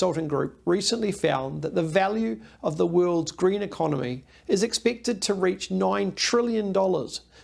consulting group recently found that the value of the world's green economy is expected to reach $9 trillion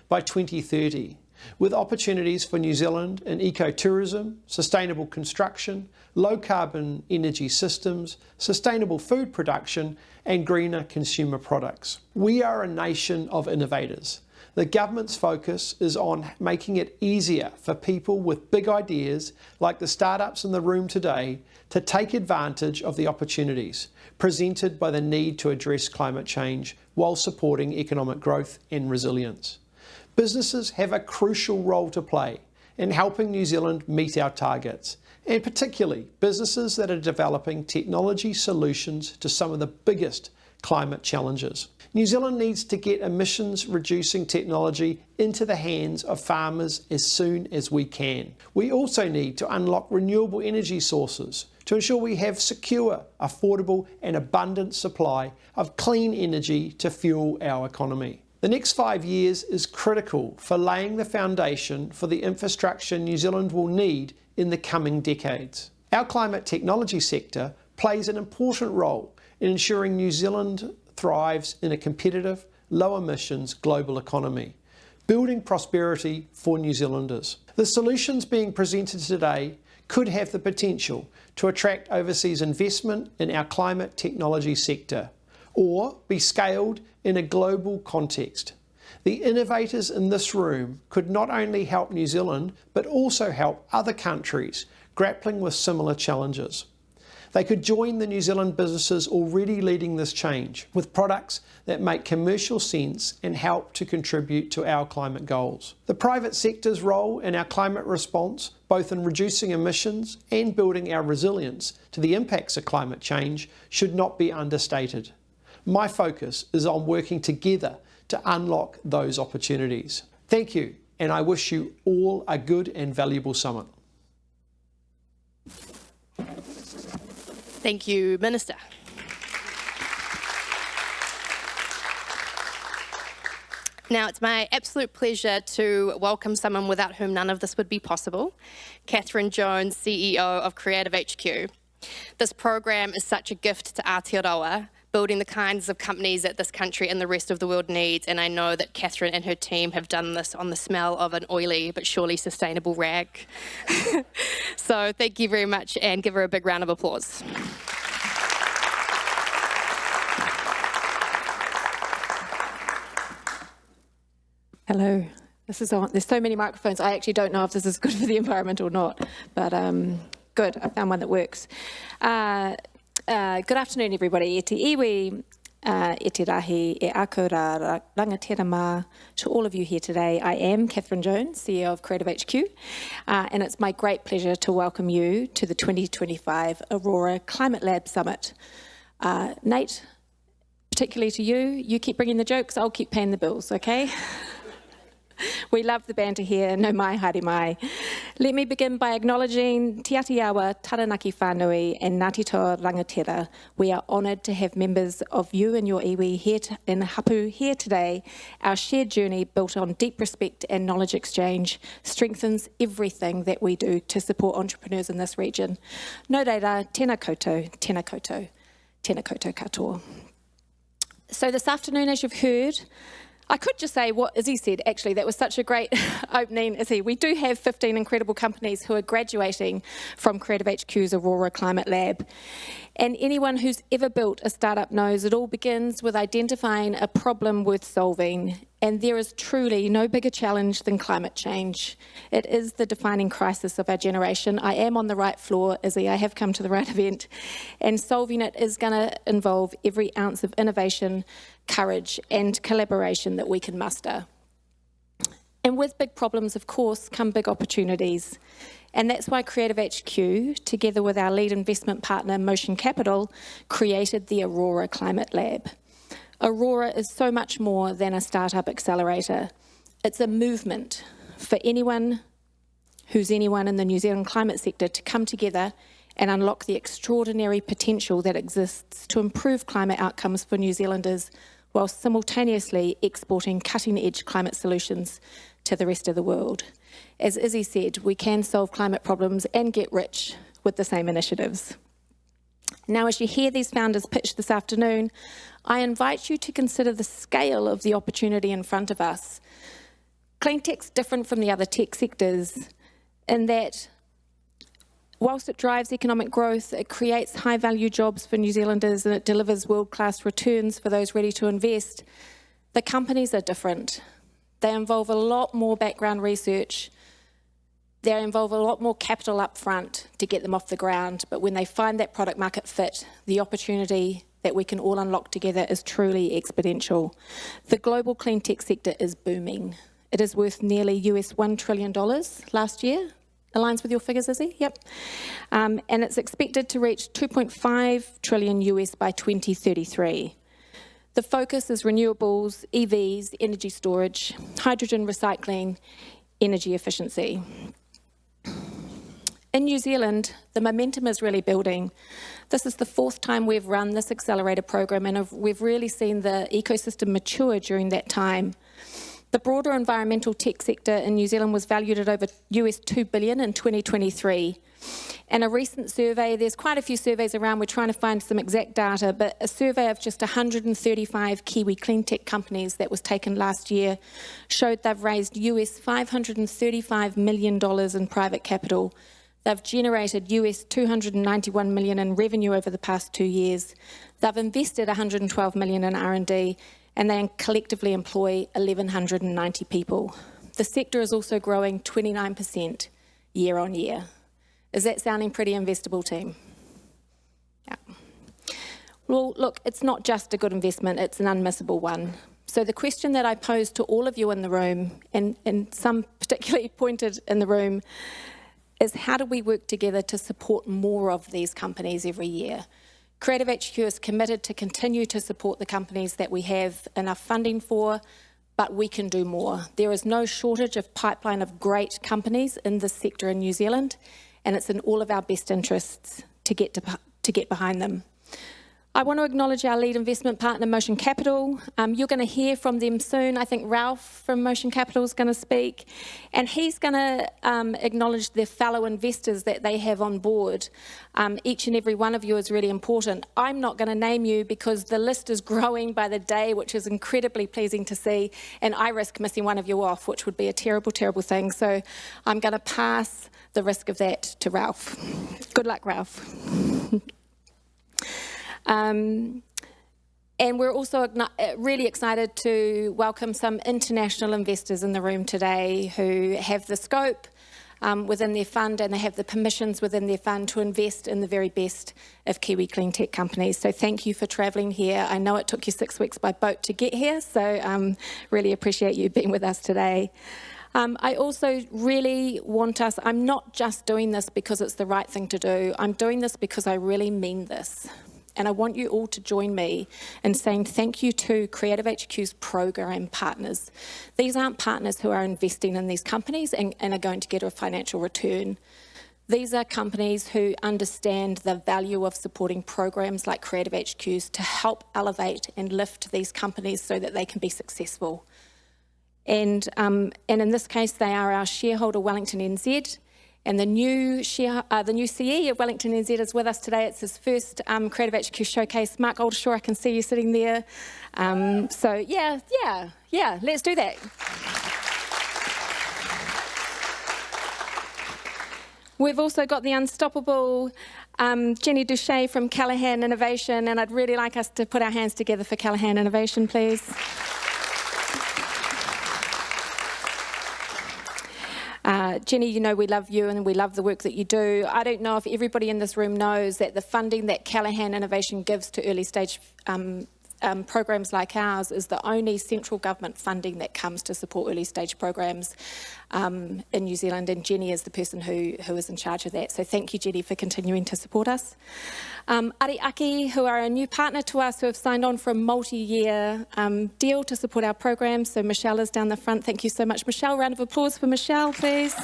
by 2030, with opportunities for New Zealand in ecotourism, sustainable construction, low-carbon energy systems, sustainable food production, and greener consumer products. We are a nation of innovators. The government's focus is on making it easier for people with big ideas, like the startups in the room today, to take advantage of the opportunities presented by the need to address climate change while supporting economic growth and resilience. Businesses have a crucial role to play in helping New Zealand meet our targets, and particularly businesses that are developing technology solutions to some of the biggest climate challenges. New Zealand needs to get emissions-reducing technology into the hands of farmers as soon as we can. We also need to unlock renewable energy sources to ensure we have secure, affordable and abundant supply of clean energy to fuel our economy. The next 5 years is critical for laying the foundation for the infrastructure New Zealand will need in the coming decades. Our climate technology sector plays an important role in ensuring New Zealand thrives in a competitive, low-emissions global economy, building prosperity for New Zealanders. The solutions being presented today could have the potential to attract overseas investment in our climate technology sector, or be scaled in a global context. The innovators in this room could not only help New Zealand, but also help other countries grappling with similar challenges. They could join the New Zealand businesses already leading this change with products that make commercial sense and help to contribute to our climate goals. The private sector's role in our climate response, both in reducing emissions and building our resilience to the impacts of climate change, should not be understated. My focus is on working together to unlock those opportunities. Thank you, and I wish you all a good and valuable summit. Thank you, Minister. Now, it's my absolute pleasure to welcome someone without whom none of this would be possible, Catherine Jones, CEO of Creative HQ. This program is such a gift to Aotearoa, building the kinds of companies that this country and the rest of the world needs, and I know that Catherine and her team have done this on the smell of an oily but surely sustainable rag. So thank you very much, and give her a big round of applause. Hello, this is on. There's so many microphones, I actually don't know if this is good for the environment or not, but good, I found one that works. Good afternoon, everybody. E te iwi, e te rahi, e ako rā rangatira mā to all of you here today. I am Catherine Jones, CEO of Creative HQ, and it's my great pleasure to welcome you to the 2025 Aurora Climate Lab Summit. Nate, particularly to you, you keep bringing the jokes, I'll keep paying the bills, okay? We love the banter here, no mai, haere mai. Let me begin by acknowledging Te Atiawa, Taranaki Whānui and Ngāti Toa Rangatira. We are honoured to have members of you and your iwi here in Hapu here today. Our shared journey, built on deep respect and knowledge exchange, strengthens everything that we do to support entrepreneurs in this region. Nō reira, tēnā koutou, tēnā koutou, tēnā koutou katoa. So this afternoon, as you've heard, I could just say what Izzy said, actually, that was such a great opening, Izzy. We do have 15 incredible companies who are graduating from Creative HQ's Aurora Climate Lab. And anyone who's ever built a startup knows it all begins with identifying a problem worth solving. And there is truly no bigger challenge than climate change. It is the defining crisis of our generation. I am on the right floor, Izzy, I have come to the right event. And solving it is going to involve every ounce of innovation, courage and collaboration that we can muster. And with big problems, of course, come big opportunities. And that's why Creative HQ, together with our lead investment partner, Motion Capital, created the Aurora Climate Lab. Aurora is so much more than a startup accelerator. It's a movement for anyone who's anyone in the New Zealand climate sector to come together and unlock the extraordinary potential that exists to improve climate outcomes for New Zealanders while simultaneously exporting cutting-edge climate solutions to the rest of the world. As Izzy said, we can solve climate problems and get rich with the same initiatives. Now, as you hear these founders pitch this afternoon, I invite you to consider the scale of the opportunity in front of us. Clean tech's different from the other tech sectors in that whilst it drives economic growth, it creates high-value jobs for New Zealanders and it delivers world-class returns for those ready to invest. The companies are different. They involve a lot more background research. They involve a lot more capital up front to get them off the ground, but when they find that product market fit, the opportunity that we can all unlock together is truly exponential. The global clean tech sector is booming. It is worth nearly US $1 trillion last year. Aligns with your figures, Izzy? Yep. And it's expected to reach 2.5 trillion US by 2033. The focus is renewables, EVs, energy storage, hydrogen recycling, energy efficiency. In New Zealand, the momentum is really building. This is the fourth time we've run this accelerator program, and we've really seen the ecosystem mature during that time. The broader environmental tech sector in New Zealand was valued at over US $2 billion in 2023. And a recent survey, there's quite a few surveys around, we're trying to find some exact data, but a survey of just 135 Kiwi clean tech companies that was taken last year showed they've raised US $535 million in private capital. They've generated US $291 million in revenue over the past 2 years. They've invested $112 million in R&D, and they collectively employ 1,190 people. The sector is also growing 29% year on year. Is that sounding pretty investable, team? Yeah. Well, look, it's not just a good investment, it's an unmissable one. So the question that I pose to all of you in the room, and some particularly pointed in the room, is how do we work together to support more of these companies every year? Creative HQ is committed to continue to support the companies that we have enough funding for, but we can do more. There is no shortage of pipeline of great companies in this sector in New Zealand, and it's in all of our best interests to get behind them. I want to acknowledge our lead investment partner, Motion Capital. You're going to hear from them soon. I think Ralph from Motion Capital is going to speak, and he's going to acknowledge their fellow investors that they have on board. Each and every one of you is really important. I'm not going to name you because the list is growing by the day, which is incredibly pleasing to see, and I risk missing one of you off, which would be a terrible, terrible thing. So I'm going to pass the risk of that to Ralph. Good luck, Ralph. And we're also really excited to welcome some international investors in the room today who have the scope within their fund and they have the permissions within their fund to invest in the very best of Kiwi clean tech companies. So thank you for travelling here. I know it took you 6 weeks by boat to get here, so really appreciate you being with us today. I also really want us, I'm not just doing this because it's the right thing to do, I'm doing this because I really mean this. And I want you all to join me in saying thank you to Creative HQ's program partners. These aren't partners who are investing in these companies and are going to get a financial return. These are companies who understand the value of supporting programs like Creative HQ's to help elevate and lift these companies so that they can be successful. And in this case, they are our shareholder, Wellington NZ, and the new CE of Wellington NZ is with us today. It's his first Creative HQ showcase. Mark Oldershaw, I can see you sitting there. So yeah, let's do that. We've also got the unstoppable Jenny Duche from Callaghan Innovation, and I'd really like us to put our hands together for Callaghan Innovation, please. Jenny, you know we love you and we love the work that you do. I don't know if everybody in this room knows that the funding that Callaghan Innovation gives to early stage programs like ours is the only central government funding that comes to support early stage programs in New Zealand, and Jenny is the person who is in charge of that. So thank you, Jenny, for continuing to support us. Ariaki, who are a new partner to us, who have signed on for a multi-year deal to support our program. So Michelle is down the front. Thank you so much, Michelle. Round of applause for Michelle, please.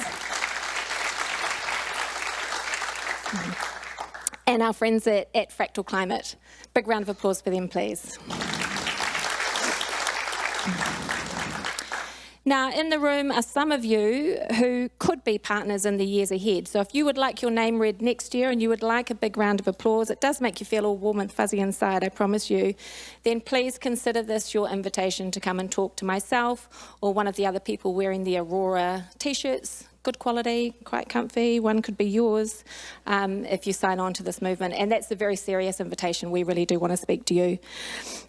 And our friends at Fractal Climate. Big round of applause for them, please. Now, in the room are some of you who could be partners in the years ahead. So if you would like your name read next year and you would like a big round of applause, it does make you feel all warm and fuzzy inside, I promise you, then please consider this your invitation to come and talk to myself or one of the other people wearing the Aurora t-shirts. Good quality, quite comfy, one could be yours if you sign on to this movement. And that's a very serious invitation. We really do want to speak to you.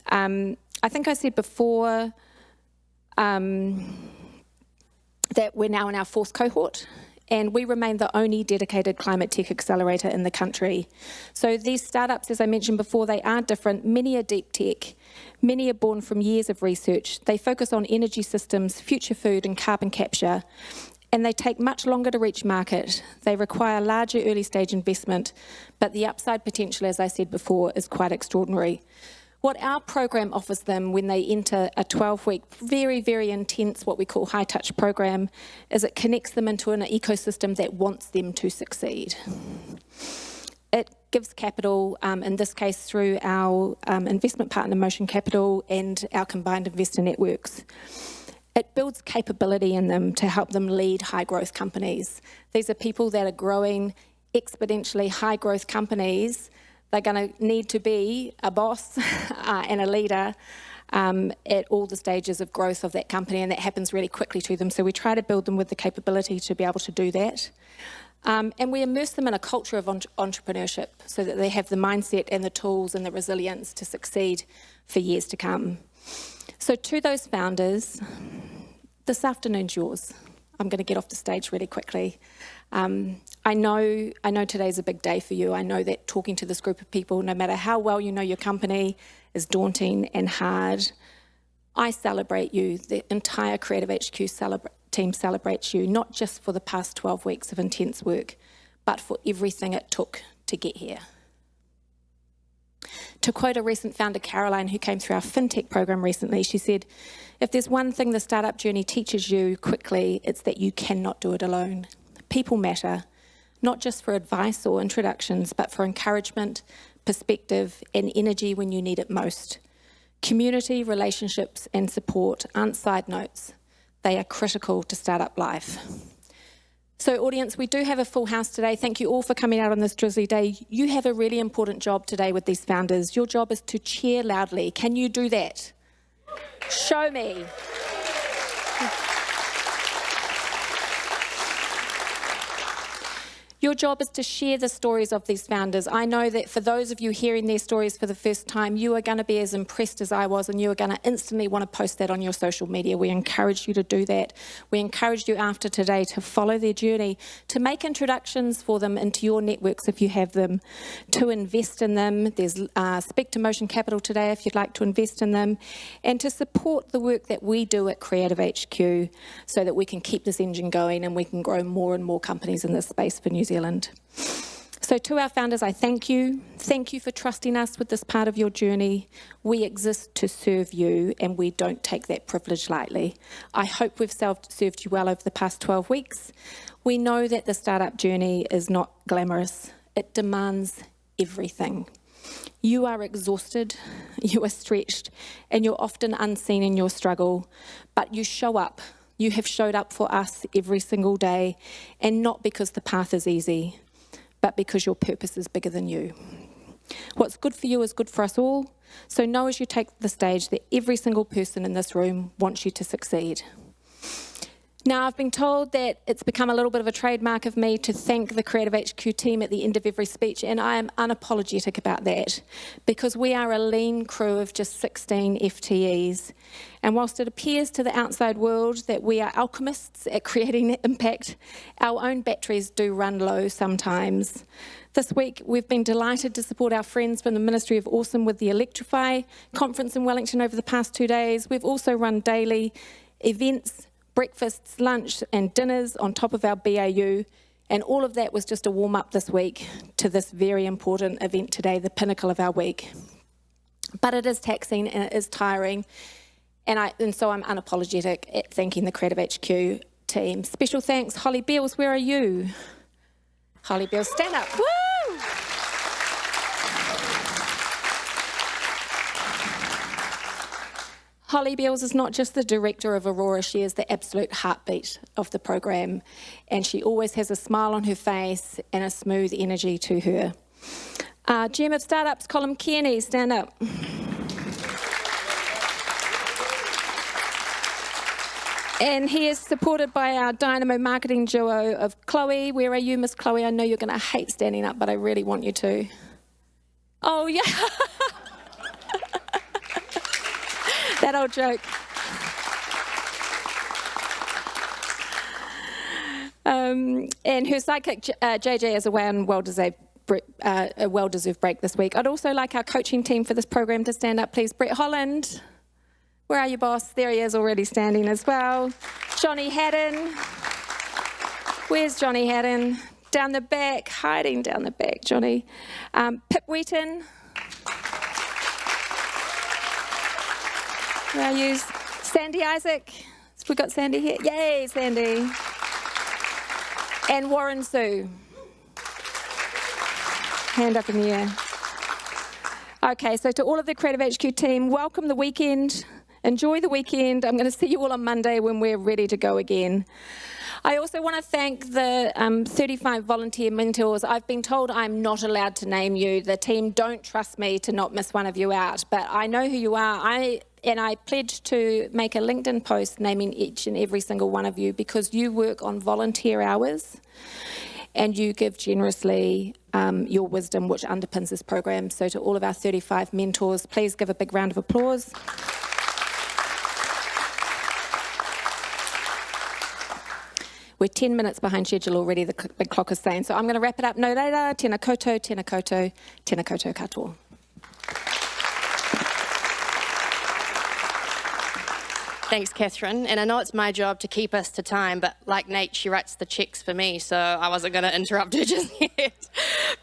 I think I said before that we're now in our 4th cohort, and we remain the only dedicated climate tech accelerator in the country. So these startups, as I mentioned before, they are different. Many are deep tech. Many are born from years of research. They focus on energy systems, future food and carbon capture, and they take much longer to reach market. They require larger early stage investment, but the upside potential, as I said before, is quite extraordinary. What our program offers them when they enter a 12-week, very, very intense, what we call high-touch program, is it connects them into an ecosystem that wants them to succeed. It gives capital, in this case through our investment partner Motion Capital and our combined investor networks. It builds capability in them to help them lead high-growth companies. These are people that are growing exponentially high-growth companies. They're going to need to be a boss and a leader at all the stages of growth of that company, and that happens really quickly to them. So we try to build them with the capability to be able to do that. And we immerse them in a culture of entrepreneurship so that they have the mindset and the tools and the resilience to succeed for years to come. So to those founders, this afternoon's yours. I'm going to get off the stage really quickly. I know today's a big day for you. I know that talking to this group of people, no matter how well you know your company, is daunting and hard. I celebrate you. The entire Creative HQ team celebrates you, not just for the past 12 weeks of intense work, but for everything it took to get here. To quote a recent founder, Caroline, who came through our FinTech program recently, she said, if there's one thing the startup journey teaches you quickly, it's that you cannot do it alone. People matter, not just for advice or introductions, but for encouragement, perspective, and energy when you need it most. Community, relationships, and support aren't side notes. They are critical to startup life. So audience, we do have a full house today. Thank you all for coming out on this drizzly day. You have a really important job today with these founders. Your job is to cheer loudly. Can you do that? Show me. Your job is to share the stories of these founders. I know that for those of you hearing their stories for the first time, you are going to be as impressed as I was, and you are going to instantly want to post that on your social media. We encourage you to do that. We encourage you after today to follow their journey, to make introductions for them into your networks if you have them, to invest in them. There's Speak to Motion Capital today if you'd like to invest in them, and to support the work that we do at Creative HQ so that we can keep this engine going and we can grow more and more companies in this space for New Zealand. So to our founders, I thank you. Thank you for trusting us with this part of your journey. We exist to serve you, and we don't take that privilege lightly. I hope we've served you well over the past 12 weeks. We know that the startup journey is not glamorous. It demands everything. You are exhausted, you are stretched, and you're often unseen in your struggle, but you show up. You have showed up for us every single day, and not because the path is easy, but because your purpose is bigger than you. What's good for you is good for us all, so know as you take the stage that every single person in this room wants you to succeed. Now, I've been told that it's become a little bit of a trademark of me to thank the Creative HQ team at the end of every speech, and I am unapologetic about that, because we are a lean crew of just 16 FTEs. And whilst it appears to the outside world that we are alchemists at creating impact, our own batteries do run low sometimes. This week, we've been delighted to support our friends from the Ministry of Awesome with the Electrify conference in Wellington over the past 2 days. We've also run daily events, breakfasts, lunch and dinners on top of our BAU, and all of that was just a warm-up this week to this very important event today, the pinnacle of our week. But it is taxing and it is tiring, and so I'm unapologetic at thanking the Creative HQ team. Special thanks, Holly Beals, where are you? Holly Beals, stand up. Woo! Holly Beals is not just the director of Aurora, she is the absolute heartbeat of the program, and she always has a smile on her face and a smooth energy to her. GM of Startups, Colin Kearney, stand up. And he is supported by our dynamo marketing duo of Chloe. Where are you, Miss Chloe? I know you're going to hate standing up, but I really want you to. Oh, yeah. That old joke. And her sidekick, JJ, is away on a well-deserved break this week. I'd also like our coaching team for this program to stand up, please. Brett Holland. Where are you, boss? There he is, already standing as well. Johnny Haddon. Where's Johnny Haddon? Down the back, hiding down the back, Johnny. Pip Wheaton. Where are you? Sandy Isaac. We've got Sandy here. Yay, Sandy. And Warren Sue. Hand up in the air. Okay, so to all of the Creative HQ team, welcome the weekend. Enjoy the weekend. I'm going to see you all on Monday when we're ready to go again. I also want to thank the 35 volunteer mentors. I've been told I'm not allowed to name you. The team don't trust me to not miss one of you out, but I know who you are. I pledge to make a LinkedIn post naming each and every single one of you, because you work on volunteer hours and you give generously your wisdom, which underpins this program. So to all of our 35 mentors, please give a big round of applause. We're 10 minutes behind schedule already, the big clock is saying. So I'm going to wrap it up no later. Tēnā koutou, tēnā koutou, tēnā koutou katoa. Thanks, Catherine. And I know it's my job to keep us to time, but like Nate, she writes the checks for me, so I wasn't going to interrupt her just yet.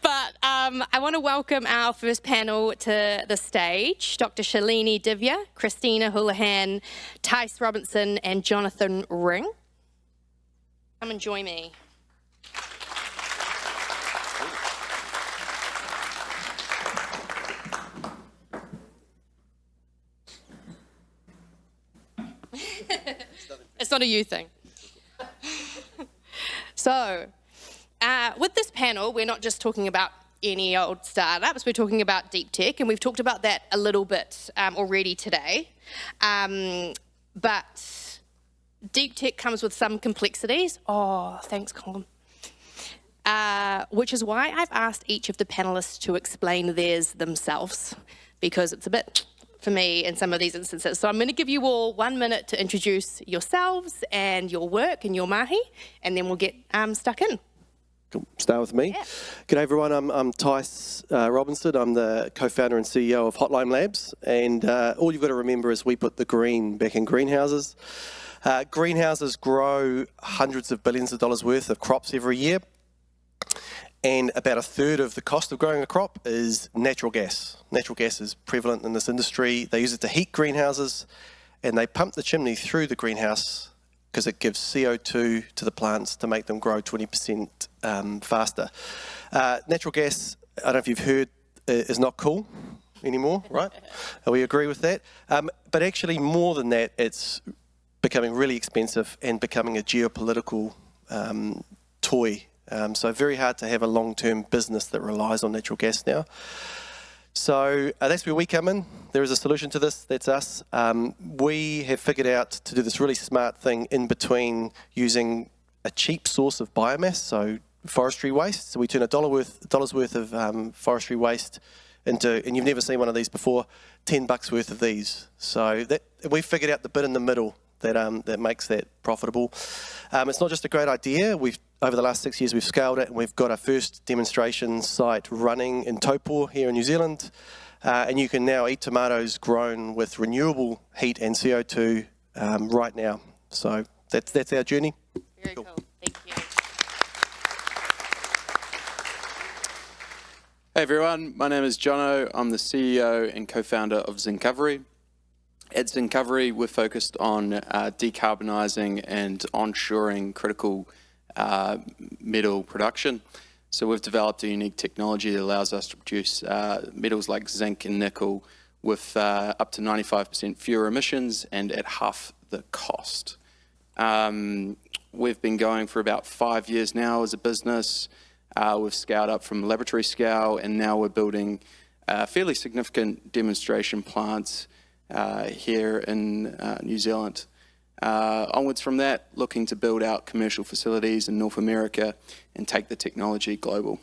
But I want to welcome our first panel to the stage, Dr. Shalini Divya, Christina Houlihan, Tice Robinson, and Jonathan Ring. Come and join me. It's not a you thing. So, with this panel, we're not just talking about any old startups, we're talking about deep tech, and we've talked about that a little bit already today. But deep tech comes with some complexities. Oh, thanks, Colin. Which is why I've asked each of the panelists to explain theirs themselves, because it's a bit for me in some of these instances. So I'm going to give you all 1 minute to introduce yourselves and your work and your mahi, and then we'll get stuck in. Cool. Start with me. Yeah. G'day everyone, I'm Tice Robinson. I'm the co-founder and CEO of Hotline Labs, and all you've got to remember is we put the green back in greenhouses. Greenhouses grow hundreds of billions of dollars worth of crops every year, and about a third of the cost of growing a crop is natural gas. Natural gas is prevalent in this industry. They use it to heat greenhouses, and they pump the chimney through the greenhouse because it gives CO2 to the plants to make them grow 20% faster. Natural gas, I don't know if you've heard, is not cool anymore, right? We agree with that. But actually more than that, it's becoming really expensive and becoming a geopolitical toy. So very hard to have a long-term business that relies on natural gas now. So that's where we come in. There is a solution to this, that's us. We have figured out to do this really smart thing in between using a cheap source of biomass, so forestry waste. So we turn $1 worth of forestry waste into, and you've never seen one of these before, $10 worth of these. So that we've figured out the bit in the middle that makes that profitable. It's not just a great idea. Over the last 6 years, we've scaled it, and we've got our first demonstration site running in Taupō here in New Zealand. And you can now eat tomatoes grown with renewable heat and CO2 right now. So that's our journey. Very cool. Thank you. Hey everyone, my name is Jono. I'm the CEO and co-founder of Zincovery. At Zincovery, we're focused on decarbonising and onshoring critical metal production. So we've developed a unique technology that allows us to produce metals like zinc and nickel with up to 95% fewer emissions and at half the cost. We've been going for about 5 years now as a business. We've scaled up from laboratory scale, and now we're building fairly significant demonstration plants here in New Zealand. Onwards from that, looking to build out commercial facilities in North America and take the technology global.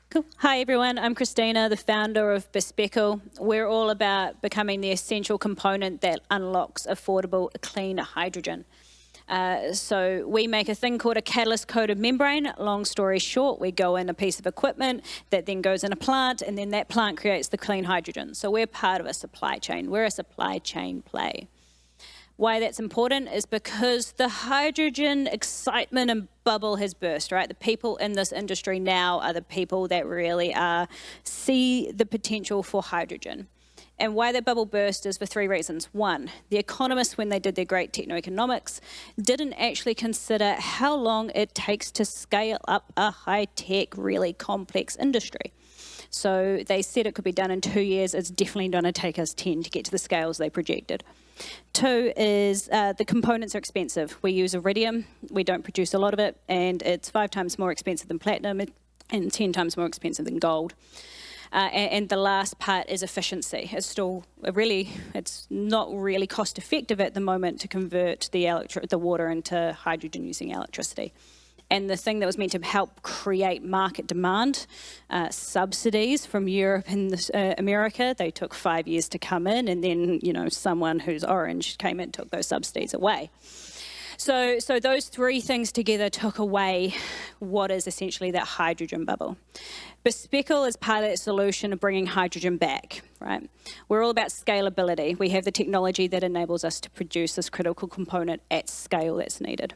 Cool. Hi everyone, I'm Christina, the founder of Bespeckle. We're all about becoming the essential component that unlocks affordable, clean hydrogen. So we make a thing called a catalyst-coated membrane. Long story short, we go in a piece of equipment that then goes in a plant, and then that plant creates the clean hydrogen. So we're part of a supply chain. We're a supply chain play. Why that's important is because the hydrogen excitement and bubble has burst, right? The people in this industry now are the people that really see the potential for hydrogen. And why that bubble burst is for 3 reasons. 1, the economists, when they did their great techno-economics, didn't actually consider how long it takes to scale up a high-tech, really complex industry. So they said it could be done in 2 years. It's definitely going to take us 10 to get to the scales they projected. 2 is the components are expensive. We use iridium. We don't produce a lot of it, and it's 5 times more expensive than platinum and 10 times more expensive than gold. And the last part is efficiency. It's still it's not really cost effective at the moment to convert the water into hydrogen using electricity. And the thing that was meant to help create market demand, subsidies from Europe and America, they took 5 years to come in, and then, you know, someone who's orange came in and took those subsidies away. So those 3 things together took away what is essentially that hydrogen bubble. Bespeckle is part of that solution of bringing hydrogen back, right? We're all about scalability. We have the technology that enables us to produce this critical component at scale that's needed.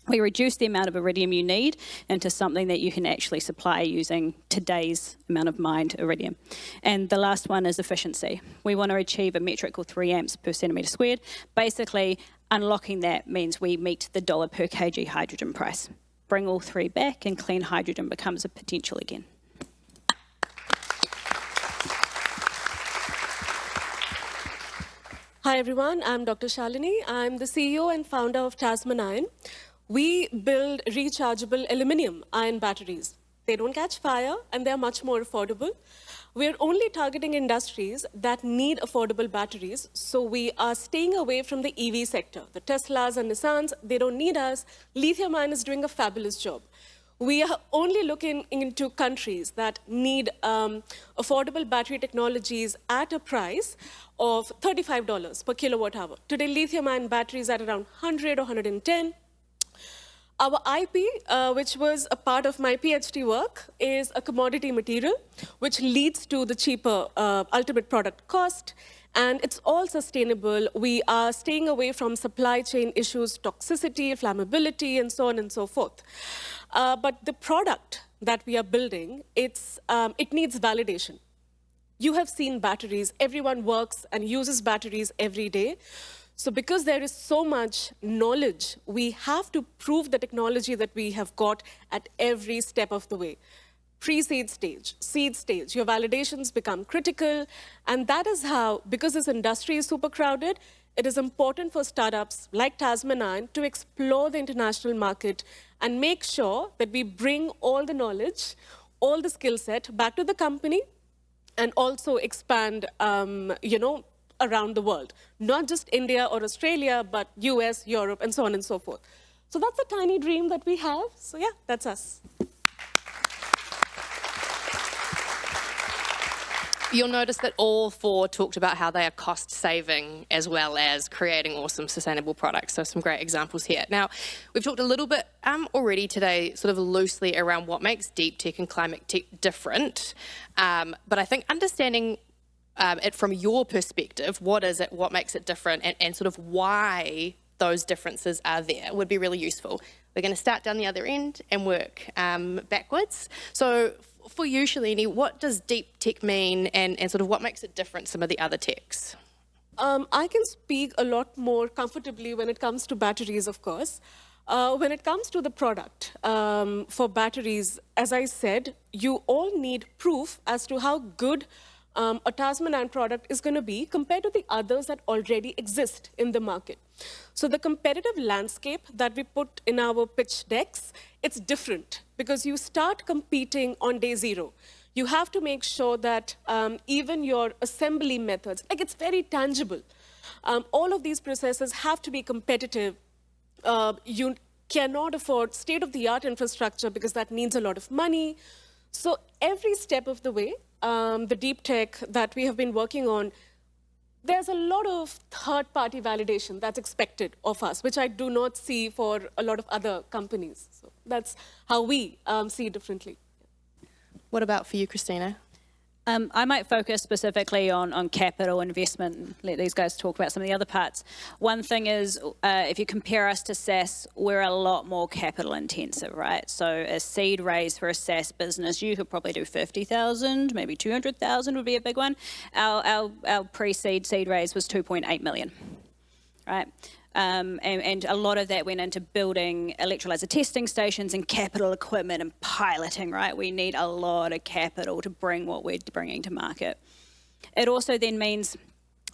We reduce the amount of iridium you need into something that you can actually supply using today's amount of mined iridium. And the last one is efficiency. We want to achieve a metric called 3 amps per centimetre squared. Basically, unlocking that means we meet the $1 per kg hydrogen price. Bring all 3 back and clean hydrogen becomes a potential again. Hi everyone, I'm Dr. Shalini. I'm the CEO and founder of Tasman. We build rechargeable aluminium-ion batteries. They don't catch fire and they're much more affordable. We're only targeting industries that need affordable batteries, so we are staying away from the EV sector. The Teslas and Nissans, they don't need us. Lithium-ion is doing a fabulous job. We are only looking into countries that need affordable battery technologies at a price of $35 per kilowatt hour. Today, lithium-ion batteries are around 100 or 110. Our IP, which was a part of my PhD work, is a commodity material, which leads to the cheaper ultimate product cost. And it's all sustainable. We are staying away from supply chain issues, toxicity, flammability, and so on and so forth. But the product that we are building, it needs validation. You have seen batteries. Everyone works and uses batteries every day. So because there is so much knowledge, we have to prove the technology that we have got at every step of the way. Pre-seed stage, seed stage, your validations become critical. And that is how, because this industry is super crowded, it is important for startups like Tasman to explore the international market and make sure that we bring all the knowledge, all the skill set back to the company and also expand, around the world. Not just India or Australia, but US, Europe, and so on and so forth. So that's a tiny dream that we have. So yeah, that's us. You'll notice that all 4 talked about how they are cost-saving as well as creating awesome sustainable products. So some great examples here. Now, we've talked a little bit already today, sort of loosely around what makes deep tech and climate tech different. But I think understanding it from your perspective, what is it, what makes it different, and sort of why those differences are there would be really useful. We're going to start down the other end and work backwards. So for you, Shalini, what does deep tech mean and sort of what makes it different to some of the other techs? I can speak a lot more comfortably when it comes to batteries, of course. When it comes to the product for batteries, as I said, you all need proof as to how good a Tasman Iron product is going to be compared to the others that already exist in the market. So the competitive landscape that we put in our pitch decks, it's different because you start competing on day zero. You have to make sure that even your assembly methods, like it's very tangible. All of these processes have to be competitive. You cannot afford state-of-the-art infrastructure because that needs a lot of money. So every step of the way, the deep tech that we have been working on, there's a lot of third-party validation that's expected of us, which I do not see for a lot of other companies. So that's how we see it differently. What about for you, Christina? I might focus specifically on capital investment and let these guys talk about some of the other parts. One thing is, if you compare us to SaaS, we're a lot more capital intensive, right? So a seed raise for a SaaS business, you could probably do 50,000, maybe 200,000 would be a big one. Our pre-seed seed raise was 2.8 million, right? And a lot of that went into building electrolyzer testing stations and capital equipment and piloting, right? We need a lot of capital to bring what we're bringing to market. It also then means,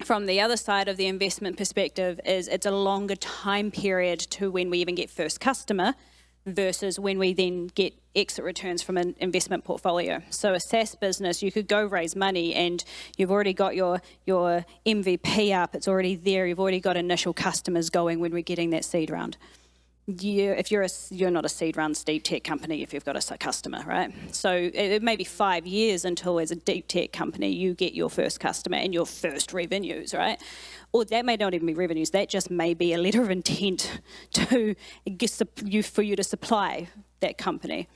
from the other side of the investment perspective, is it's a longer time period to when we even get first customer versus when we then get exit returns from an investment portfolio. So a SaaS business, you could go raise money and you've already got your MVP up, it's already there, you've already got initial customers going when we're getting that seed round. If you're not a seed round deep tech company if you've got a customer, right? So it may be 5 years until, as a deep tech company, you get your first customer and your first revenues, right? Or that may not even be revenues, that just may be a letter of intent for you to supply that company.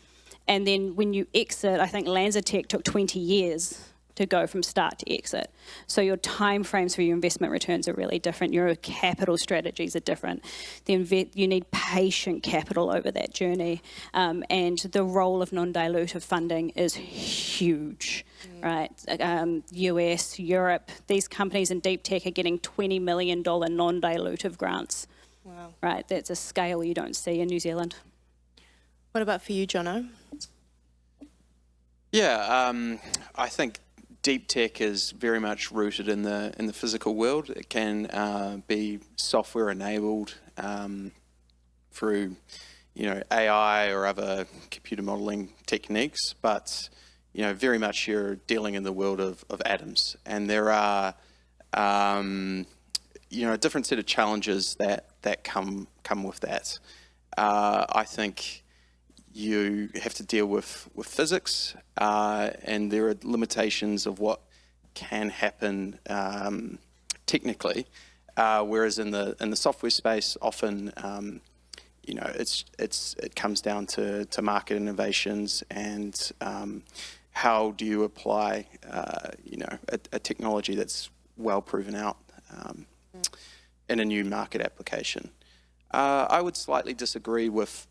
And then when you exit, I think LanzaTech took 20 years to go from start to exit. So your time frames for your investment returns are really different. Your capital strategies are different. You need patient capital over that journey. And the role of non-dilutive funding is huge, right? US, Europe, these companies in deep tech are getting $20 million non-dilutive grants. Wow. Right, that's a scale you don't see in New Zealand. What about for you, Jono? Yeah, I think deep tech is very much rooted in the physical world. It can be software enabled through, AI or other computer modeling techniques, but very much you're dealing in the world of atoms, and there are a different set of challenges that come with that. I think you have to deal with physics, and there are limitations of what can happen technically. Whereas in the software space, often it comes down to market innovations and how do you apply a technology that's well proven out in a new market application. I would slightly disagree with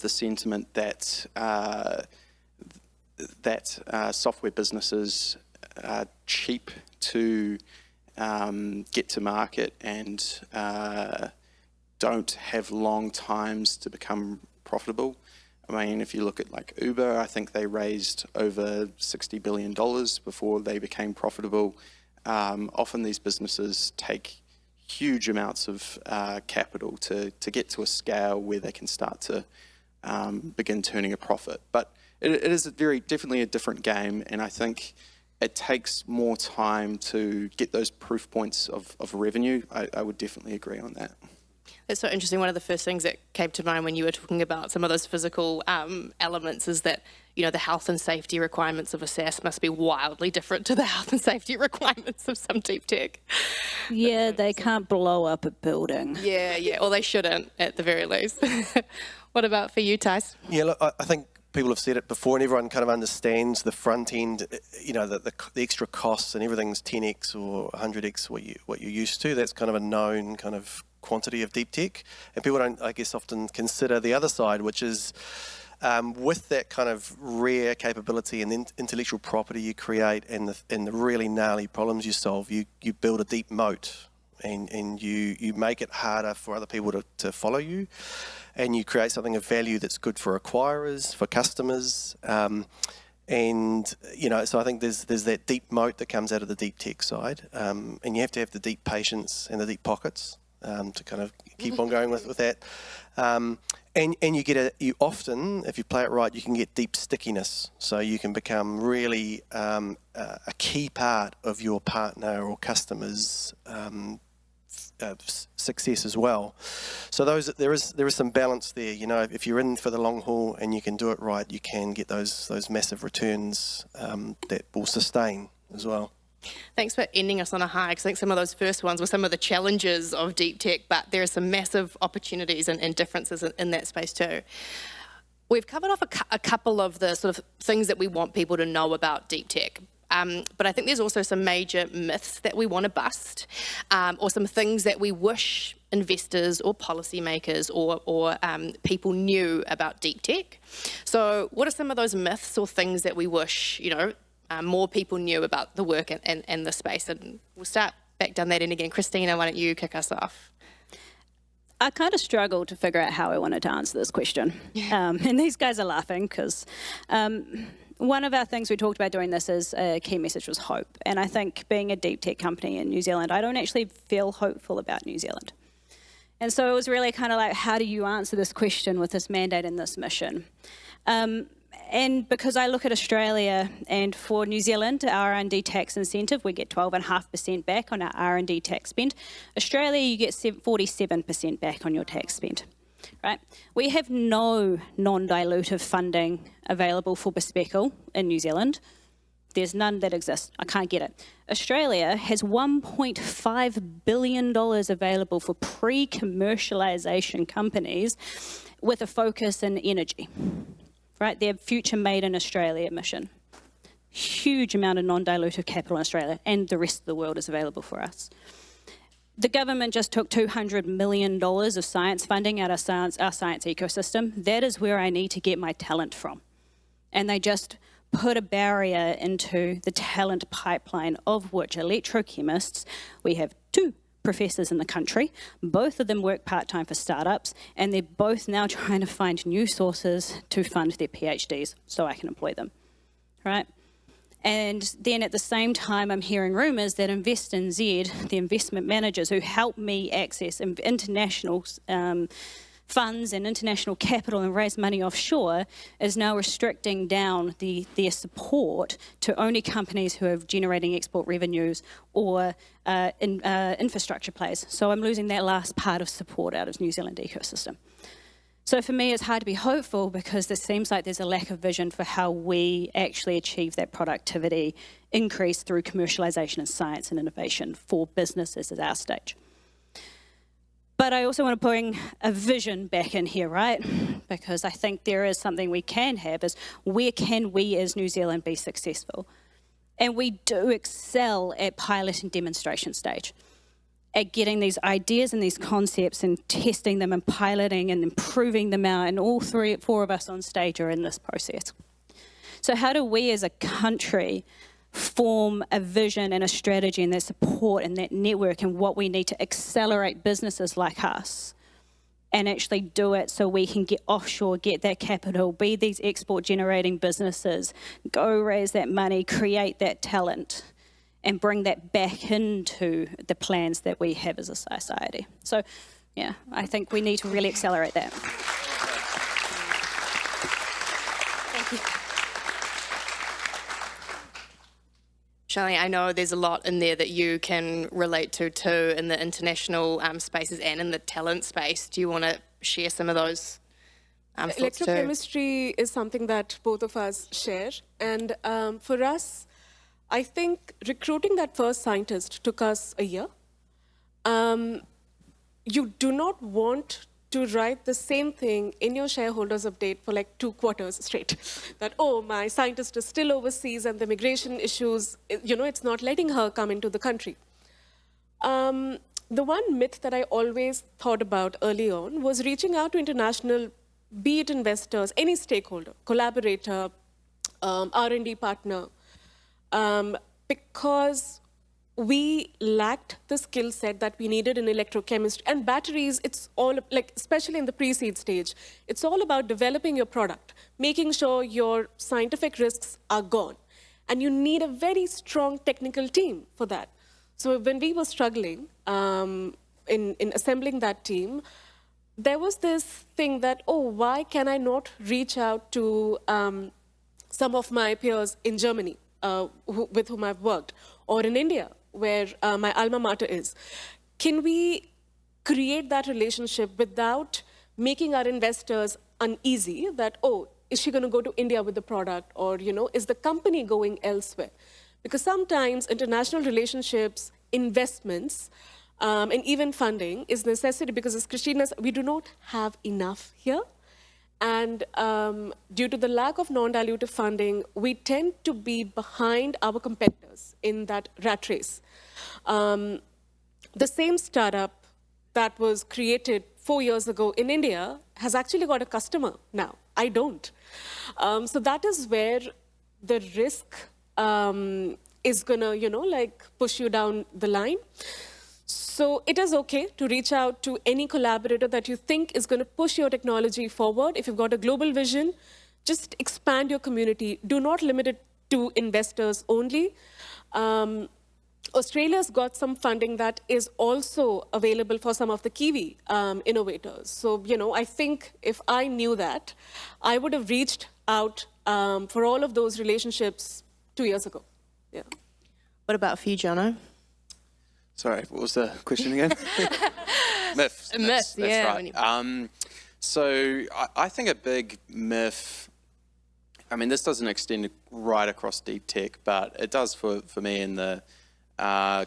the sentiment that software businesses are cheap to get to market and don't have long times to become profitable. I mean, if you look at like Uber, I think they raised over $60 billion before they became profitable. Often these businesses take huge amounts of capital to get to a scale where they can start to begin turning a profit. But it is definitely a different game, and I think it takes more time to get those proof points of revenue. I would definitely agree on that. It's so interesting. One of the first things that came to mind when you were talking about some of those physical elements is that, the health and safety requirements of a SaaS must be wildly different to the health and safety requirements of some deep tech. Yeah, they can't blow up a building. Yeah, or they shouldn't at the very least. What about for you, Tice? Yeah, look, I think people have said it before, and everyone kind of understands the front end, the extra costs and everything's 10x or 100x what you're used to. That's kind of a known kind of quantity of deep tech, and people don't, I guess, often consider the other side, which is with that kind of rare capability and intellectual property you create and the really gnarly problems you solve, you build a deep moat. and you make it harder for other people to follow you, and you create something of value that's good for acquirers, for customers, and so I think there's that deep moat that comes out of the deep tech side, and you have to have the deep patience and the deep pockets to kind of keep on going with that. And you often, if you play it right, you can get deep stickiness. So you can become really a key part of your partner or customer's success as well. So there is some balance there. If you're in for the long haul and you can do it right, you can get those massive returns that will sustain as well. Thanks for ending us on a high, because I think some of those first ones were some of the challenges of deep tech, but there are some massive opportunities and differences in that space too. We've covered off a couple of the sort of things that we want people to know about deep tech. But I think there's also some major myths that we want to bust, or some things that we wish investors or policymakers or people knew about deep tech. So what are some of those myths or things that we wish, more people knew about the work and the space? And we'll start back down that end again. Christina, why don't you kick us off? I kind of struggled to figure out how I wanted to answer this question. And these guys are laughing because one of our things we talked about doing this is a key message was hope. And I think being a deep tech company in New Zealand, I don't actually feel hopeful about New Zealand. And so it was really kind of like, how do you answer this question with this mandate and this mission? And because I look at Australia, and for New Zealand, our R&D tax incentive, we get 12.5% back on our R&D tax spend. Australia, you get 47% back on your tax spend, right? We have no non-dilutive funding available for Bespectacle in New Zealand. There's none that exists. I can't get it. Australia has $1.5 billion available for pre-commercialisation companies with a focus in energy. Right, their Future Made in Australia mission. Huge amount of non-dilutive capital in Australia, and the rest of the world is available for us. The government just took $200 million of science funding out of our science ecosystem. That is where I need to get my talent from. And they just put a barrier into the talent pipeline, of which electrochemists, we have 2 professors in the country. Both of them work part-time for startups, and they're both now trying to find new sources to fund their PhDs so I can employ them, right? And then at the same time, I'm hearing rumours that Invest in Z, the investment managers who help me access international funds and international capital and raise money offshore, is now restricting down their support to only companies who are generating export revenues or infrastructure plays. So I'm losing that last part of support out of New Zealand ecosystem. So for me, it's hard to be hopeful because it seems like there's a lack of vision for how we actually achieve that productivity increase through commercialisation and science and innovation for businesses at our stage. But I also want to bring a vision back in here, right? Because I think there is something we can have, is where can we as New Zealand be successful? And we do excel at pilot and demonstration stage, at getting these ideas and these concepts and testing them and piloting and improving them out, and all 4 of us on stage are in this process. So how do we as a country form a vision and a strategy and that support and that network and what we need to accelerate businesses like us and actually do it so we can get offshore, get that capital, be these export generating businesses, go raise that money, create that talent, and bring that back into the plans that we have as a society. So yeah, I think we need to really accelerate that. Thank you. Charlene, I know there's a lot in there that you can relate to too in the international spaces and in the talent space. Do you want to share some of those thoughts too? Electrochemistry is something that both of us share. And for us, I think recruiting that first scientist took us a year. You do not want to write the same thing in your shareholders update for like 2 quarters straight. That, oh, my scientist is still overseas and the migration issues, it's not letting her come into the country. The one myth that I always thought about early on was reaching out to international, be it investors, any stakeholder, collaborator, R&D partner, because we lacked the skill set that we needed in electrochemistry. And batteries, it's all, like, especially in the pre-seed stage, it's all about developing your product, making sure your scientific risks are gone. And you need a very strong technical team for that. So when we were struggling in assembling that team, there was this thing that, oh, why can I not reach out to some of my peers in Germany with whom I've worked, or in India, where my alma mater is? Can we create that relationship without making our investors uneasy that, oh, is she going to go to India with the product? Or, you know, is the company going elsewhere? Because sometimes international relationships, investments, and even funding is necessary because, as Christina said, we do not have enough here. And due to the lack of non-dilutive funding, we tend to be behind our competitors in that rat race. The same startup that was created 4 years ago in India has actually got a customer now. I don't. So that is where the risk is gonna, you know, like push you down the line. So it is okay to reach out to any collaborator that you think is going to push your technology forward. If you've got a global vision, just expand your community. Do not limit it to investors only. Australia's got some funding that is also available for some of the Kiwi innovators. So, you know, I think if I knew that, I would have reached out for all of those relationships 2 years ago. Yeah. What about for you, Jono? Sorry, what was the question again? Myths. Myths, yeah. Right. So I think a big myth, I mean, this doesn't extend right across deep tech, but it does for me in the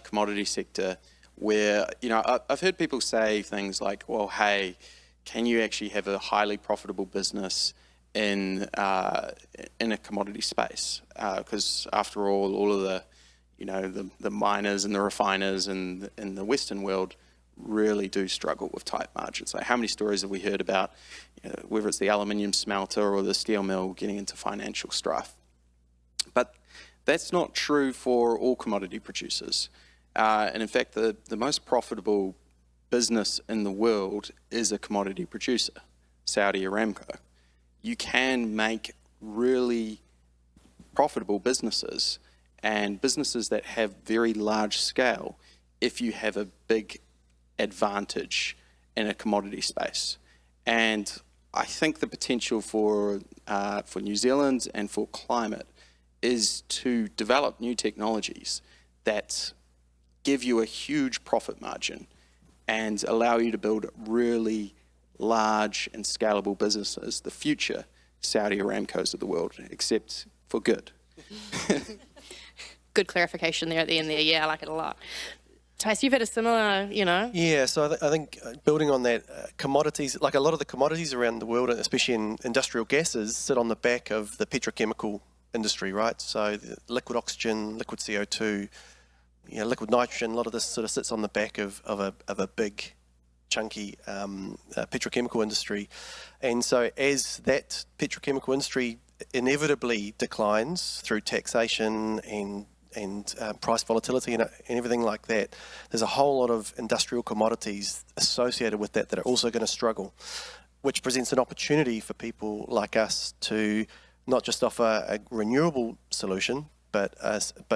commodity sector, where, you know, I've heard people say things like, well, hey, can you actually have a highly profitable business in a commodity space? Because after all of the, you know, the miners and the refiners in the Western world really do struggle with tight margins. Like, how many stories have we heard about, you know, whether it's the aluminium smelter or the steel mill getting into financial strife? But that's not true for all commodity producers. And in fact, the most profitable business in the world is a commodity producer, Saudi Aramco. You can make really profitable businesses, and businesses that have very large scale, if you have a big advantage in a commodity space. And I think the potential for New Zealand and for climate is to develop new technologies that give you a huge profit margin and allow you to build really large and scalable businesses, the future Saudi Aramcos of the world, except for good. Good clarification there at the end there. Yeah, I like it a lot. Tice, you've had a similar, you know? Yeah, so I think building on that, commodities, like a lot of the commodities around the world, especially in industrial gases, sit on the back of the petrochemical industry, right? So the liquid oxygen, liquid CO2, you know, liquid nitrogen, a lot of this sort of sits on the back of a big, chunky petrochemical industry. And so as that petrochemical industry inevitably declines through taxation and price volatility and everything like that, there's a whole lot of industrial commodities associated with that are also going to struggle, which presents an opportunity for people like us to not just offer a renewable solution, but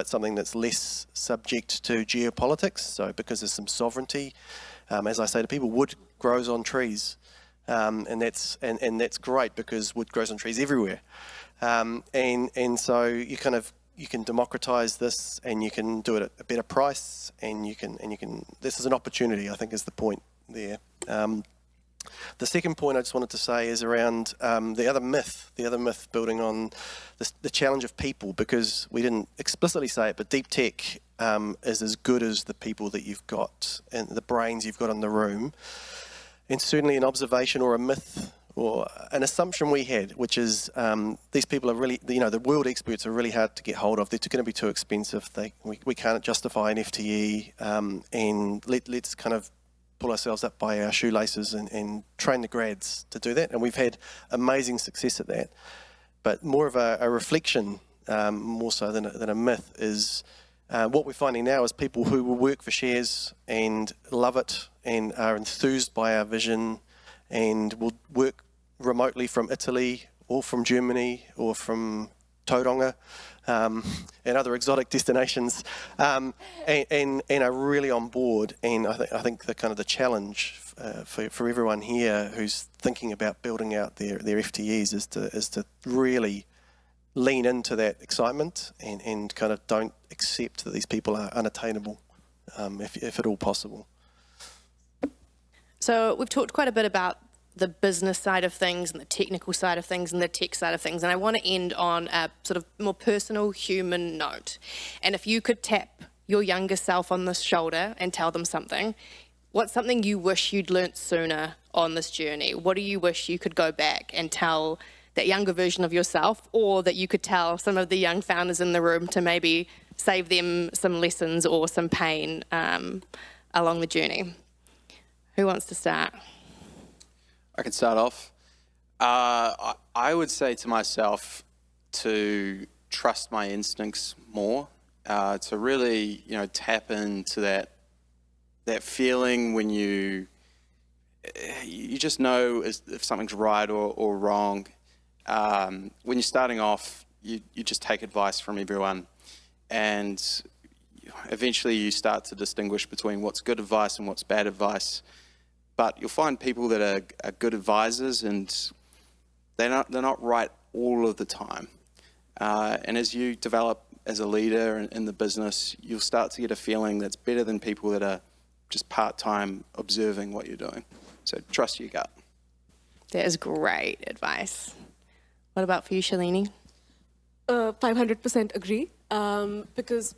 something that's less subject to geopolitics. So because there's some sovereignty, as I say to people, wood grows on trees, and that's great because wood grows on trees everywhere, and so you can democratize this, and you can do it at a better price, and you can. This is an opportunity, I think, is the point there. The second point I just wanted to say is around the other myth building on the challenge of people, because we didn't explicitly say it, but deep tech is as good as the people that you've got and the brains you've got in the room. And certainly an observation or a myth or an assumption we had, which is these people are really, you know, the world experts are really hard to get hold of. They're going to be too expensive. We can't justify an FTE, and let's kind of pull ourselves up by our shoelaces and train the grads to do that. And we've had amazing success at that. But more of a reflection, more so than a myth, is What we're finding now is people who will work for shares and love it and are enthused by our vision and will work remotely from Italy or from Germany or from Tauranga and other exotic destinations, and are really on board. And I think the challenge for everyone here who's thinking about building out their FTEs is to really lean into that excitement and kind of don't accept that these people are unattainable, if at all possible. So we've talked quite a bit about the business side of things and the technical side of things and the tech side of things, and I want to end on a sort of more personal human note. And if you could tap your younger self on the shoulder and tell them something, what's something you wish you'd learnt sooner on this journey? What do you wish you could go back and tell that younger version of yourself, or that you could tell some of the young founders in the room to maybe save them some lessons or some pain along the journey? Who wants to start? I can start off. I would say to myself to trust my instincts more, to really, tap into that feeling when you just know if something's right or wrong. When you're starting off, you just take advice from everyone, and eventually you start to distinguish between what's good advice and what's bad advice. But you'll find people that are good advisors, and they're not right all of the time. And as you develop as a leader in the business, you'll start to get a feeling that's better than people that are just part-time observing what you're doing. So trust your gut. That is great advice. What about for you, Shalini? 500% agree. Because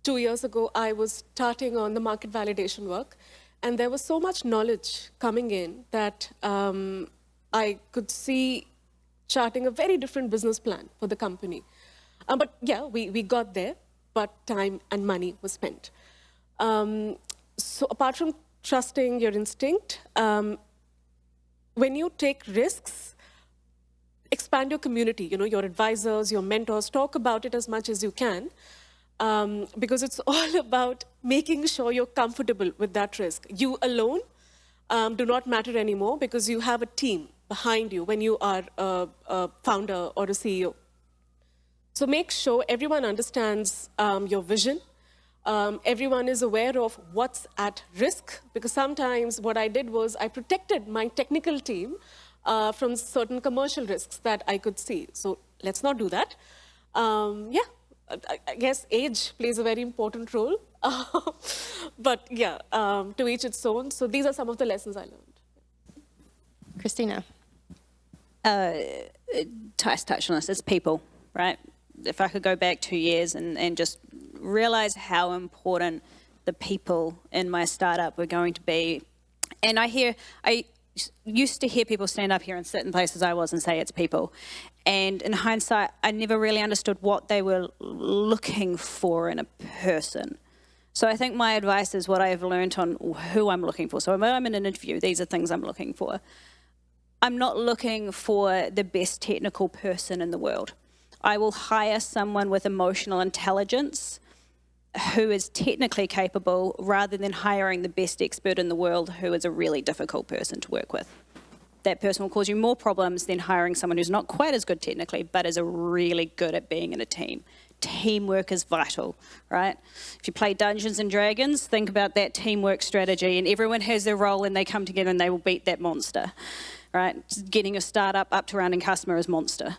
2 years ago, I was starting on the market validation work, and there was so much knowledge coming in that I could see charting a very different business plan for the company. But yeah, we got there, but time and money was spent. So apart from trusting your instinct, when you take risks, expand your community, your advisors, your mentors, talk about it as much as you can. Because it's all about making sure you're comfortable with that risk. You alone do not matter anymore because you have a team behind you when you are a founder or a CEO. So make sure everyone understands your vision. Everyone is aware of what's at risk, because sometimes what I did was I protected my technical team from certain commercial risks that I could see. So let's not do that. Yeah. I guess age plays a very important role, but yeah, to each its own. So these are some of the lessons I learned. Christina? Tice touched on this, it's people, right? If I could go back 2 years and just realize how important the people in my startup were going to be. And I used to hear people stand up here and sit in places I was and say it's people. And in hindsight, I never really understood what they were looking for in a person. So I think my advice is what I've learned on who I'm looking for. So when I'm in an interview, these are things I'm looking for. I'm not looking for the best technical person in the world. I will hire someone with emotional intelligence who is technically capable rather than hiring the best expert in the world who is a really difficult person to work with. That person will cause you more problems than hiring someone who's not quite as good technically, but is really good at being in a team. Teamwork is vital, right? If you play Dungeons and Dragons, think about that teamwork strategy, and everyone has their role and they come together and they will beat that monster, right? Getting a startup up to rounding customer is monster.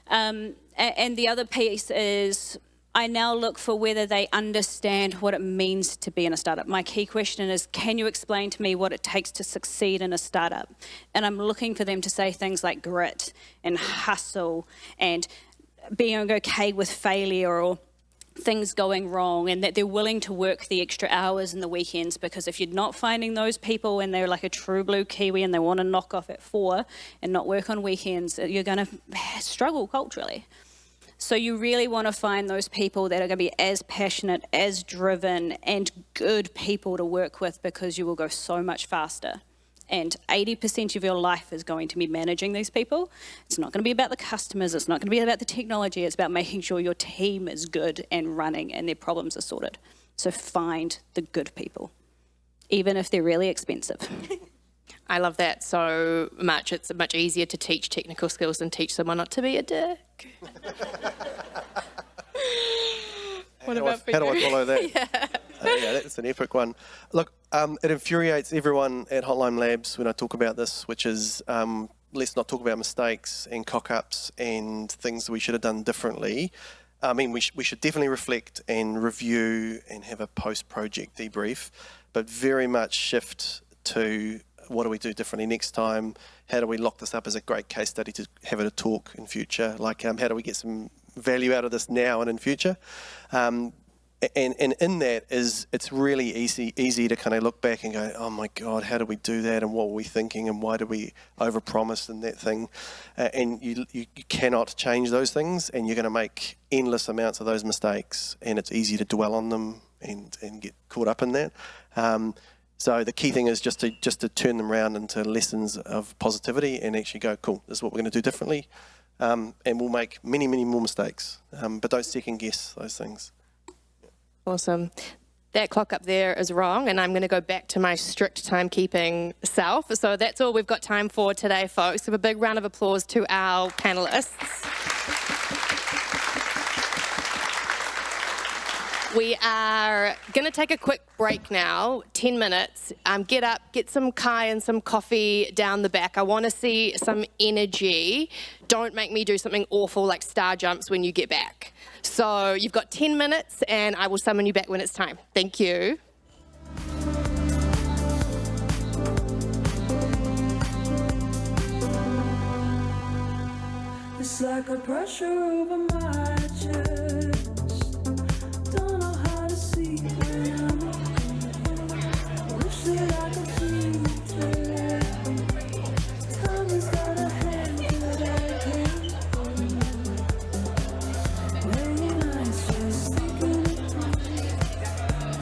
And the other piece is I now look for whether they understand what it means to be in a startup. My key question is, can you explain to me what it takes to succeed in a startup? And I'm looking for them to say things like grit and hustle and being okay with failure or things going wrong, and that they're willing to work the extra hours and the weekends, because if you're not finding those people and they're like a true blue Kiwi and they want to knock off at 4 and not work on weekends, you're going to struggle culturally. So you really want to find those people that are going to be as passionate, as driven, and good people to work with, because you will go so much faster. And 80% of your life is going to be managing these people. It's not going to be about the customers. It's not going to be about the technology. It's about making sure your team is good and running and their problems are sorted. So find the good people, even if they're really expensive. I love that so much. It's much easier to teach technical skills than teach someone not to be a dick. What about for you? How do I follow that? Yeah, that's an epic one. Look, it infuriates everyone at Hotline Labs when I talk about this, which is let's not talk about mistakes and cock-ups and things we should have done differently. I mean, we should definitely reflect and review and have a post-project debrief, but very much shift to what do we do differently next time? How do we lock this up as a great case study to have it a talk in future? Like, how do we get some value out of this now and in future? And in that is, it's really easy to kind of look back and go, oh my God, how did we do that? And what were we thinking? And why did we overpromise in that thing? And you cannot change those things, and you're going to make endless amounts of those mistakes, and it's easy to dwell on them and get caught up in that. So the key thing is just to turn them around into lessons of positivity and actually go, cool, this is what we're going to do differently. And we'll make many, many more mistakes, but don't second guess those things. Awesome. That clock up there is wrong, and I'm going to go back to my strict timekeeping self. So that's all we've got time for today, folks. Give a big round of applause to our panelists. We are going to take a quick break now, 10 minutes. Get up, get some kai and some coffee down the back. I want to see some energy. Don't make me do something awful like star jumps when you get back. So you've got 10 minutes, and I will summon you back when it's time. Thank you. It's like a pressure over my chest. Don't know how to see it. Wish that I could feel it. Time has got a hand that I can't hold. Late nights just thinking it through.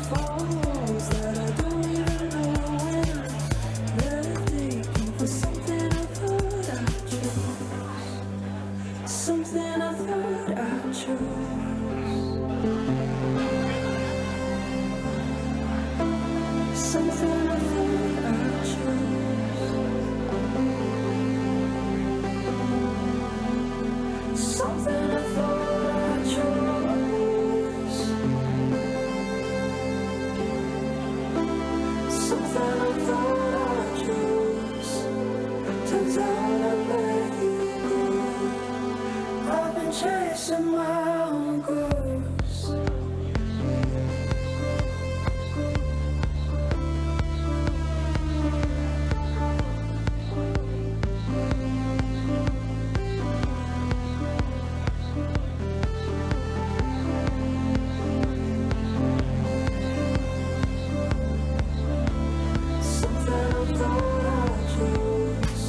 Falls that I don't even know when I let it take me for something I thought I chose. Something I thought I chose. Something I thought I chose. Something I thought I chose. Something I thought I chose. Turns out I let you go. I've been chasing my own course. Something I thought I chose.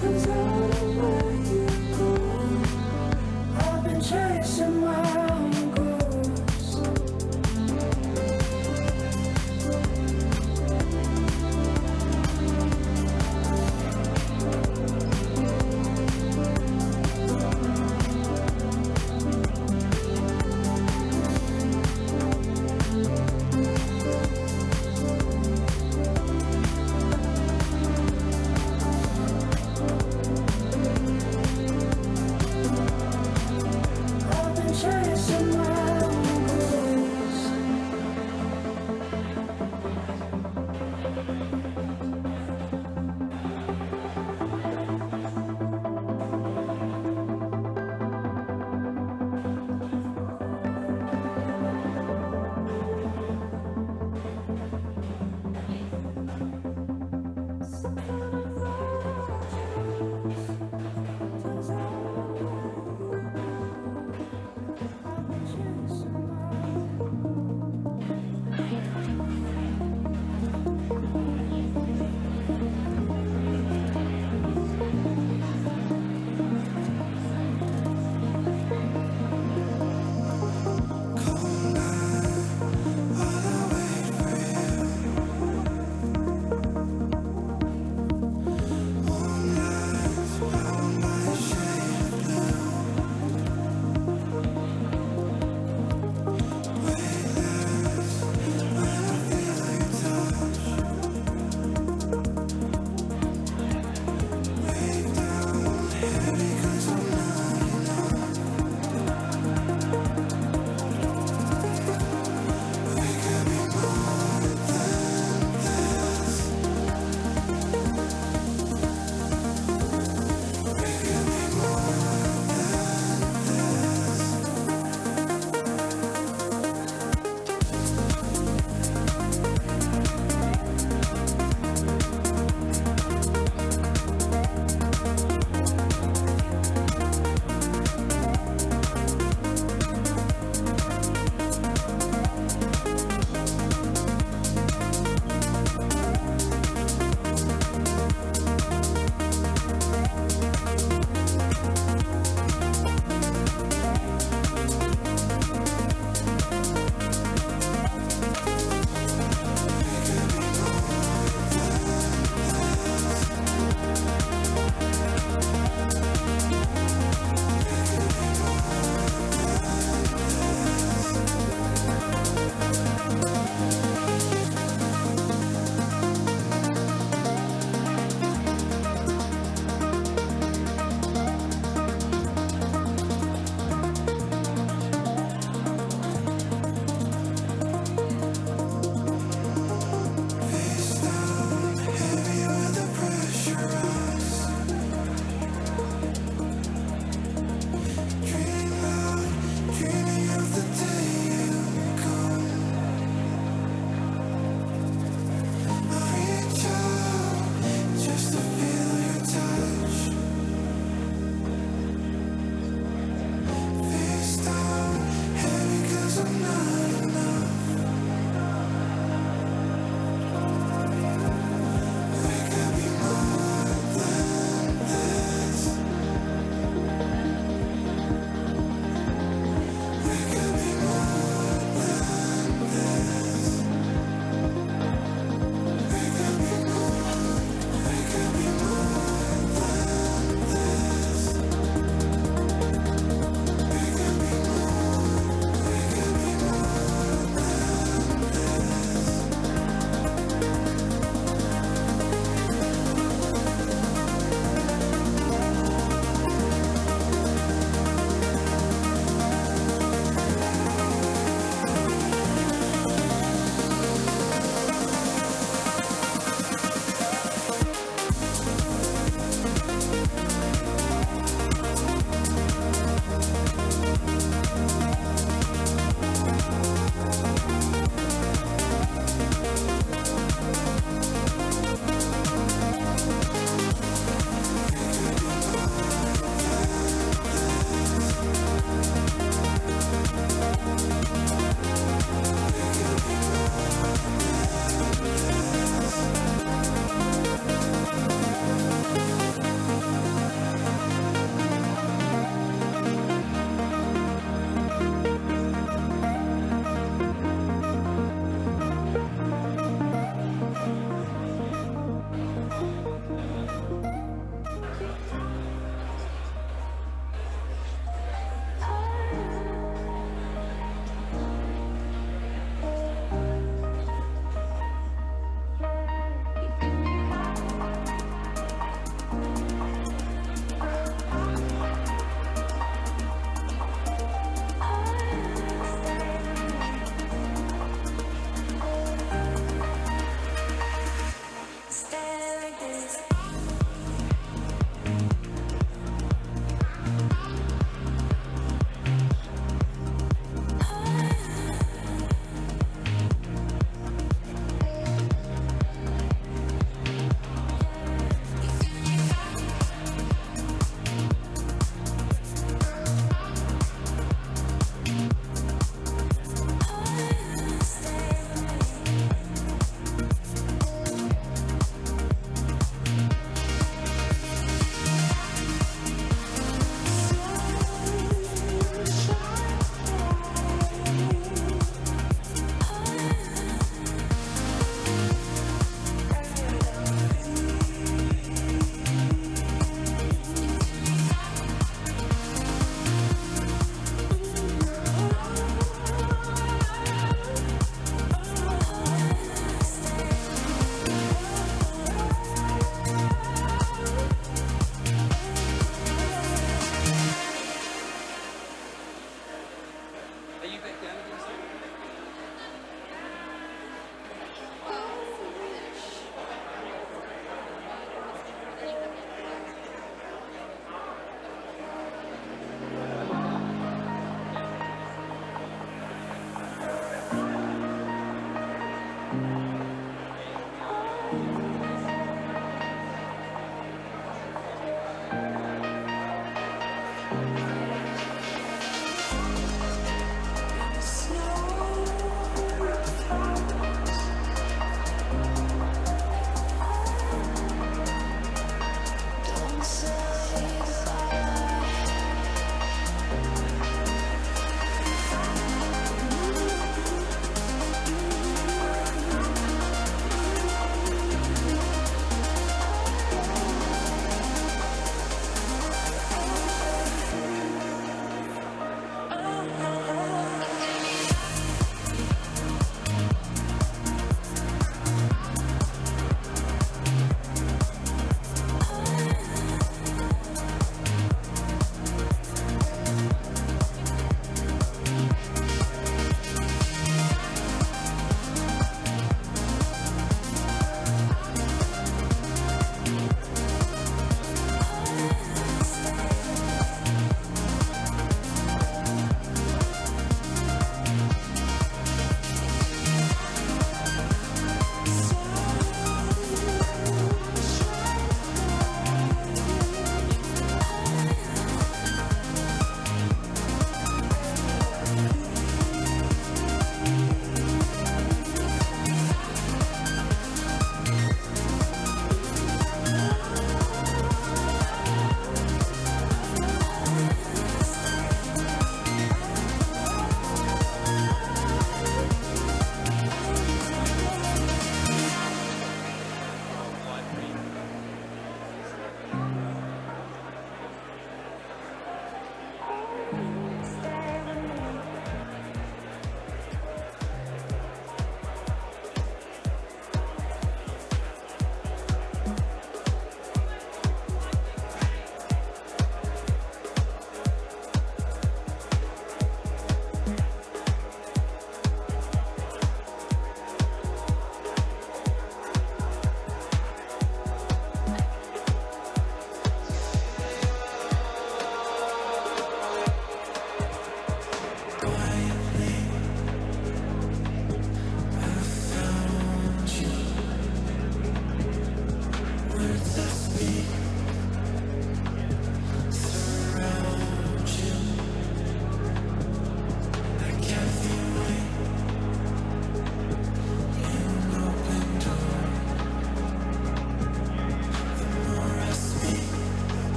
Turns out I let you go. I've been chasing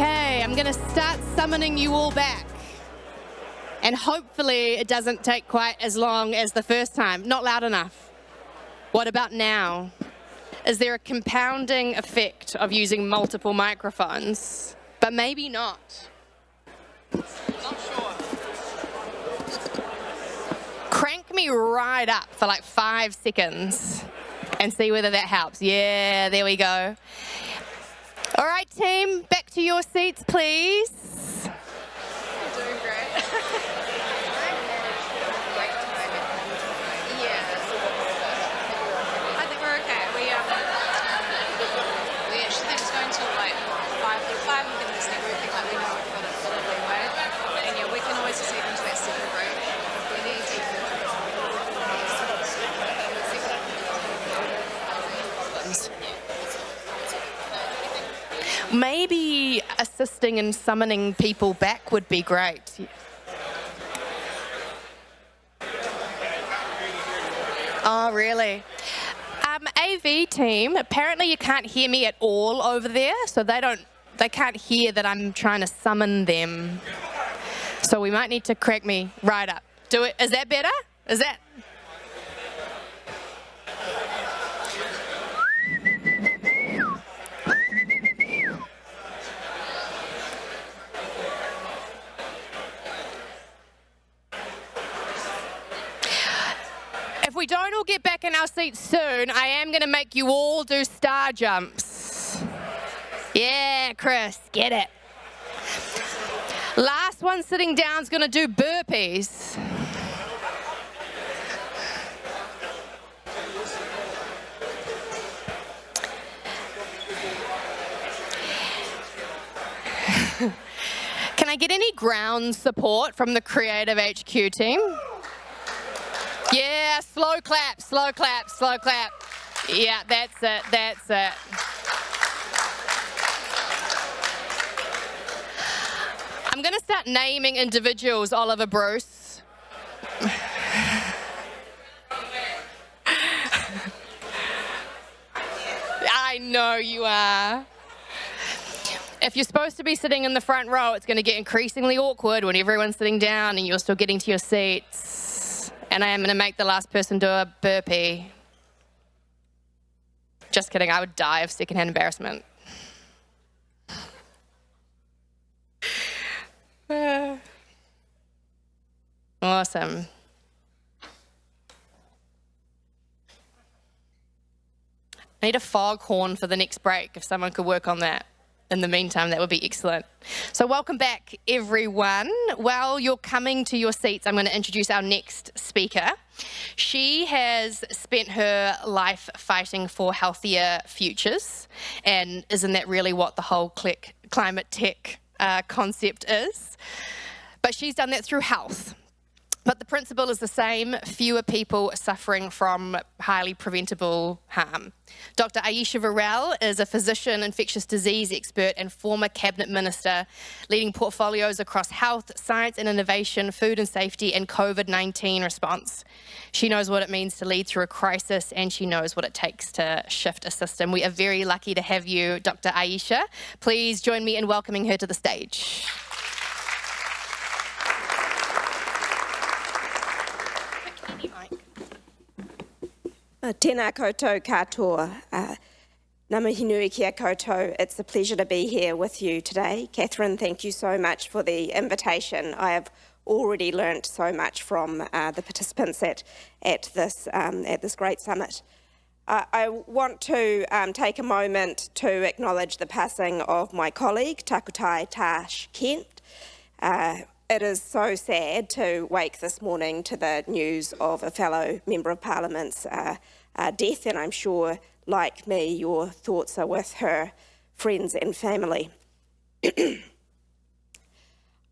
Okay, I'm going to start summoning you all back. And hopefully it doesn't take quite as long as the first time. Not loud enough. What about now? Is there a compounding effect of using multiple microphones? But maybe not. Not sure. Crank me right up for like 5 seconds and see whether that helps. Yeah, there we go. All right, team, back to your seats, please. You're doing great. I think we're okay. We actually think it's going till like 5:45. We're going to see everything like we know we've got a bit of leeway. And yeah, we can always just even to that second break if we need to. Maybe assisting in summoning people back would be great. Oh, really? AV team, apparently you can't hear me at all over there, so they can't hear that I'm trying to summon them. So we might need to crack me right up. Do it. Is that better? Is that? If we don't all get back in our seats soon, I am going to make you all do star jumps. Yeah, Chris, get it. Last one sitting down is going to do burpees. Can I get any ground support from the Creative HQ team? Yeah, slow clap, slow clap, slow clap. Yeah, that's it, that's it. I'm going to start naming individuals, Oliver Bruce. I know you are. If you're supposed to be sitting in the front row, it's going to get increasingly awkward when everyone's sitting down and you're still getting to your seats. And I am going to make the last person do a burpee. Just kidding, I would die of secondhand embarrassment. Awesome. I need a foghorn for the next break, if someone could work on that. In the meantime, that would be excellent. So welcome back, everyone. While you're coming to your seats, I'm going to introduce our next speaker. She has spent her life fighting for healthier futures. And isn't that really what the whole climate tech concept is? But she's done that through health. But the principle is the same, fewer people suffering from highly preventable harm. Dr. Aisha Varel is a physician, infectious disease expert and former cabinet minister, leading portfolios across health, science and innovation, food and safety and COVID-19 response. She knows what it means to lead through a crisis and she knows what it takes to shift a system. We are very lucky to have you, Dr. Aisha. Please join me in welcoming her to the stage. Tēnā koutou katoa. Ngā mihi nui kia koutou. It's a pleasure to be here with you today. Catherine, thank you so much for the invitation. I have already learnt so much from the participants at this great summit. I want to take a moment to acknowledge the passing of my colleague, Takutai Tash Kent. It is so sad to wake this morning to the news of a fellow Member of Parliament's death, and I'm sure, like me, your thoughts are with her friends and family.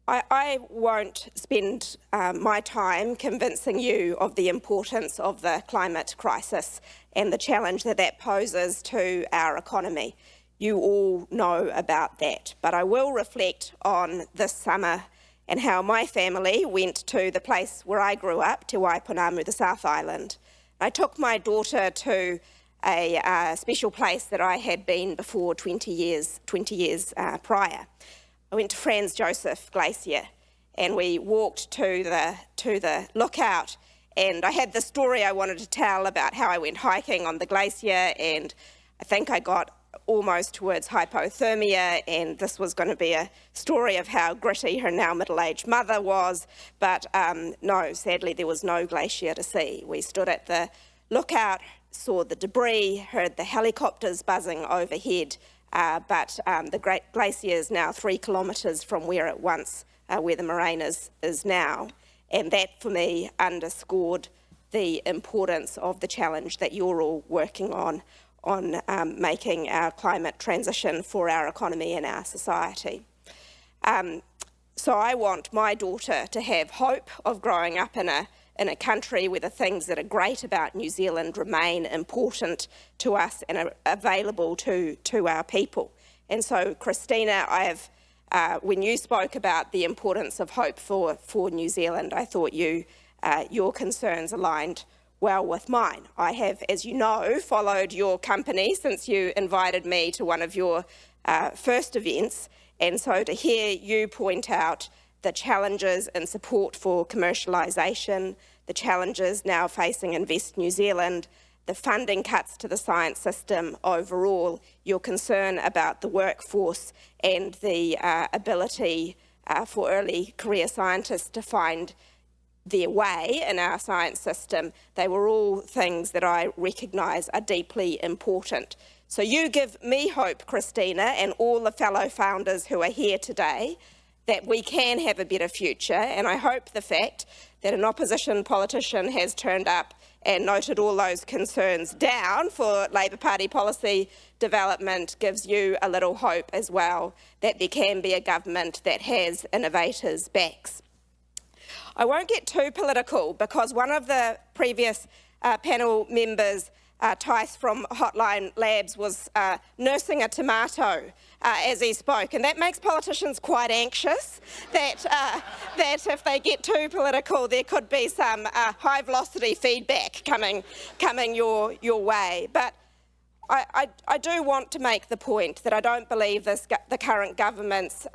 I won't spend my time convincing you of the importance of the climate crisis and the challenge that poses to our economy. You all know about that, but I will reflect on this summer and how my family went to the place where I grew up, Te Waipunamu, the South Island. I took my daughter to a special place that I had been before 20 years prior. I went to Franz Josef Glacier, and we walked to the lookout, and I had the story I wanted to tell about how I went hiking on the glacier, and I think I got almost towards hypothermia, and this was going to be a story of how gritty her now middle-aged mother was, but no, sadly there was no glacier to see. We stood at the lookout, saw the debris, heard the helicopters buzzing overhead, but the Great Glacier is now 3 kilometres from where it once, where the moraine is now. And that, for me, underscored the importance of the challenge that you're all working on making our climate transition for our economy and our society. So I want my daughter to have hope of growing up in a country where the things that are great about New Zealand remain important to us and are available to our people. And so, Christina, when you spoke about the importance of hope for New Zealand, I thought your concerns aligned well with mine. I have, as you know, followed your company since you invited me to one of your first events, and so to hear you point out the challenges and support for commercialisation, the challenges now facing Invest New Zealand, the funding cuts to the science system overall, your concern about the workforce and the ability for early career scientists to find their way in our science system, they were all things that I recognise are deeply important. So you give me hope, Christina, and all the fellow founders who are here today, that we can have a better future, and I hope the fact that an opposition politician has turned up and noted all those concerns down for Labour Party policy development gives you a little hope as well that there can be a government that has innovators' backs. I won't get too political because one of the previous panel members, Tice from Hotline Labs, was nursing a tomato as he spoke, and that makes politicians quite anxious that if they get too political there could be some high velocity feedback coming your way. But I do want to make the point that I don't believe the current government's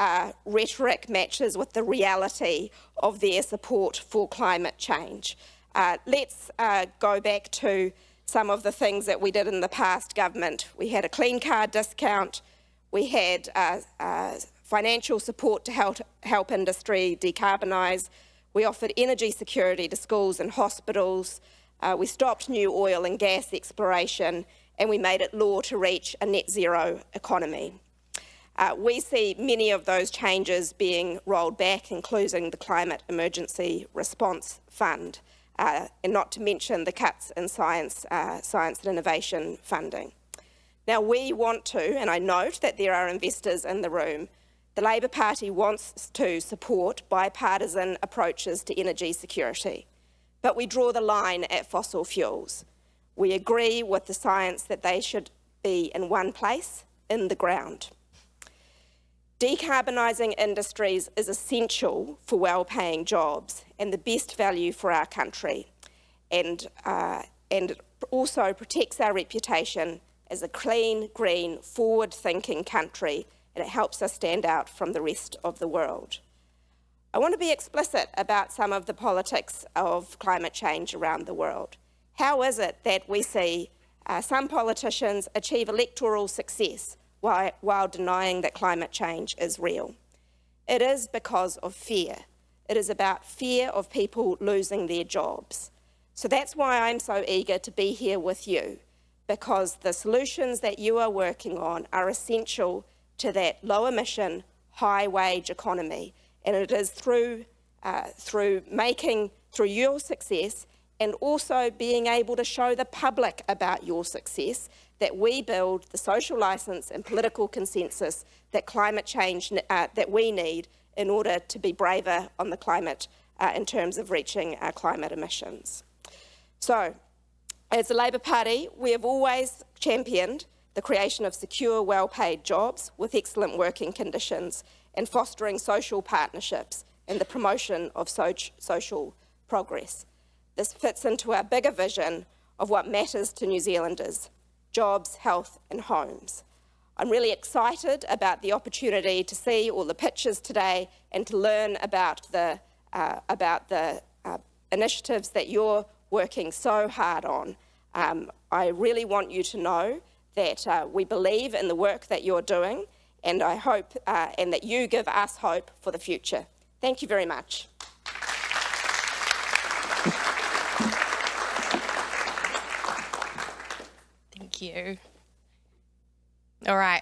rhetoric matches with the reality of their support for climate change. Let's go back to some of the things that we did in the past government. We had a clean car discount, we had financial support to help industry decarbonise, we offered energy security to schools and hospitals, we stopped new oil and gas exploration, and we made it law to reach a net zero economy. We see many of those changes being rolled back, including the Climate Emergency Response Fund, and not to mention the cuts in science and innovation funding. Now we want to, and I note that there are investors in the room, the Labour Party wants to support bipartisan approaches to energy security, but we draw the line at fossil fuels. We agree with the science that they should be in one place, in the ground. Decarbonising industries is essential for well-paying jobs and the best value for our country, and it also protects our reputation as a clean, green, forward-thinking country, and it helps us stand out from the rest of the world. I want to be explicit about some of the politics of climate change around the world. How is it that we see some politicians achieve electoral success while denying that climate change is real? It is because of fear. It is about fear of people losing their jobs. So that's why I'm so eager to be here with you, because the solutions that you are working on are essential to that low emission, high wage economy. And it is through your success and also being able to show the public about your success that we build the social licence and political consensus that climate change that we need in order to be braver on the climate in terms of reaching our climate emissions. So, as the Labour Party, we have always championed the creation of secure, well-paid jobs with excellent working conditions and fostering social partnerships and the promotion of social progress. This fits into our bigger vision of what matters to New Zealanders: jobs, health and homes. I'm really excited about the opportunity to see all the pictures today and to learn about the initiatives that you're working so hard on. I really want you to know that we believe in the work that you're doing, and I hope and that you give us hope for the future. Thank you very much. Thank you. All right,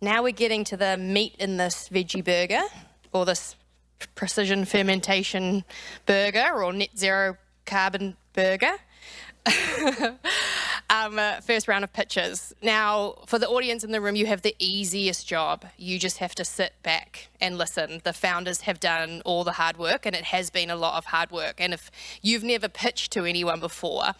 now we're getting to the meat in this veggie burger, or this precision fermentation burger, or net zero carbon burger. First round of pitches. Now, for the audience in the room, you have the easiest job. You just have to sit back and listen. The founders have done all the hard work, and it has been a lot of hard work. And if you've never pitched to anyone before,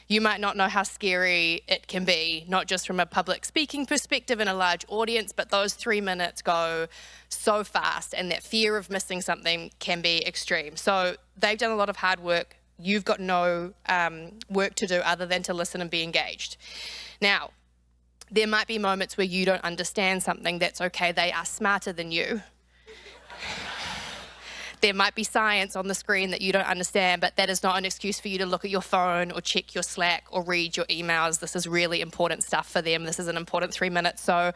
you might not know how scary it can be, not just from a public speaking perspective in a large audience, but those 3 minutes go so fast, and that fear of missing something can be extreme. So they've done a lot of hard work. You've got no work to do other than to listen and be engaged. Now, there might be moments where you don't understand something. That's okay. They are smarter than you. There might be science on the screen that you don't understand, but that is not an excuse for you to look at your phone or check your Slack or read your emails. This is really important stuff for them. This is an important 3 minutes. So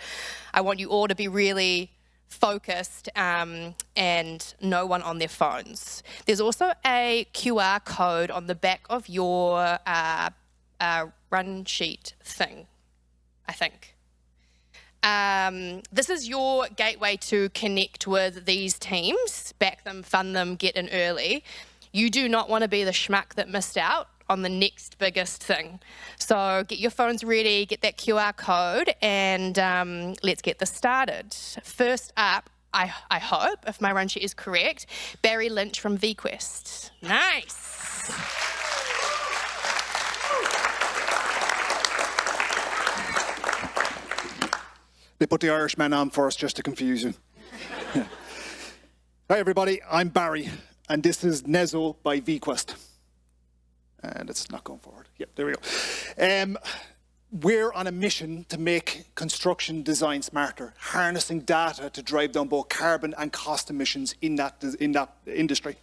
I want you all to be really focused and no one on their phones. There's also a QR code on the back of your run sheet thing, I think. This is your gateway to connect with these teams, back them, fund them, get in early. You do not want to be the schmuck that missed out on the next biggest thing. So get your phones ready, get that QR code, and let's get this started. First up, I hope, if my run sheet is correct, Barry Lynch from VQuest. Nice. They put the Irishman on first just to confuse you. Hi everybody, I'm Barry, and this is Nezo by VQuest. And it's not going forward. Yep, there we go. We're on a mission to make construction design smarter, harnessing data to drive down both carbon and cost emissions in that industry.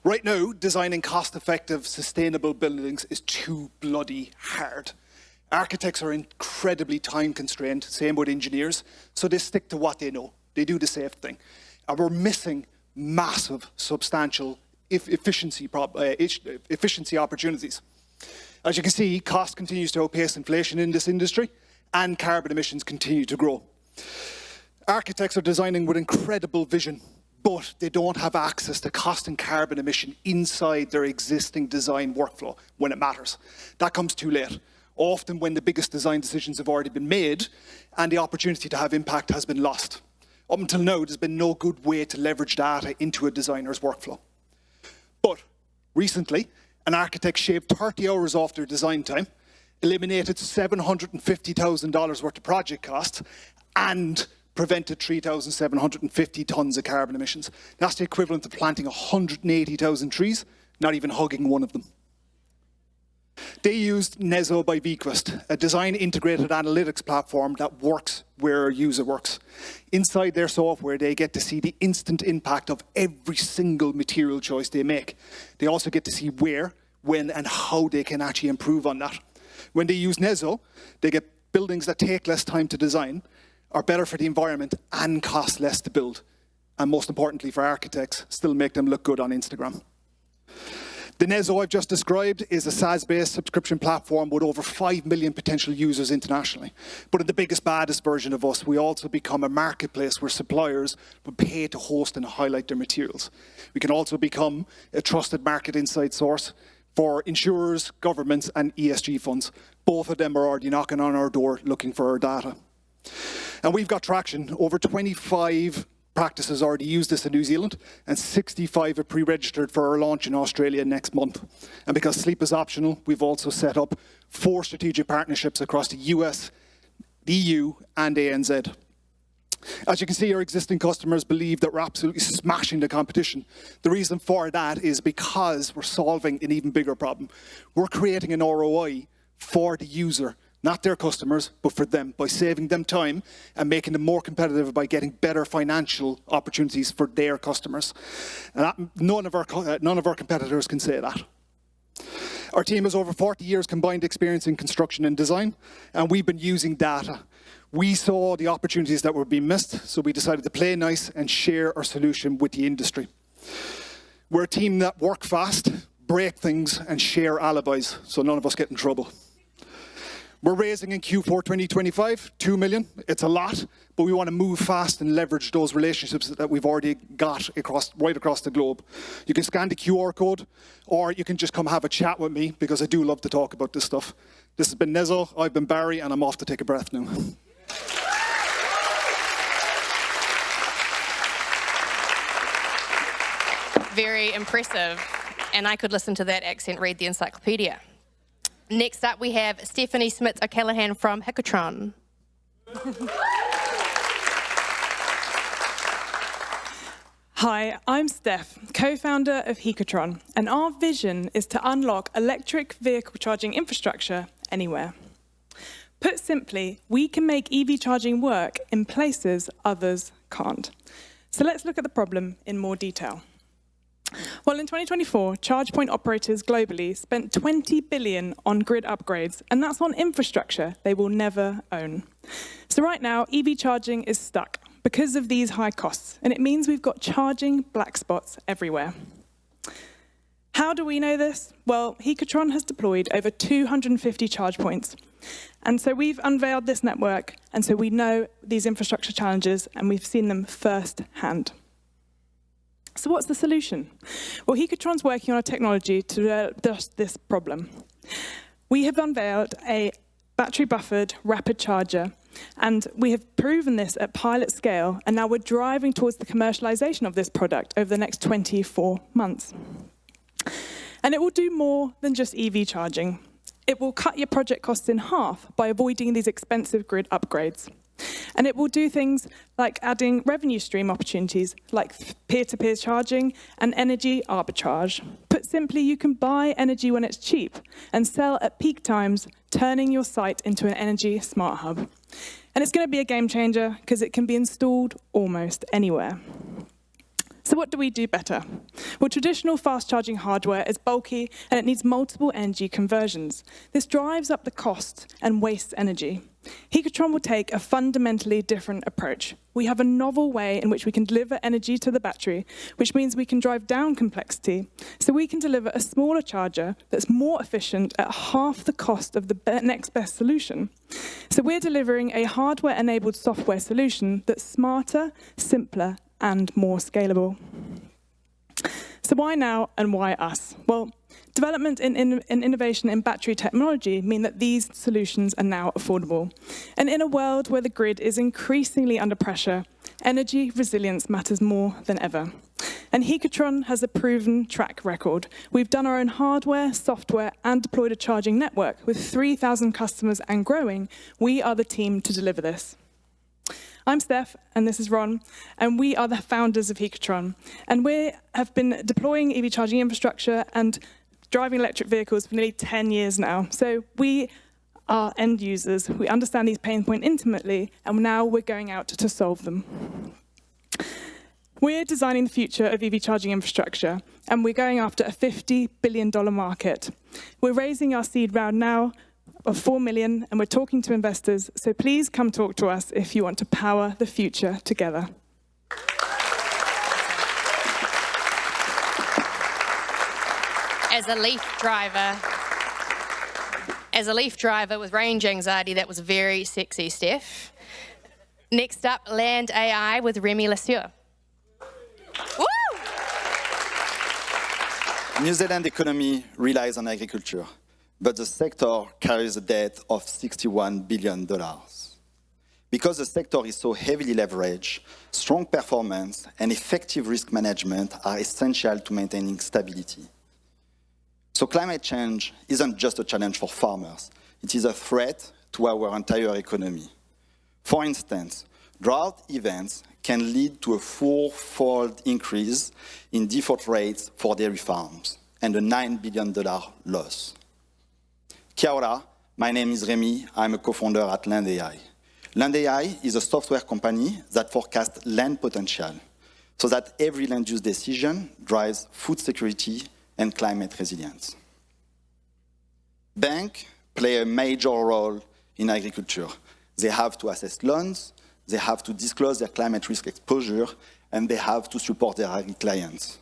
Right now, designing cost-effective, sustainable buildings is too bloody hard. Architects are incredibly time-constrained, same with engineers, so they stick to what they know. They do the safe thing. And we're missing massive, substantial efficiency opportunities. As you can see, cost continues to outpace inflation in this industry, and carbon emissions continue to grow. Architects are designing with incredible vision, but they don't have access to cost and carbon emission inside their existing design workflow when it matters. That comes too late, often when the biggest design decisions have already been made and the opportunity to have impact has been lost. Up until now, there's been no good way to leverage data into a designer's workflow. But recently, an architect shaved 30 hours off their design time, eliminated $750,000 worth of project costs, and prevented 3,750 tons of carbon emissions. That's the equivalent of planting 180,000 trees, not even hugging one of them. They used Nezo by VQuest, a design-integrated analytics platform that works where a user works. Inside their software, they get to see the instant impact of every single material choice they make. They also get to see where, when, and how they can actually improve on that. When they use Nezo, they get buildings that take less time to design, are better for the environment, and cost less to build. And most importantly for architects, still make them look good on Instagram. The Nezo I've just described is a SaaS-based subscription platform with over 5 million potential users internationally. But in the biggest, baddest version of us, we also become a marketplace where suppliers would pay to host and highlight their materials. We can also become a trusted market insight source for insurers, governments, and ESG funds. Both of them are already knocking on our door looking for our data. And we've got traction. Over 25 practices already use this in New Zealand, and 65 have pre-registered for our launch in Australia next month. And because sleep is optional, we've also set up 4 strategic partnerships across the US, the EU, and ANZ. As you can see, our existing customers believe that we're absolutely smashing the competition. The reason for that is because we're solving an even bigger problem. We're creating an ROI for the user not their customers, but for them, by saving them time and making them more competitive by getting better financial opportunities for their customers. And none of our competitors can say that. Our team has over 40 years combined experience in construction and design, and we've been using data. We saw the opportunities that were being missed, so we decided to play nice and share our solution with the industry. We're a team that work fast, break things, and share alibis, so none of us get in trouble. We're raising in Q4 2025, 2 million. It's a lot, but we want to move fast and leverage those relationships that we've already got right across the globe. You can scan the QR code, or you can just come have a chat with me, because I do love to talk about this stuff. This has been Nezo, I've been Barry, and I'm off to take a breath now. Very impressive. And I could listen to that accent, read the encyclopedia. Next up, we have Stephanie Smith-O'Callaghan from Hikatron. Hi, I'm Steph, co-founder of Hikatron, and our vision is to unlock electric vehicle charging infrastructure anywhere. Put simply, we can make EV charging work in places others can't. So let's look at the problem in more detail. Well, in 2024, charge point operators globally spent 20 billion on grid upgrades, and that's on infrastructure they will never own. So right now, EV charging is stuck because of these high costs, and it means we've got charging black spots everywhere. How do we know this? Well, Hikatron has deployed over 250 charge points, and so we've unveiled this network, and so we know these infrastructure challenges, and we've seen them firsthand. So what's the solution? Well, Hikatron's working on a technology to address this problem. We have unveiled a battery-buffered rapid charger, and we have proven this at pilot scale, and now we're driving towards the commercialization of this product over the next 24 months. And it will do more than just EV charging. It will cut your project costs in half by avoiding these expensive grid upgrades. And it will do things like adding revenue stream opportunities like peer-to-peer charging and energy arbitrage. Put simply, you can buy energy when it's cheap and sell at peak times, turning your site into an energy smart hub. And it's going to be a game changer because it can be installed almost anywhere. So what do we do better? Well, traditional fast charging hardware is bulky and it needs multiple energy conversions. This drives up the cost and wastes energy. Hikatron will take a fundamentally different approach. We have a novel way in which we can deliver energy to the battery, which means we can drive down complexity. So we can deliver a smaller charger that's more efficient at half the cost of the next best solution. So we're delivering a hardware-enabled software solution that's smarter, simpler, and more scalable. So why now and why us? Well, development and innovation in battery technology mean that these solutions are now affordable. And in a world where the grid is increasingly under pressure, energy resilience matters more than ever. And Hikatron has a proven track record. We've done our own hardware, software, and deployed a charging network with 3,000 customers and growing. We are the team to deliver this. I'm Steph, and this is Ron, and we are the founders of Hikatron. And we have been deploying EV charging infrastructure and driving electric vehicles for nearly 10 years now. So we are end users. We understand these pain points intimately, and now we're going out to solve them. We're designing the future of EV charging infrastructure, and we're going after a $50 billion market. We're raising our seed round now of 4 million, and we're talking to investors, so please come talk to us if you want to power the future together. As a Leaf driver with range anxiety, that was very sexy, Steph. Next up, Land AI with Remy Lesieur. Woo! New Zealand economy relies on agriculture, but the sector carries a debt of $61 billion. Because the sector is so heavily leveraged, strong performance and effective risk management are essential to maintaining stability. So climate change isn't just a challenge for farmers, it is a threat to our entire economy. For instance, drought events can lead to a four-fold increase in default rates for dairy farms and a $9 billion loss. Kia ora, My name is Remy. I'm a co-founder at Land AI. Land AI is a software company that forecasts land potential so that every land use decision drives food security and climate resilience. Banks play a major role in agriculture. They have to assess loans, they have to disclose their climate risk exposure, and they have to support their agri clients.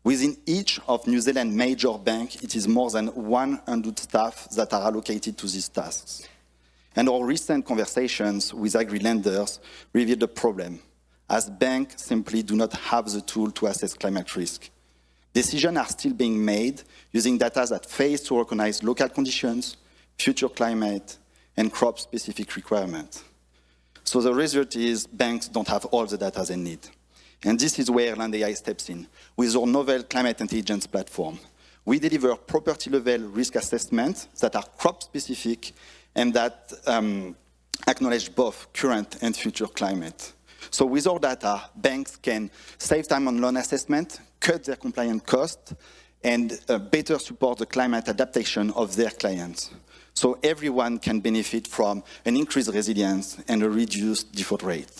Within each of New Zealand's major banks, it is more than 100 staff that are allocated to these tasks. And our recent conversations with agri-lenders revealed the problem, as banks simply do not have the tool to assess climate risk. Decisions are still being made using data that fails to recognize local conditions, future climate, and crop-specific requirements. So the result is banks don't have all the data they need. And this is where Land AI steps in. With our novel climate intelligence platform, we deliver property-level risk assessments that are crop-specific and that acknowledge both current and future climate. So with our data, banks can save time on loan assessment, cut their compliance costs, and better support the climate adaptation of their clients. So everyone can benefit from an increased resilience and a reduced default rate.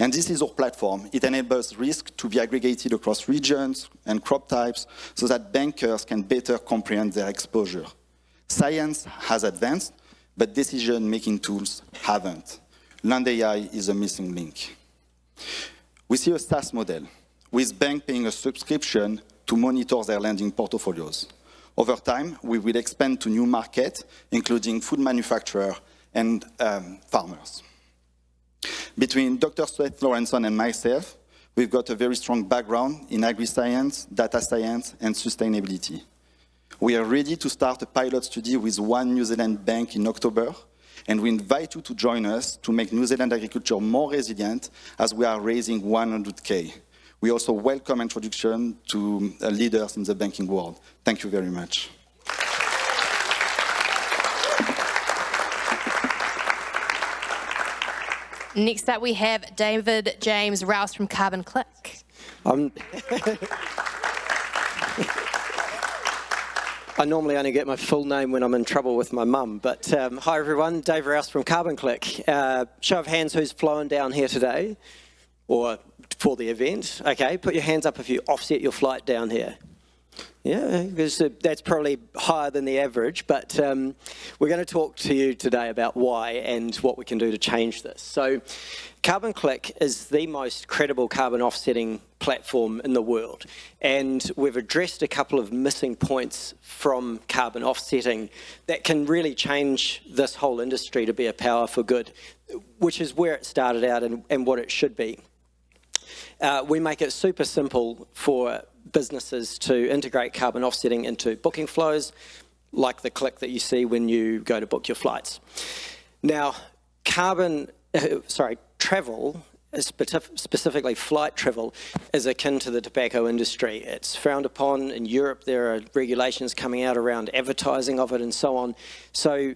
And this is our platform. It enables risk to be aggregated across regions and crop types so that bankers can better comprehend their exposure. Science has advanced, but decision-making tools haven't. Land AI is a missing link. We see a SaaS model, with banks paying a subscription to monitor their lending portfolios. Over time, we will expand to new markets, including food manufacturers and farmers. Between Dr. Seth Lawrenson and myself, we've got a very strong background in agri-science, data science, and sustainability. We are ready to start a pilot study with one New Zealand bank in October, and we invite you to join us to make New Zealand agriculture more resilient as we are raising 100K. We also welcome introduction to leaders in the banking world. Thank you very much. Next up, we have David James Rouse from Carbon Click. I normally only get my full name when I'm in trouble with my mum, but hi everyone, Dave Rouse from Carbon Click. Show of hands who's flown down here today, or for the event. Okay, put your hands up if you offset your flight down here. Yeah, because that's probably higher than the average, but we're going to talk to you today about why and what we can do to change this. So Carbon Click is the most credible carbon offsetting platform in the world, and we've addressed a couple of missing points from carbon offsetting that can really change this whole industry to be a power for good, which is where it started out and what it should be. We make it super simple for businesses to integrate carbon offsetting into booking flows, like the click that you see when you go to book your flights. Now, travel, specifically flight travel, is akin to the tobacco industry. It's frowned upon. In Europe, there are regulations coming out around advertising of it and so on. So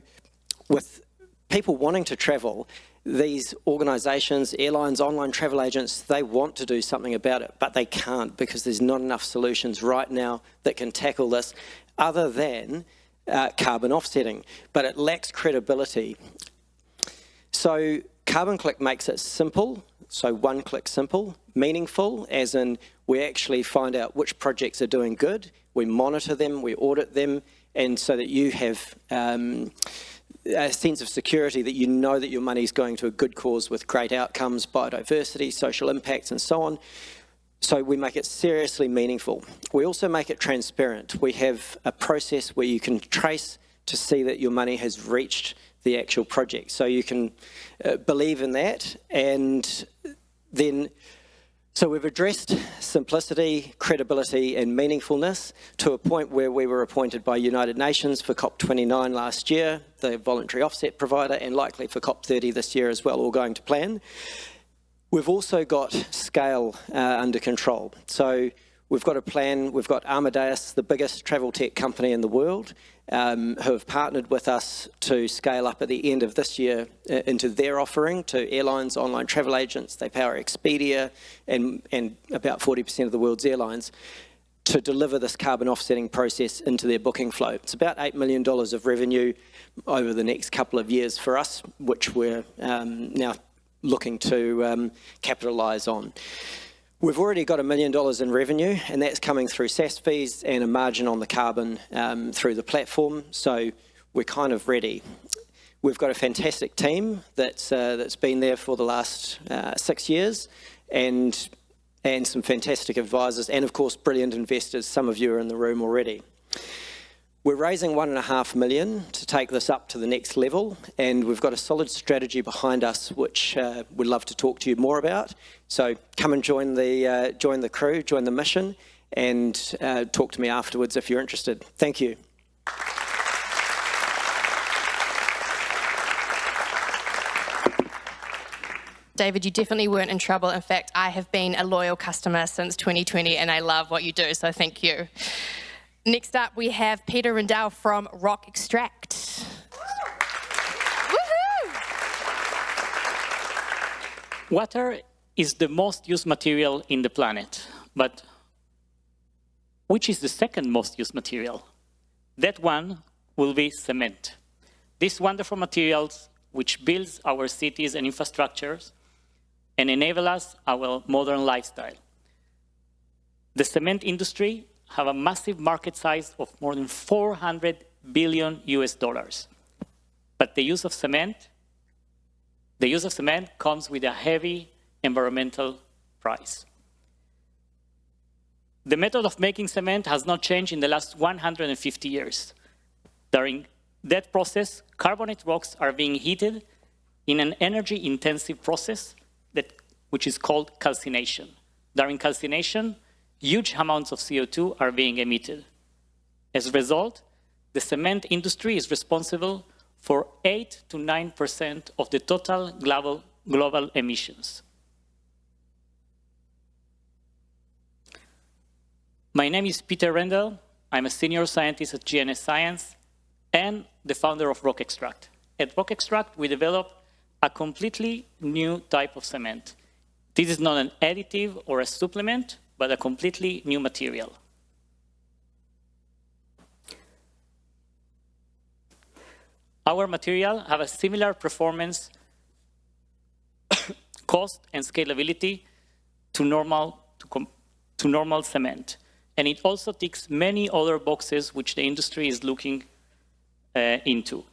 with people wanting to travel, these organisations, airlines, online travel agents, they want to do something about it, but they can't because there's not enough solutions right now that can tackle this other than carbon offsetting, but it lacks credibility. So Carbon Click makes it simple, so one-click simple, meaningful, as in we actually find out which projects are doing good, we monitor them, we audit them, and so that you have a sense of security that you know that your money is going to a good cause with great outcomes, biodiversity, social impacts, and so on. So we make it seriously meaningful. We also make it transparent. We have a process where you can trace to see that your money has reached the actual project. So you can believe in that, and then so we've addressed simplicity, credibility and meaningfulness to a point where we were appointed by United Nations for COP29 last year, the voluntary offset provider, and likely for COP30 this year as well, all going to plan. We've also got scale under control. So we've got a plan, we've got Amadeus, the biggest travel tech company in the world, who have partnered with us to scale up at the end of this year into their offering to airlines, online travel agents. They power Expedia and about 40% of the world's airlines. to deliver this carbon offsetting process into their booking flow. It's about $8 million of revenue over the next couple of years for us, which we're now looking to capitalise on. We've already got $1 million in revenue, and that's coming through SaaS fees and a margin on the carbon through the platform, so we're kind of ready. We've got a fantastic team that's been there for the last 6 years, and some fantastic advisors, and of course brilliant investors. Some of you are in the room already. We're raising $1.5 million to take this up to the next level, and we've got a solid strategy behind us, which we'd love to talk to you more about. So come and join the crew, join the mission, and talk to me afterwards if you're interested. Thank you. David, you definitely weren't in trouble. In fact, I have been a loyal customer since 2020, and I love what you do, so thank you. Next up, we have Peter Rendell from Rock Extract. Water is the most used material in the planet, but which is the second most used material? That one will be cement. This wonderful material which builds our cities and infrastructures and enable us our modern lifestyle. The cement industry have a massive market size of more than $400 billion US. But the use of cement comes with a heavy environmental price. The method of making cement has not changed in the last 150 years. During that process, carbonate rocks are being heated in an energy-intensive process which is called calcination. During calcination, huge amounts of CO2 are being emitted. As a result, the cement industry is responsible for 8 to 9% of the total global emissions. My name is Peter Rendell. I'm a senior scientist at GNS Science and the founder of Rock Extract. At Rock Extract, we developed a completely new type of cement. This is not an additive or a supplement, but a completely new material. Our material have a similar performance, cost, and scalability to normal cement. And it also ticks many other boxes which the industry is looking into.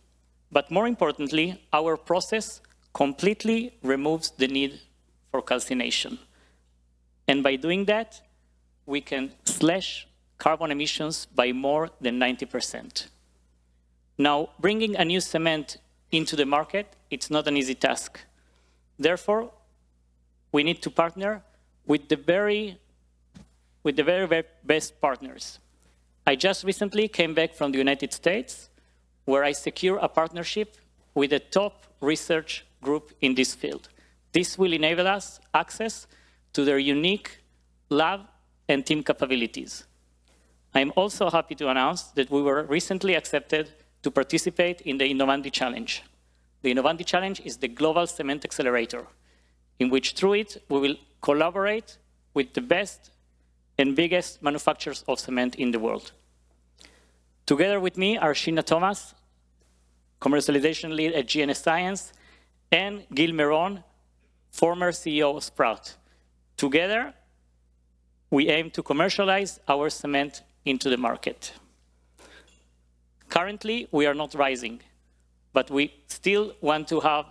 But more importantly, our process completely removes the need for calcination. And by doing that, we can slash carbon emissions by more than 90%. Now, bringing a new cement into the market, it's not an easy task. Therefore, we need to partner with the very best partners. I just recently came back from the United States, where I secured a partnership with a top research group in this field. This will enable us access to their unique lab and team capabilities. I'm also happy to announce that we were recently accepted to participate in the Innovandi Challenge. The Innovandi Challenge is the global cement accelerator, in which through it, we will collaborate with the best and biggest manufacturers of cement in the world. Together with me are Sheena Thomas, commercialization lead at GNS Science, and Gil Meron, former CEO of Sprout. Together, we aim to commercialize our cement into the market. Currently, we are not rising, but we still want to have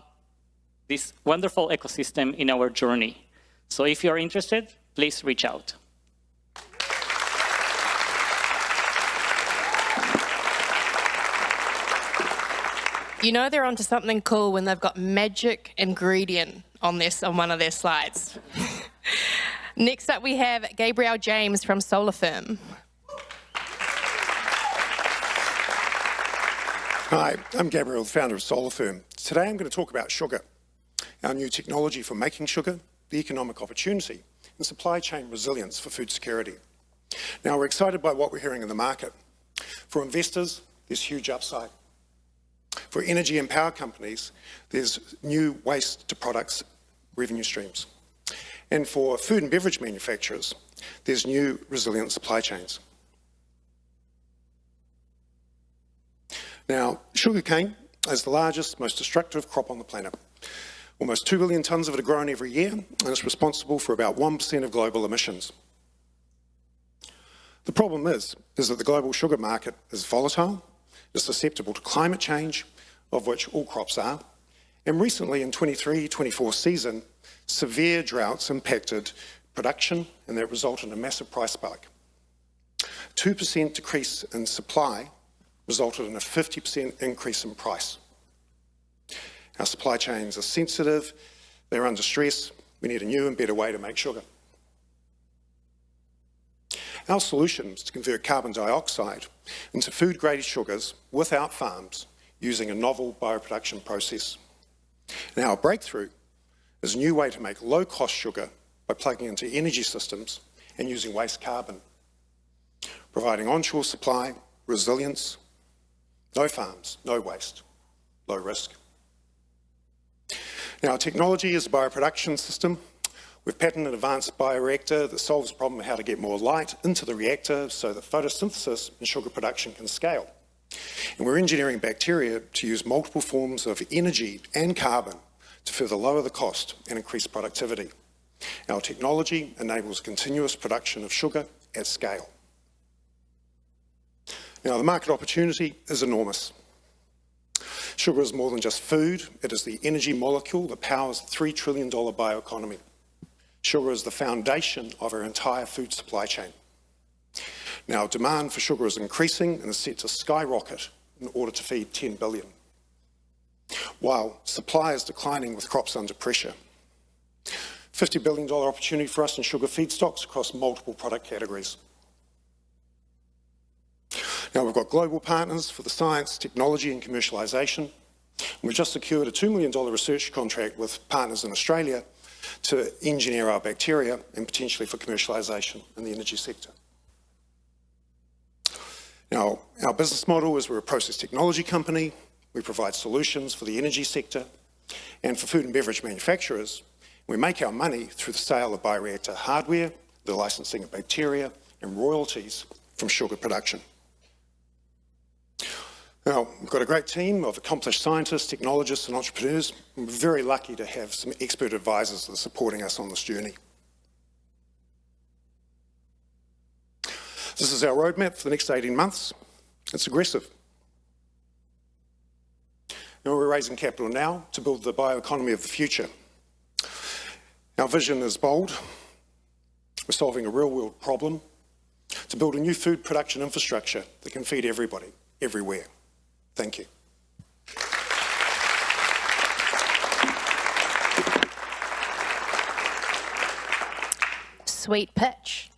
this wonderful ecosystem in our journey. So if you're interested, please reach out. You know they're onto something cool when they've got magic ingredient on one of their slides. Next up, we have Gabriel James from Solar Firm. Hi, I'm Gabriel, the founder of Solar Firm. Today I'm going to talk about sugar, our new technology for making sugar, the economic opportunity, and supply chain resilience for food security. Now, we're excited by what we're hearing in the market. For investors, there's huge upside. For energy and power companies, there's new waste to products revenue streams. And for food and beverage manufacturers, There's new resilient supply chains. Now, sugarcane is the largest, most destructive crop on the planet. Almost 2 billion tonnes of it are grown every year, and it's responsible for about 1% of global emissions. The problem is that the global sugar market is volatile, is susceptible to climate change, of which all crops are, and recently in 23-24 season, severe droughts impacted production, and that resulted in a massive price spike. 2% decrease in supply resulted in a 50% increase in price. Our supply chains are sensitive, they're under stress, we need a new and better way to make sugar. Our solution is to convert carbon dioxide into food-grade sugars without farms using a novel bioproduction process. And our breakthrough is a new way to make low-cost sugar by plugging into energy systems and using waste carbon, providing onshore supply, resilience, no farms, no waste, low risk. Now, our technology is a bioproduction system. We've patented an advanced bioreactor that solves the problem of how to get more light into the reactor so that photosynthesis and sugar production can scale. And we're engineering bacteria to use multiple forms of energy and carbon to further lower the cost and increase productivity. Our technology enables continuous production of sugar at scale. Now, the market opportunity is enormous. Sugar is more than just food, it is the energy molecule that powers the $3 trillion bioeconomy. Sugar is the foundation of our entire food supply chain. Now, demand for sugar is increasing and is set to skyrocket in order to feed 10 billion, while supply is declining with crops under pressure. $50 billion opportunity for us in sugar feedstocks across multiple product categories. Now, we've got global partners for the science, technology and commercialisation. We've just secured a $2 million research contract with partners in Australia to engineer our bacteria and potentially for commercialisation in the energy sector. Now, our business model is we're a process technology company. We provide solutions for the energy sector, and for food and beverage manufacturers, we make our money through the sale of bioreactor hardware, the licensing of bacteria, and royalties from sugar production. Now, we've got a great team of accomplished scientists, technologists and entrepreneurs. We're very lucky to have some expert advisors that are supporting us on this journey. This is our roadmap for the next 18 months. It's aggressive. Now, we're raising capital now to build the bioeconomy of the future. Our vision is bold. We're solving a real-world problem to build a new food production infrastructure that can feed everybody, everywhere. Thank you. Sweet pitch.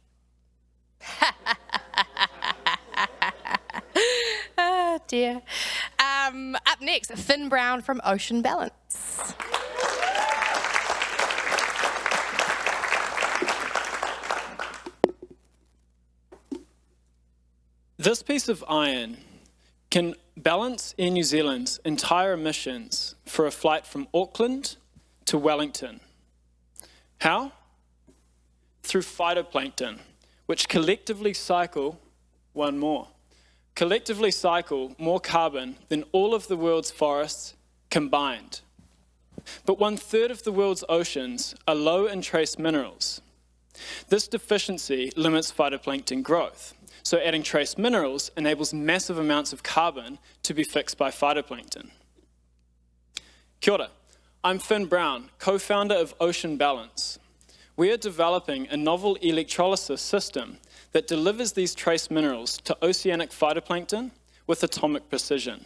Oh dear. Up next, Finn Brown from Ocean Balance. This piece of iron can balance Air New Zealand's entire emissions for a flight from Auckland to Wellington. How? Through phytoplankton, which collectively cycle more carbon than all of the world's forests combined. But 1/3 of the world's oceans are low in trace minerals. This deficiency limits phytoplankton growth. So adding trace minerals enables massive amounts of carbon to be fixed by phytoplankton. Kia ora, I'm Finn Brown, co-founder of Ocean Balance. We are developing a novel electrolysis system that delivers these trace minerals to oceanic phytoplankton with atomic precision.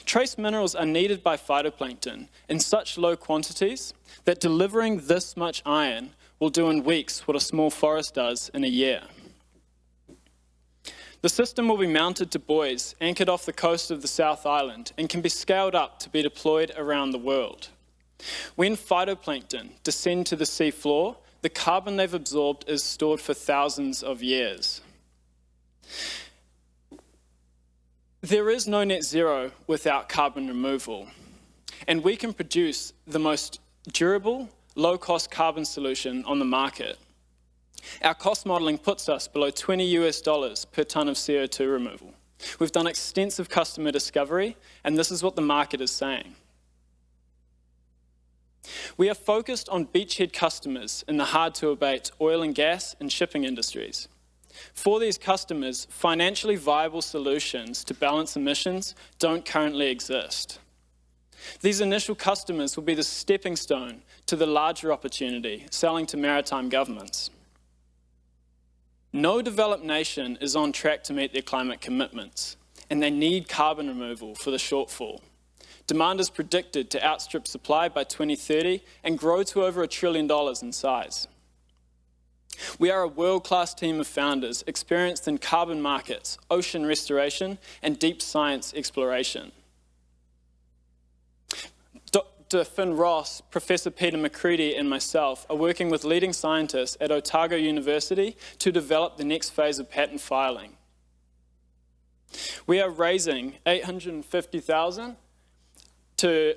Trace minerals are needed by phytoplankton in such low quantities that delivering this much iron will do in weeks what a small forest does in a year. The system will be mounted to buoys anchored off the coast of the South Island and can be scaled up to be deployed around the world. When phytoplankton descend to the sea floor, the carbon they've absorbed is stored for thousands of years. There is no net zero without carbon removal, and we can produce the most durable, low-cost carbon solution on the market. Our cost modelling puts us below $20 per tonne of CO2 removal. We've done extensive customer discovery, and this is what the market is saying. We are focused on beachhead customers in the hard-to-abate oil and gas and shipping industries. For these customers, financially viable solutions to balance emissions don't currently exist. These initial customers will be the stepping stone to the larger opportunity, selling to maritime governments. No developed nation is on track to meet their climate commitments, and they need carbon removal for the shortfall. Demand is predicted to outstrip supply by 2030 and grow to over $1 trillion in size. We are a world-class team of founders experienced in carbon markets, ocean restoration, and deep science exploration. Dr. Finn Ross, Professor Peter McCready, and myself are working with leading scientists at Otago University to develop the next phase of patent filing. We are raising $850,000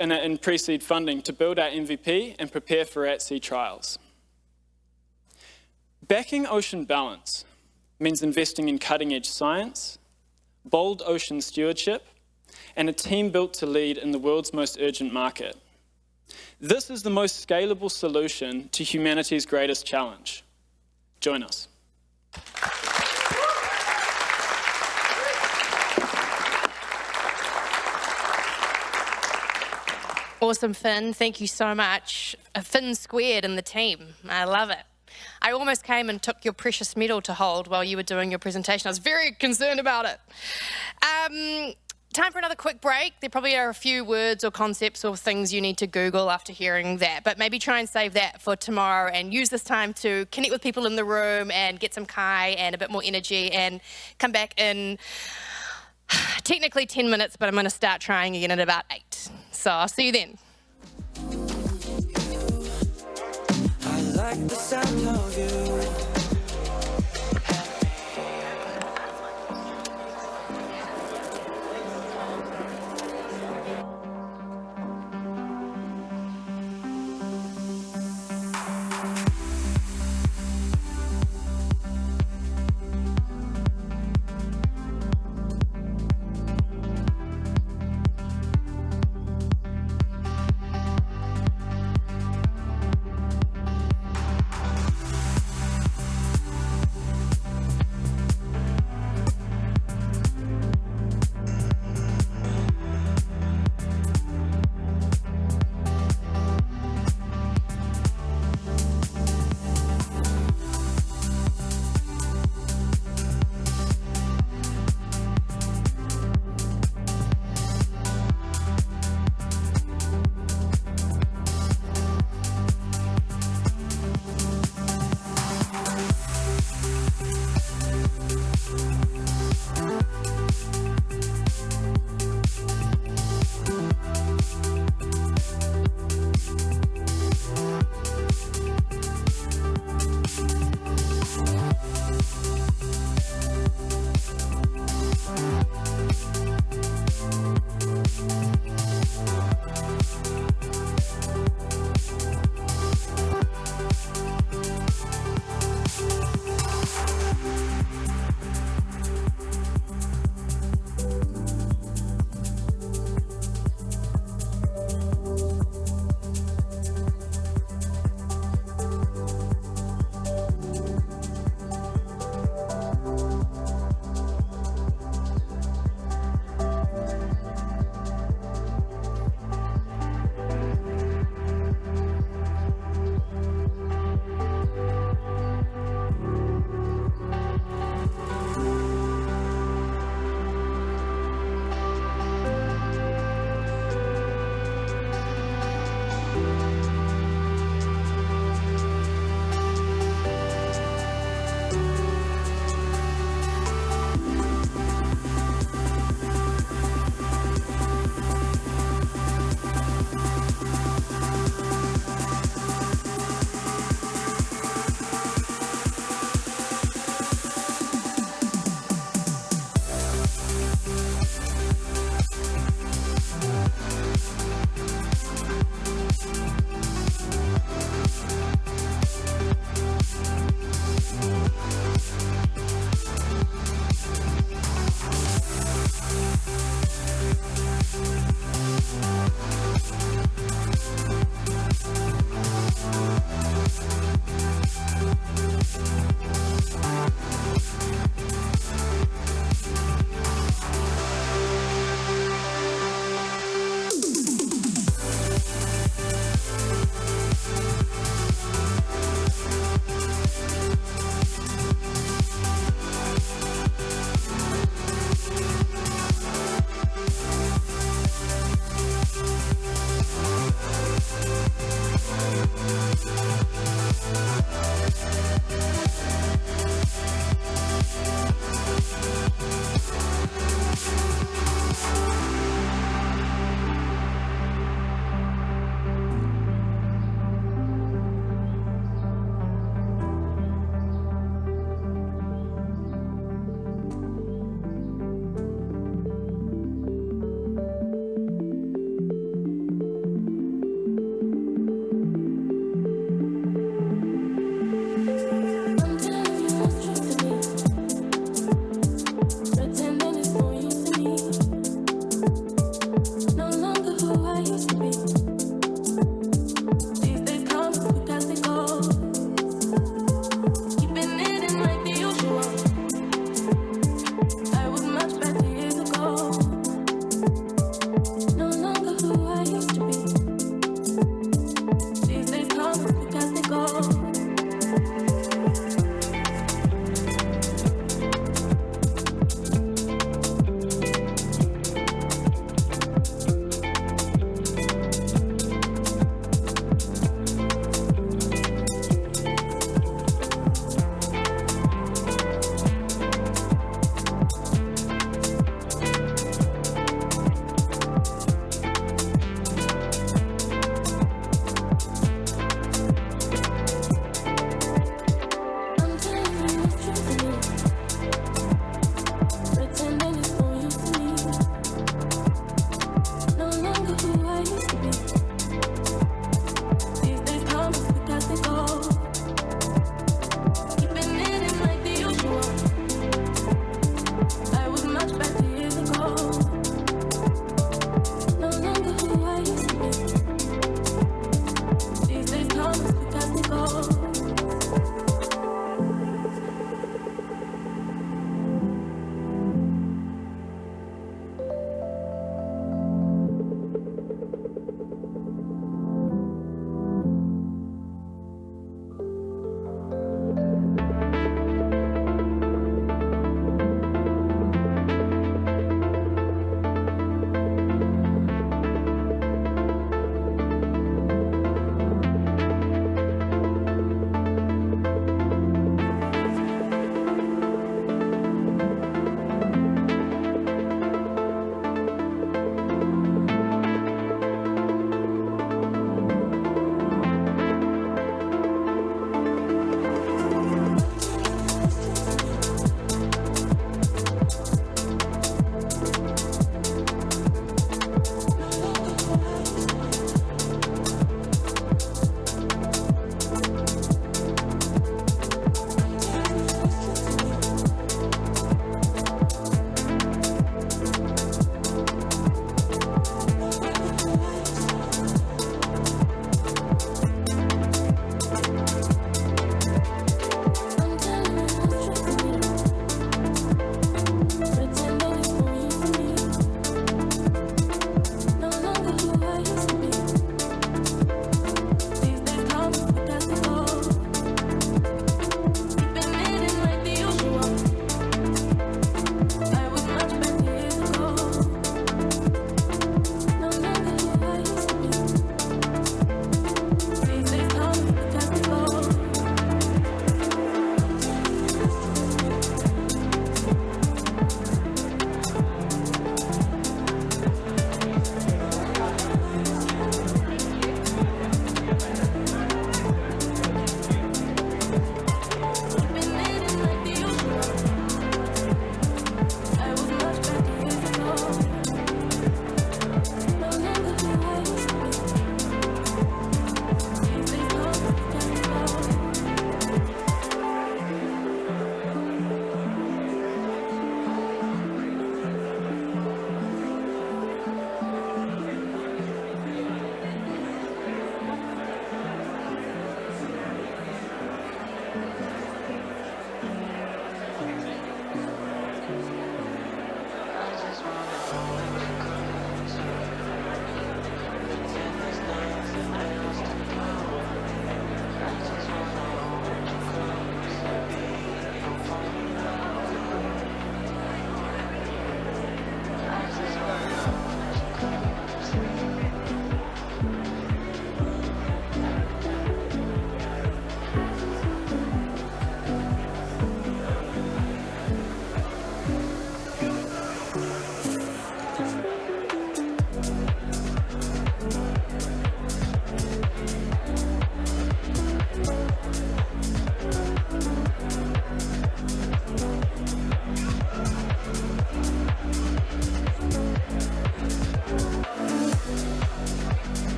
in pre-seed funding to build our MVP and prepare for at-sea trials. Backing ocean balance means investing in cutting-edge science, bold ocean stewardship, and a team built to lead in the world's most urgent market. This is the most scalable solution to humanity's greatest challenge. Join us. Awesome, Finn. Thank you so much. Finn squared in the team. I love it. I almost came and took your precious medal to hold while you were doing your presentation. I was very concerned about it. Time for another quick break. There probably are a few words or concepts or things you need to Google after hearing that, but maybe try and save that for tomorrow and use this time to connect with people in the room and get some kai and a bit more energy and come back in technically 10 minutes, but I'm going to start trying again at about 8. So I'll see you then. I like the sound of you.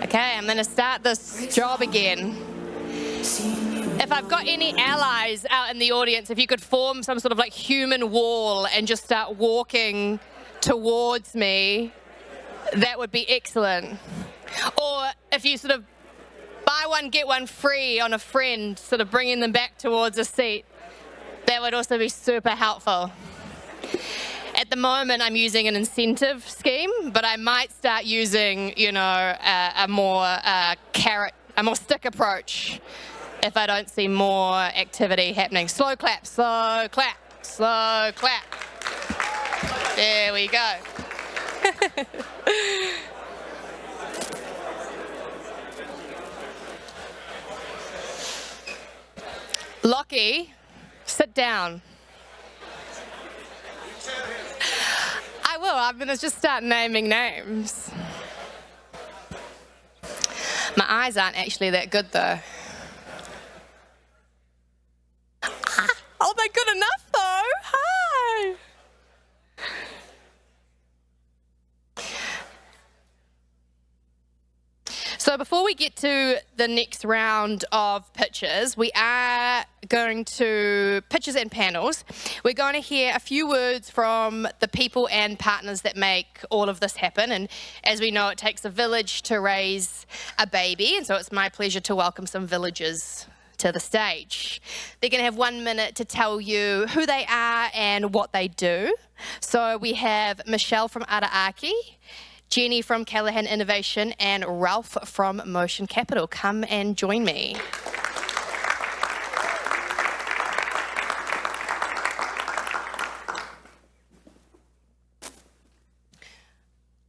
Okay, I'm going to start this job again. If I've got any allies out in the audience, if you could form some sort of like human wall and just start walking towards me, that would be excellent. Or if you sort of buy one, get one free on a friend, sort of bringing them back towards a seat, that would also be super helpful. At the moment, I'm using an incentive scheme, but I might start using, you know, a more stick approach if I don't see more activity happening. Slow clap, slow clap, slow clap. There we go. Lockie, sit down. I will. I'm going to just start naming names. My eyes aren't actually that good, though. Oh, they're good enough, though. Hi. So before we get to the next round of pitches, we are going to pitches and panels. We're going to hear a few words from the people and partners that make all of this happen. And as we know, it takes a village to raise a baby. And so it's my pleasure to welcome some villagers to the stage. They're going to have 1 minute to tell you who they are and what they do. So we have Michelle from Araaki, Jenny from Callaghan Innovation, and Ralph from Motion Capital. Come and join me.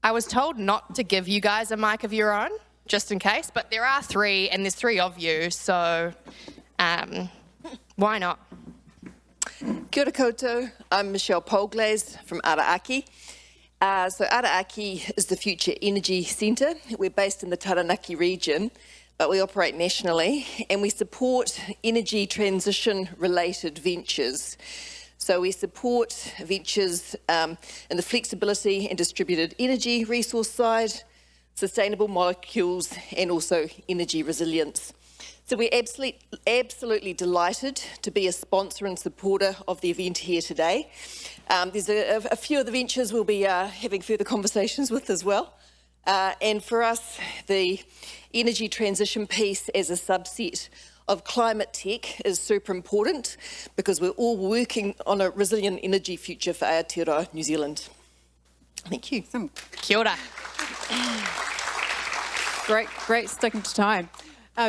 I was told not to give you guys a mic of your own, just in case, but there are three, and there's three of you, so why not? Kia ora koutou, I'm Michelle Polglaze from Araaki. So Araaki is the Future Energy Centre. We're based in the Taranaki region, but we operate nationally, and we support energy transition related ventures. So we support ventures in the flexibility and distributed energy resource side, sustainable molecules, and also energy resilience. So we're absolutely delighted to be a sponsor and supporter of the event here today. There's a few of the ventures we'll be having further conversations with as well. And for us, the energy transition piece as a subset of climate tech is super important because we're all working on a resilient energy future for Aotearoa, New Zealand. Thank you. Kia ora. Great sticking to time.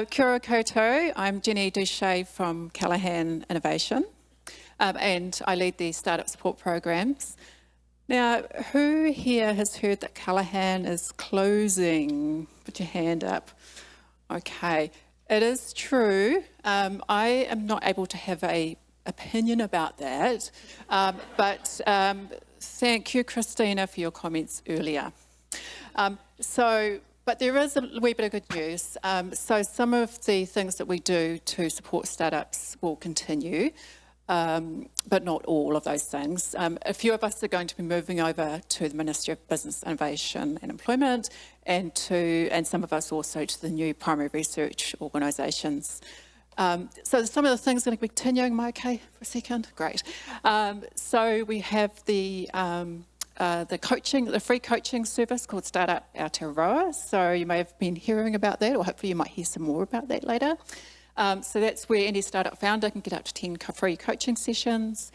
Kia ora koutou, I'm Jenny Duche from Callaghan Innovation, and I lead the startup support programs. Now, who here has heard that Callaghan is closing? Put your hand up. Okay, it is true. I am not able to have an opinion about that, but thank you, Christina, for your comments earlier. But there is a wee bit of good news. So some of the things that we do to support startups will continue, but not all of those things. A few of us are going to be moving over to the Ministry of Business, Innovation and Employment, and some of us also to the new primary research organisations. So some of the things that are continuing. Am I okay for a second? Great. So we have the free coaching service called Startup Aotearoa. So you may have been hearing about that, or hopefully you might hear some more about that later. So that's where any startup founder can get up to 10 free coaching sessions.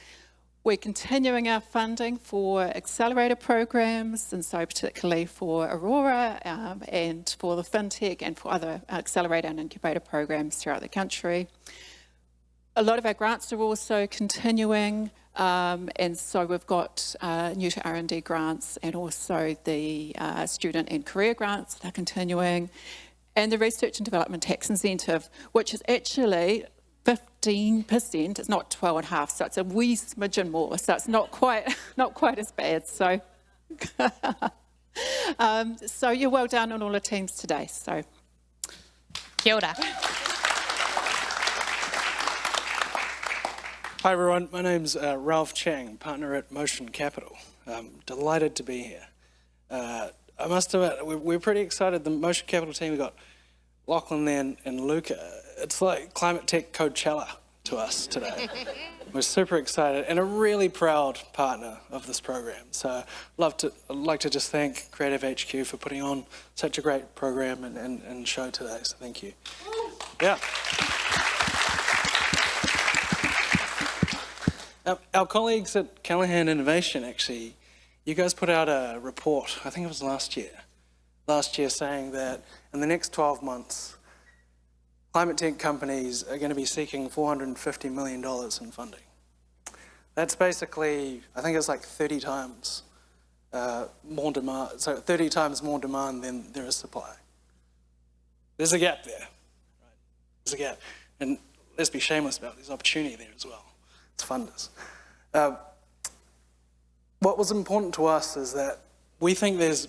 We're continuing our funding for accelerator programs, and so particularly for Aurora and for the FinTech and for other accelerator and incubator programs throughout the country. A lot of our grants are also continuing. And so we've got new to R&D grants and also the student and career grants that are continuing, and the research and development tax incentive, which is actually 15%. It's not 12.5%, so it's a wee smidgen more. So it's not quite as bad. So, so you're well done on all the teams today. So, kia ora. Hi everyone, my name's Ralph Chang, partner at Motion Capital. Delighted to be here. I must admit, we're pretty excited. The Motion Capital team, we've got Lachlan and Luca. It's like Climate Tech Coachella to us today. We're super excited and a really proud partner of this program. So I'd like to just thank Creative HQ for putting on such a great program and show today, so thank you. Yeah. Our colleagues at Callaghan Innovation, actually, you guys put out a report, I think it was last year saying that in the next 12 months, climate tech companies are going to be seeking $450 million in funding. That's basically, I think it's like 30 times more demand, so 30 times more demand than there is supply. There's a gap there, right? There's a gap. And let's be shameless about it, there's opportunity there as well. It's funders. What was important to us is that we think there's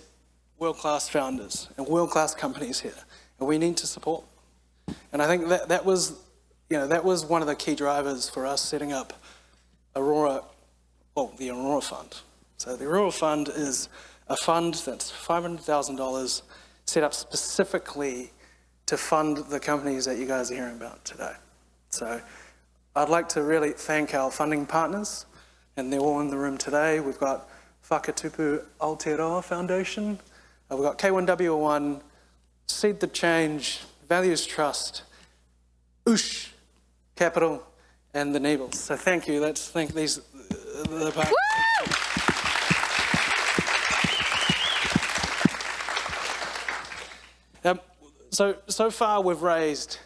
world-class founders and world-class companies here, and we need to support them. And I think that was one of the key drivers for us setting up the Aurora Fund. So the Aurora Fund is a fund that's $500,000 set up specifically to fund the companies that you guys are hearing about today. So I'd like to really thank our funding partners, and they're all in the room today. We've got Whakatupu Aotearoa Foundation, we've got K1W1, Seed the Change, Values Trust, USH Capital, and the Nebels. So thank you. Let's thank the partners. So far we've raised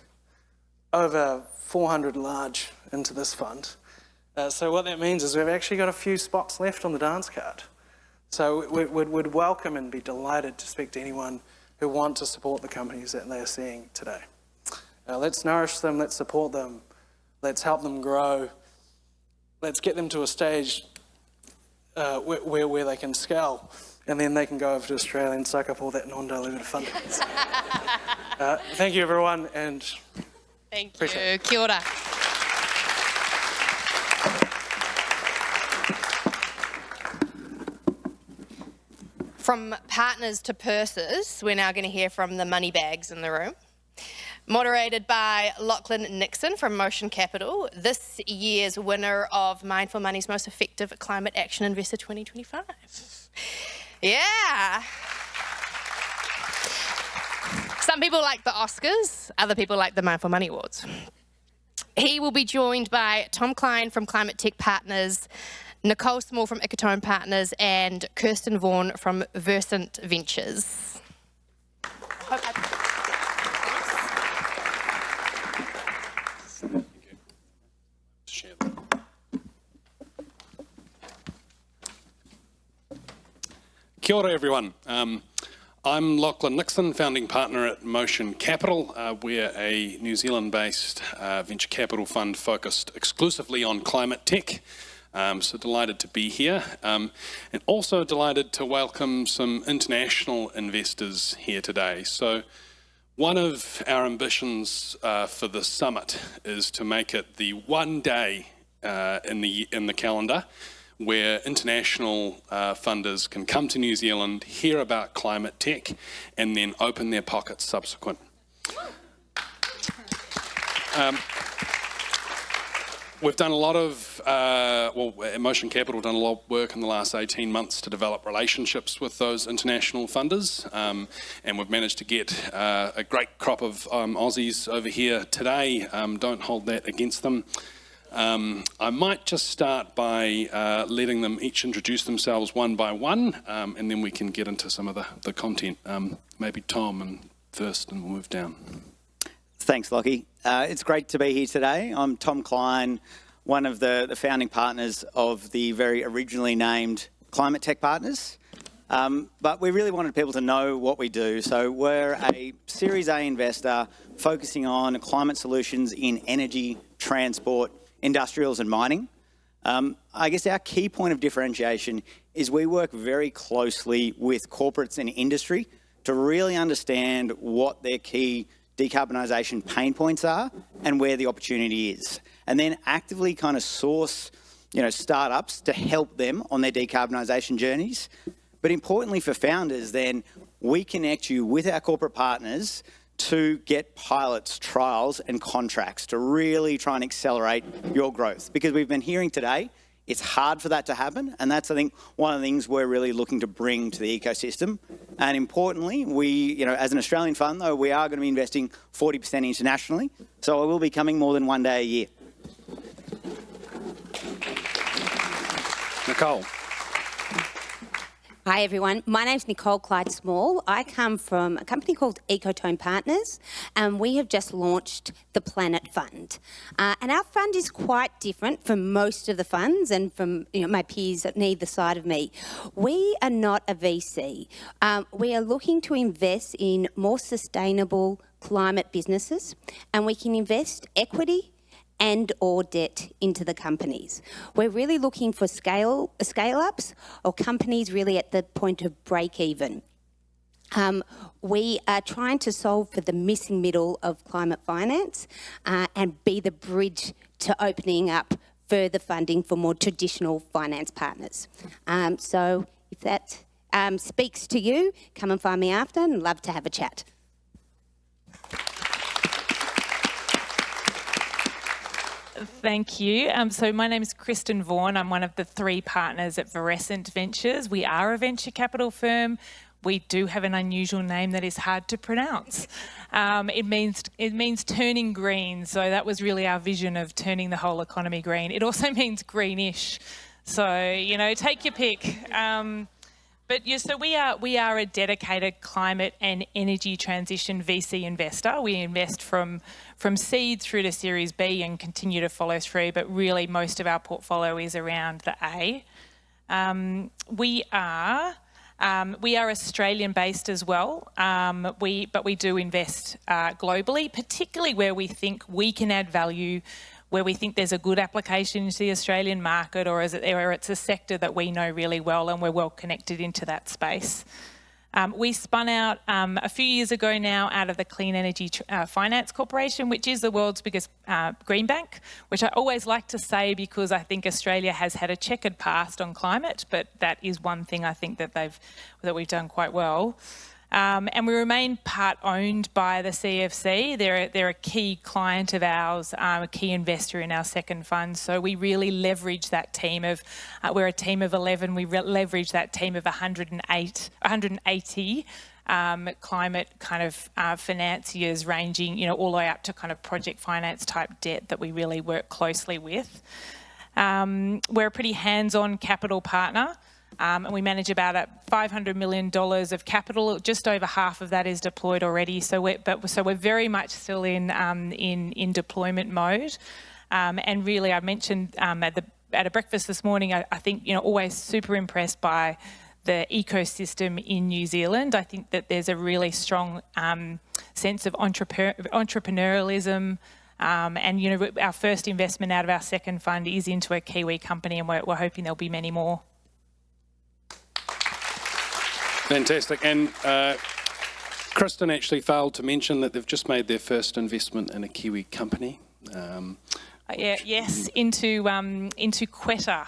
over 400 large into this fund. So what that means is we've actually got a few spots left on the dance card. So we'd welcome and be delighted to speak to anyone who want to support the companies that they're seeing today. Let's nourish them, let's support them, let's help them grow, let's get them to a stage where they can scale, and then they can go over to Australia and suck up all that non-diluted funding. Thank you everyone, and thank you. Kia ora. From partners to purses, we're now going to hear from the money bags in the room. Moderated by Lachlan Nixon from Motion Capital, this year's winner of Mindful Money's Most Effective Climate Action Investor 2025. Yeah. Some people like the Oscars, other people like the Mindful Money Awards. He will be joined by Tom Klein from Climate Tech Partners, Nicole Small from Icatone Partners, and Kirsten Vaughan from Versant Ventures. Kia ora everyone. I'm Lachlan Nixon, founding partner at Motion Capital. We're a New Zealand-based venture capital fund focused exclusively on climate tech. So delighted to be here, and also delighted to welcome some international investors here today. So one of our ambitions for the summit is to make it the one day in the calendar where international funders can come to New Zealand, hear about climate tech, and then open their pockets subsequent. We've done a lot of, at Motion Capital, done a lot of work in the last 18 months to develop relationships with those international funders, and we've managed to get a great crop of Aussies over here today. Don't hold that against them. I might just start by letting them each introduce themselves one by one, and then we can get into some of the content. Maybe Tom first, and we'll move down. Thanks, Lockie. It's great to be here today. I'm Tom Klein, one of the founding partners of the very originally named Climate Tech Partners. But we really wanted people to know what we do. So we're a Series A investor focusing on climate solutions in energy, transport, industrials and mining. I guess our key point of differentiation is we work very closely with corporates and industry to really understand what their key decarbonisation pain points are and where the opportunity is. and then actively kind of source, startups to help them on their decarbonisation journeys. But importantly for founders, then we connect you with our corporate partners to get pilots, trials and contracts to really try and accelerate your growth. Because we've been hearing today, it's hard for that to happen, and that's, I think, one of the things we're really looking to bring to the ecosystem. And importantly, we, as an Australian fund, though, we are going to be investing 40% internationally, so it will be coming more than one day a year. Nicole. Hi everyone, my name's Nicole Clyde-Small. I come from a company called Ecotone Partners, and we have just launched the Planet Fund. And our fund is quite different from most of the funds and from my peers at neither side of me. We are not a VC. We are looking to invest in more sustainable climate businesses, and we can invest equity and or debt into the companies. We're really looking for scale-ups or companies really at the point of break-even. We are trying to solve for the missing middle of climate finance and be the bridge to opening up further funding for more traditional finance partners. So if that speaks to you, come and find me after, and love to have a chat. Thank you. So my name is Kristen Vaughan. I'm one of the 3 partners at Virescent Ventures. We are a venture capital firm. We do have an unusual name that is hard to pronounce. It means turning green. So that was really our vision of turning the whole economy green. It also means greenish. So, take your pick. So we are a dedicated climate and energy transition VC investor. We invest from seed through to Series B and continue to follow through, but really most of our portfolio is around the A. We are Australian based as well, but we do invest globally, particularly where we think we can add value, where we think there's a good application to the Australian market, or it's a sector that we know really well and we're well connected into that space. We spun out a few years ago now out of the Clean Energy Finance Corporation, which is the world's biggest green bank, which I always like to say because I think Australia has had a checkered past on climate, but that is one thing I think that we've done quite well. And we remain part owned by the CFC. They're a key client of ours, a key investor in our second fund. So we really leverage that team of, we're a team of 11, we leverage that team of 180 climate kind of financiers ranging, all the way up to kind of project finance type debt that we really work closely with. We're a pretty hands-on capital partner. And we manage about $500 million of capital. Just over half of that is deployed already. So we're very much still in deployment mode. And really, I mentioned at a breakfast this morning, I think always super impressed by the ecosystem in New Zealand. I think that there's a really strong sense of entrepreneurialism. And our first investment out of our second fund is into a Kiwi company, and we're hoping there'll be many more. Fantastic. And Kristen actually failed to mention that they've just made their first investment in a Kiwi company. Yes, into Quetta,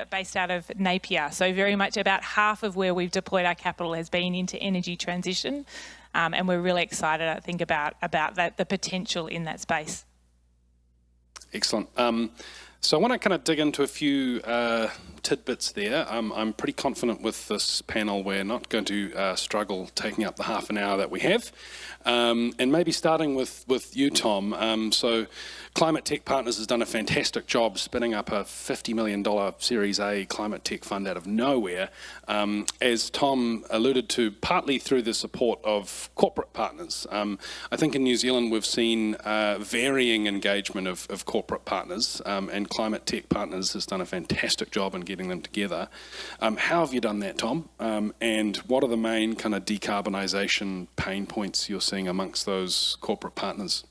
based out of Napier. So very much about half of where we've deployed our capital has been into energy transition, and we're really excited, I think, about that, the potential in that space. Excellent. So I want to kind of dig into a few tidbits there. I'm pretty confident with this panel we're not going to struggle taking up the half an hour that we have. And maybe starting with you, Tom. So Climate Tech Partners has done a fantastic job spinning up a $50 million Series A climate tech fund out of nowhere, as Tom alluded to, partly through the support of corporate partners. I think in New Zealand we've seen varying engagement of corporate partners, and Climate Tech Partners has done a fantastic job in getting them together. How have you done that, Tom? And what are the main kind of decarbonisation pain points you're seeing amongst those corporate partners?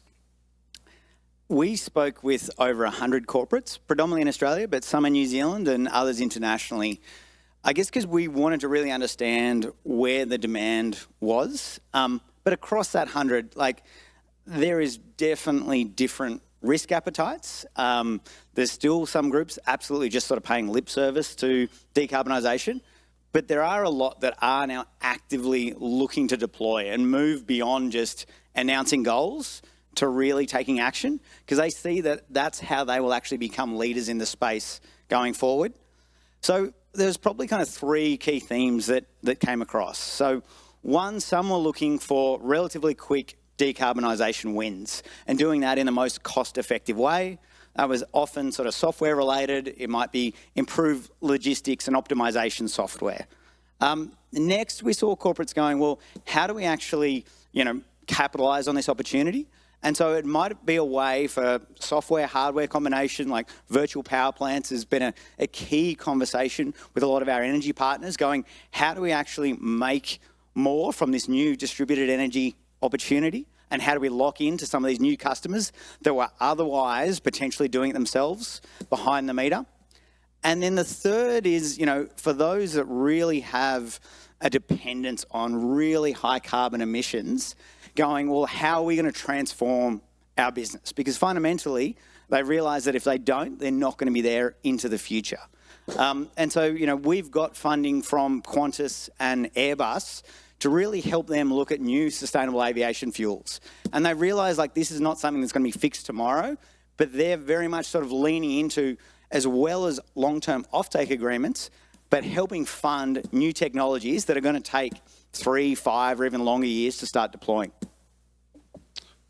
We spoke with over 100 corporates, predominantly in Australia, but some in New Zealand and others internationally. I guess because we wanted to really understand where the demand was. But across that 100, there is definitely different risk appetites. There's still some groups absolutely just sort of paying lip service to decarbonisation, but there are a lot that are now actively looking to deploy and move beyond just announcing goals to really taking action, because they see that that's how they will actually become leaders in the space going forward. So there's probably kind of three key themes that came across. So one, some were looking for relatively quick decarbonisation wins and doing that in the most cost-effective way. That was often sort of software related. It might be improved logistics and optimization software. Next, we saw corporates going, well, how do we actually, capitalise on this opportunity? And so it might be a way for software-hardware combination, like virtual power plants has been a key conversation with a lot of our energy partners, going, how do we actually make more from this new distributed energy opportunity, and how do we lock into some of these new customers that were otherwise potentially doing it themselves behind the meter? And then the third is, for those that really have a dependence on really high carbon emissions, going, well, how are we going to transform our business? Because fundamentally, they realise that if they don't, they're not going to be there into the future. And so, we've got funding from Qantas and Airbus to really help them look at new sustainable aviation fuels. And they realise this is not something that's going to be fixed tomorrow, but they're very much sort of leaning into, as well as long-term offtake agreements, but helping fund new technologies that are going to take 3, 5 or even longer years to start deploying.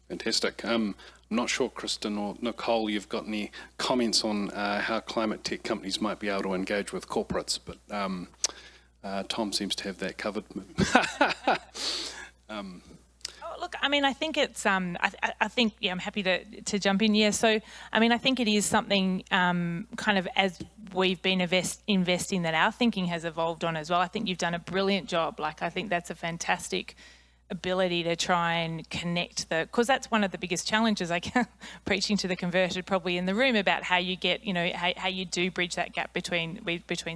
Fantastic. I'm not sure, Kristen or Nicole, you've got any comments on how climate tech companies might be able to engage with corporates, but Tom seems to have that covered. Look, I think it's, I'm happy to jump in. Yeah, so, I think it is something kind of as we've been investing that our thinking has evolved on as well. I think you've done a brilliant job. I think that's a fantastic ability to try and connect because that's one of the biggest challenges, preaching to the converted probably in the room about how you get, how you do bridge that gap between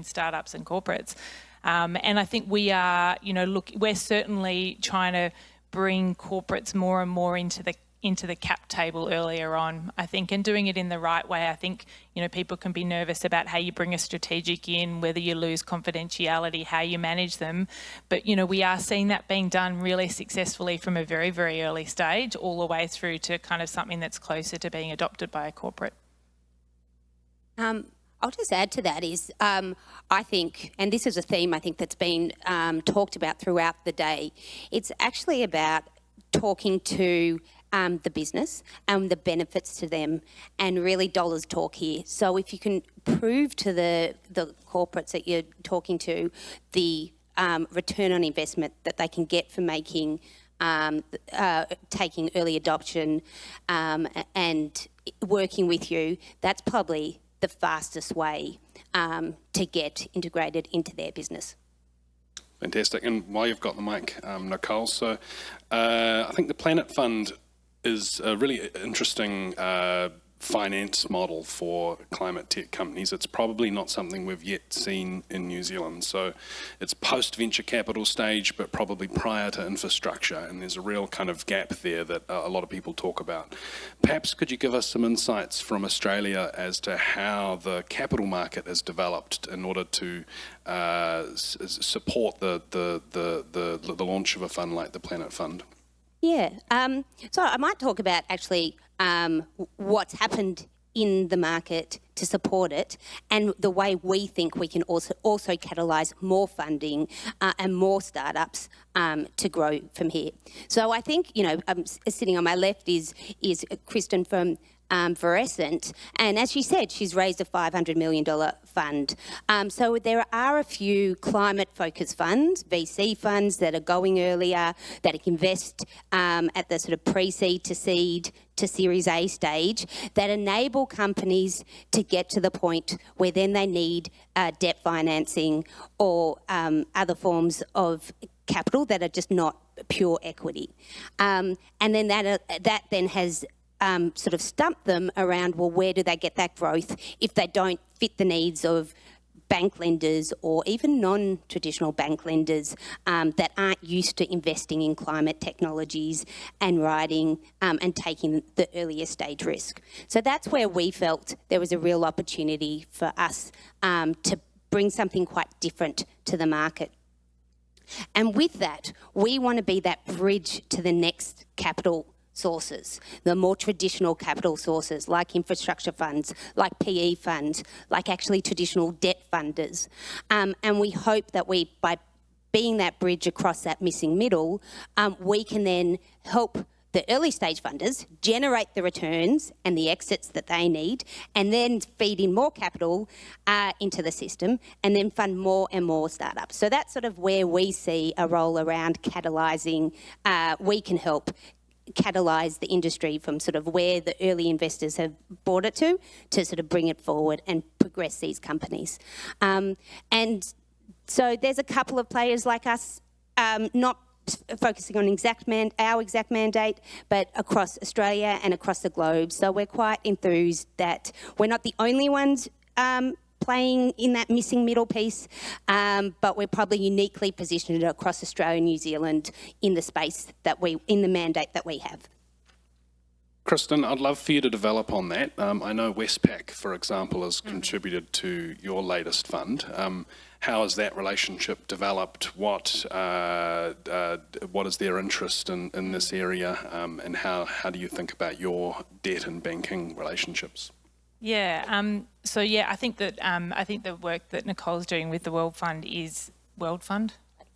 startups and corporates. And I think we are, we're certainly trying to bring corporates more and more into the cap table earlier on, I think, and doing it in the right way. I think, people can be nervous about how you bring a strategic in, whether you lose confidentiality, how you manage them. But, we are seeing that being done really successfully from a very, very early stage all the way through to kind of something that's closer to being adopted by a corporate. I'll just add to that is I think, and this is a theme I think that's been talked about throughout the day, it's actually about talking to the business and the benefits to them, and really dollars talk here. So if you can prove to the corporates that you're talking to the return on investment that they can get for making, taking early adoption and working with you, that's probably the fastest way to get integrated into their business. Fantastic. And while you've got the mic, Nicole, so I think the Planet Fund is a really interesting finance model for climate tech companies. It's probably not something we've yet seen in New Zealand. So it's post-venture capital stage, but probably prior to infrastructure. And there's a real kind of gap there that a lot of people talk about. Perhaps could you give us some insights from Australia as to how the capital market has developed in order to support the launch of a fund like the Planet Fund? Yeah, so I might talk about actually what's happened in the market to support it, and the way we think we can also catalyse more funding and more startups to grow from here. So I think, sitting on my left is Kristen from Verescent, and as she said, she's raised a $500 million fund. So there are a few climate-focused funds, VC funds that are going earlier, that invest at the sort of pre-seed to seed to Series A stage, that enable companies to get to the point where then they need debt financing or other forms of capital that are just not pure equity. And then that then has sort of stumped them around, well, where do they get that growth if they don't fit the needs of bank lenders or even non-traditional bank lenders that aren't used to investing in climate technologies and riding and taking the earlier stage risk. So that's where we felt there was a real opportunity for us to bring something quite different to the market. And with that, we want to be that bridge to the next capital sources, the more traditional capital sources like infrastructure funds, like PE funds, like actually traditional debt funders. And we hope that by being that bridge across that missing middle, we can then help the early stage funders generate the returns and the exits that they need, and then feed in more capital into the system, and then fund more and more startups. So that's sort of where we see a role around catalysing. We can help catalyse the industry from sort of where the early investors have brought it to sort of bring it forward and progress these companies. And so there's a couple of players like us, not focusing on our exact mandate, but across Australia and across the globe. So we're quite enthused that we're not the only ones playing in that missing middle piece, but we're probably uniquely positioned across Australia and New Zealand in the space in the mandate that we have. Kristen, I'd love for you to develop on that. I know Westpac, for example, has contributed to your latest fund. How has that relationship developed? What is their interest in this area, and how do you think about your debt and banking relationships? Yeah. I think the work that Nicole's doing with the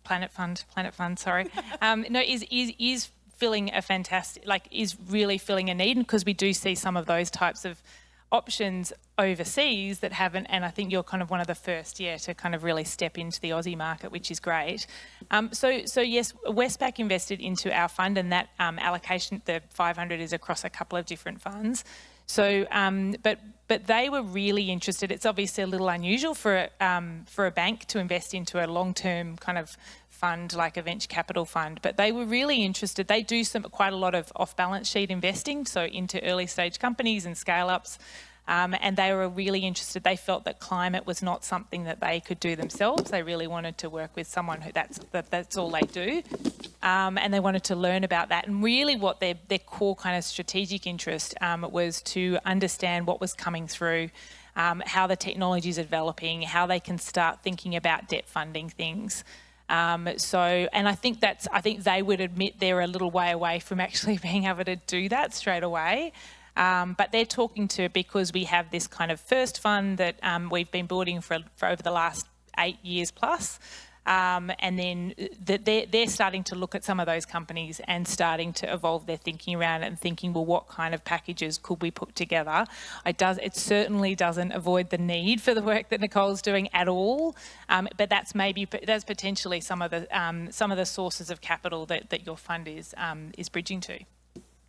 Planet Fund. Sorry, is filling a fantastic, is really filling a need, because we do see some of those types of options overseas that haven't, and I think you're kind of one of the first, to kind of really step into the Aussie market, which is great. So yes, Westpac invested into our fund, and that allocation, the 500, is across a couple of different funds. So, but they were really interested. It's obviously a little unusual for a bank to invest into a long-term kind of fund like a venture capital fund, but they were really interested. They do quite a lot of off-balance sheet investing, so into early stage companies and scale-ups, and they were really interested. They felt that climate was not something that they could do themselves. They really wanted to work with someone who that's all they do, and they wanted to learn about that. And really what their core kind of strategic interest was to understand what was coming through, how the technologies are developing, how they can start thinking about debt funding things. And I think they would admit they're a little way away from actually being able to do that straight away. But they're talking to, because we have this kind of first fund that we've been building for over the last 8 years plus. And then they're starting to look at some of those companies and starting to evolve their thinking around it and thinking, well, what kind of packages could we put together? It certainly doesn't avoid the need for the work that Nicole's doing at all, but that's potentially some of the sources of capital that your fund is bridging to.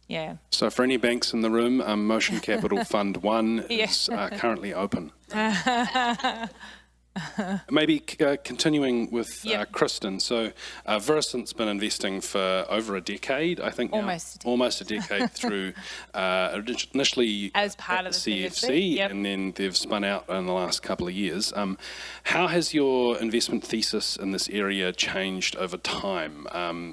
Yeah. So for any banks in the room, Motion Capital Fund 1 is currently open. Maybe continuing with Kristen. So Versant's been investing for over a decade, I think now. Almost a decade through initially as part of the CFC, and then they've spun out in the last couple of years. How has your investment thesis in this area changed over time?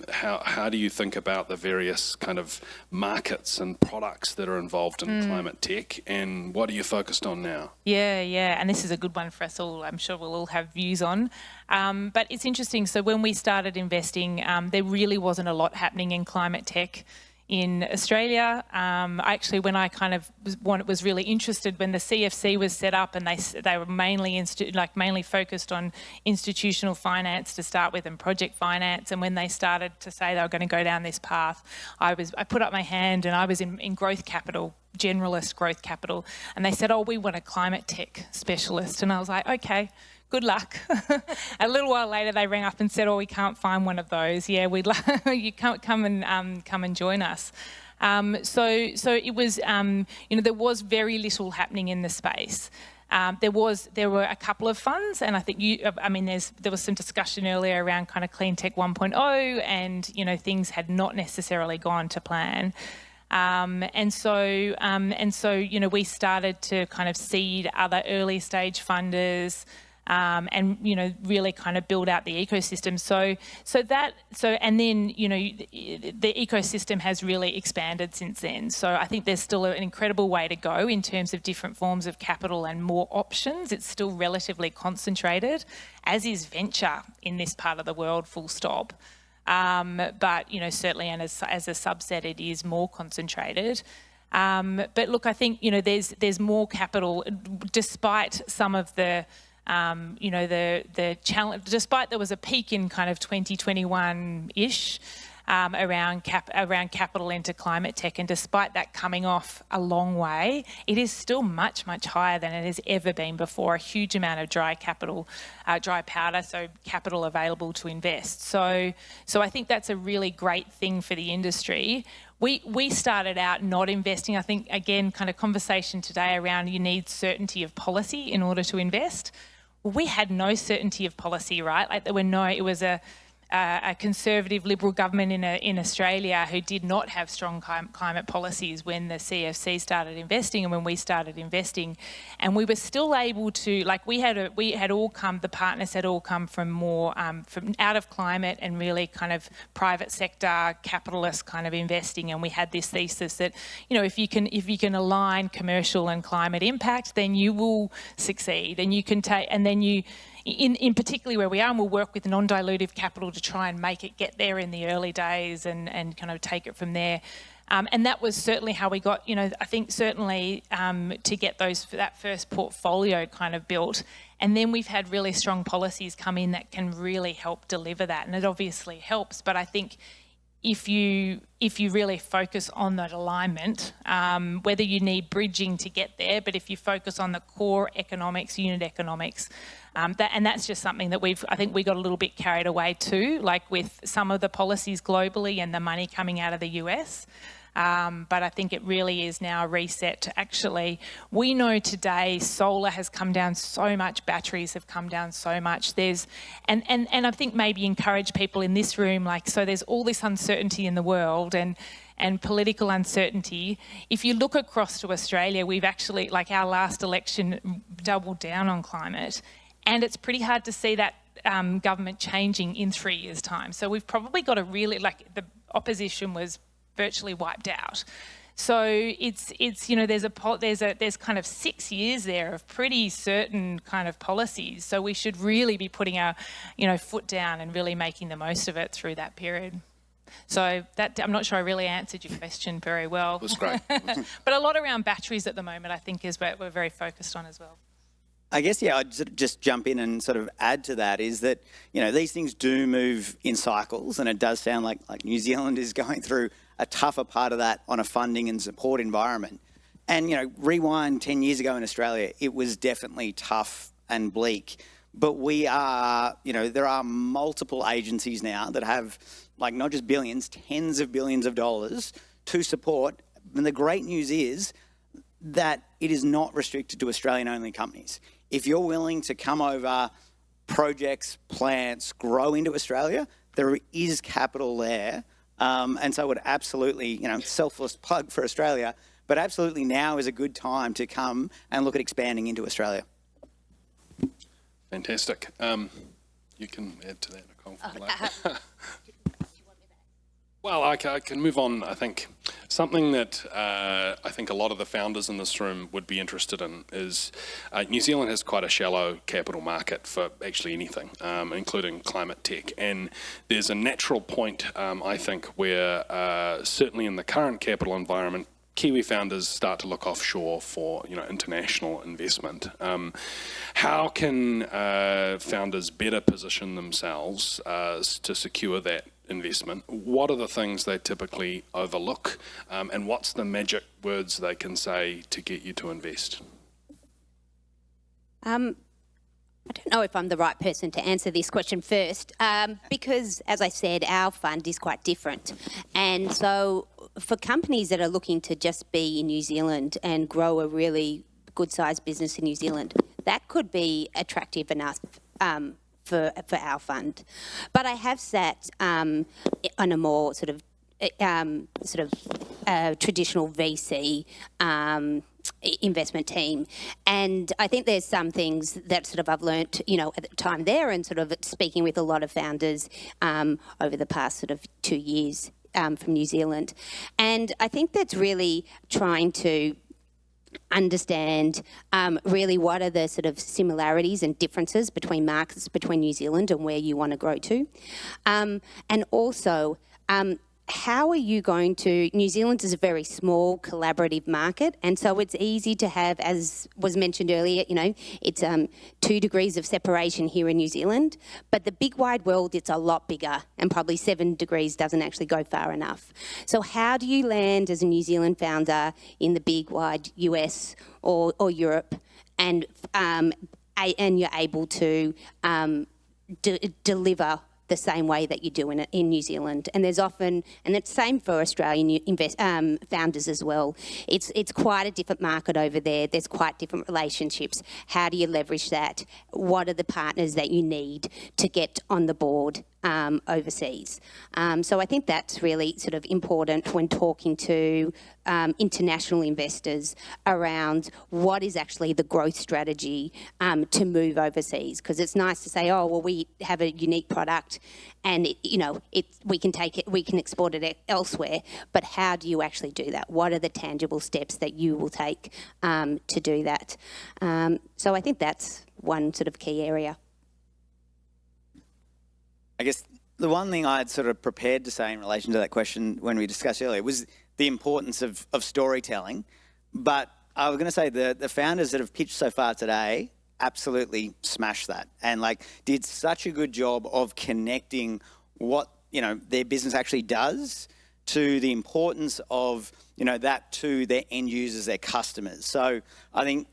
How do you think about the various kind of markets and products that are involved in climate tech, and what are you focused on now? Yeah, and this is a good one for us all. I'm sure we'll all have views on. But it's interesting. So when we started investing, there really wasn't a lot happening in climate tech in Australia. Actually, when I kind of was really interested when the CFC was set up, and they were mainly focused on institutional finance to start with and project finance. And when they started to say they were going to go down this path, I put up my hand, and I was in growth capital, generalist growth capital, and they said, oh, we want a climate tech specialist. And I was like, okay, good luck. A little while later, they rang up and said, oh, we can't find one of those. Yeah, you can't come and join us. So it was, there was very little happening in the space. There were a couple of funds, and I think there was some discussion earlier around kind of clean tech 1.0, and things had not necessarily gone to plan. And so we started to kind of seed other early stage funders, and really kind of build out the ecosystem. And then the ecosystem has really expanded since then. So I think there's still an incredible way to go in terms of different forms of capital and more options. It's still relatively concentrated, as is venture in this part of the world, full stop. But certainly, and as a subset, it is more concentrated. But look, I think there's more capital, despite some of the the challenge. Despite there was a peak in kind of 2021-ish. Around capital into climate tech, and despite that coming off a long way, it is still much, much higher than it has ever been before. A huge amount of dry powder, so capital available to invest. So I think that's a really great thing for the industry. We started out not investing. I think, again, kind of conversation today around you need certainty of policy in order to invest. We had no certainty of policy, right? Like it was a conservative Liberal government in Australia who did not have strong climate policies when the CFC started investing and when we started investing, and we were still able to, like, the partners had all come from more from out of climate and really kind of private sector capitalist kind of investing, and we had this thesis that if you can align commercial and climate impact, then you will succeed, and you can take, and then you. In particularly where we are, and we'll work with non-dilutive capital to try and make it get there in the early days and kind of take it from there. And that was certainly how we got, I think certainly to get that first portfolio kind of built. And then we've had really strong policies come in that can really help deliver that. And it obviously helps, but I think if you really focus on that alignment, whether you need bridging to get there, but if you focus on the core economics, unit economics, and that's just something that I think we got a little bit carried away too, like with some of the policies globally and the money coming out of the US. But I think it really is now a reset to actually, we know today solar has come down so much, batteries have come down so much. And I think maybe encourage people in this room, so there's all this uncertainty in the world and political uncertainty. If you look across to Australia, we've actually, our last election, doubled down on climate. And it's pretty hard to see that government changing in 3 years' time. So we've probably got a really, the opposition was virtually wiped out. So it's there's kind of 6 years there of pretty certain kind of policies. So we should really be putting our foot down and really making the most of it through that period. So I'm not sure I really answered your question very well. It was great. But a lot around batteries at the moment, I think, is what we're very focused on as well. I guess, I'd just jump in and sort of add to that is that, these things do move in cycles, and it does sound like New Zealand is going through a tougher part of that on a funding and support environment. And, rewind 10 years ago in Australia, it was definitely tough and bleak. But we are, there are multiple agencies now that have, not just billions, tens of billions of dollars to support. And the great news is that it is not restricted to Australian-only companies. If you're willing to come over, projects, plants, grow into Australia, there is capital there. And so I would absolutely, selfless plug for Australia, but absolutely now is a good time to come and look at expanding into Australia. Fantastic. You can add to that, Nicole, if you like. Well, I can move on. I think something that I think a lot of the founders in this room would be interested in is New Zealand has quite a shallow capital market for actually anything, including climate tech. And there's a natural point, I think, where certainly in the current capital environment, Kiwi founders start to look offshore for international investment. How can founders better position themselves to secure that investment? What are the things they typically overlook, and what's the magic words they can say to get you to invest? I don't know if I'm the right person to answer this question first, because, as I said, our fund is quite different. And so for companies that are looking to just be in New Zealand and grow a really good-sized business in New Zealand, that could be attractive enough for our fund. But I have sat on a more sort of traditional VC investment team. And I think there's some things that sort of I've learnt, you know, at the time there, and sort of speaking with a lot of founders over the past sort of 2 years from New Zealand. And I think that's really trying to understand really what are the sort of similarities and differences between markets between New Zealand and where you want to grow to. And also, how are you going to, New Zealand is a very small collaborative market, and so it's easy to have, as was mentioned earlier, you know, it's 2 degrees of separation here in New Zealand, but the big wide world, it's a lot bigger, and probably 7 degrees doesn't actually go far enough. So how do you land as a New Zealand founder in the big wide US or Europe, and you're able to deliver the same way that you do in New Zealand? And there's often, and it's the same for Australian founders as well, it's quite a different market over there. There's quite different relationships. How do you leverage that? What are the partners that you need to get on the board overseas? So I think that's really sort of important when talking to international investors around what is actually the growth strategy to move overseas. Because it's nice to say, oh, well, we have a unique product and we can take it, we can export it elsewhere. But how do you actually do that? What are the tangible steps that you will take to do that? So I think that's one sort of key area. I guess the one thing I had sort of prepared to say in relation to that question when we discussed earlier was the importance of storytelling. But I was going to say the founders that have pitched so far today absolutely smashed that and did such a good job of connecting what their business actually does to the importance of that to their end users, their customers. So I think,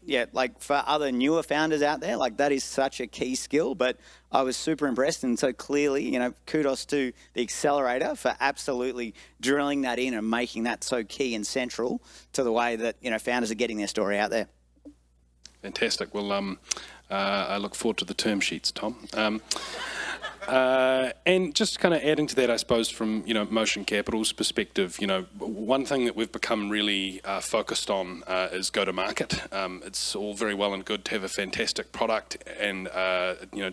for other newer founders out there, that is such a key skill, but I was super impressed. And so clearly, kudos to the accelerator for absolutely drilling that in and making that so key and central to the way that, founders are getting their story out there. Fantastic. Well, I look forward to the term sheets, Tom. And just kind of adding to that, I suppose, from Motion Capital's perspective, one thing that we've become really focused on is go-to-market. It's all very well and good to have a fantastic product and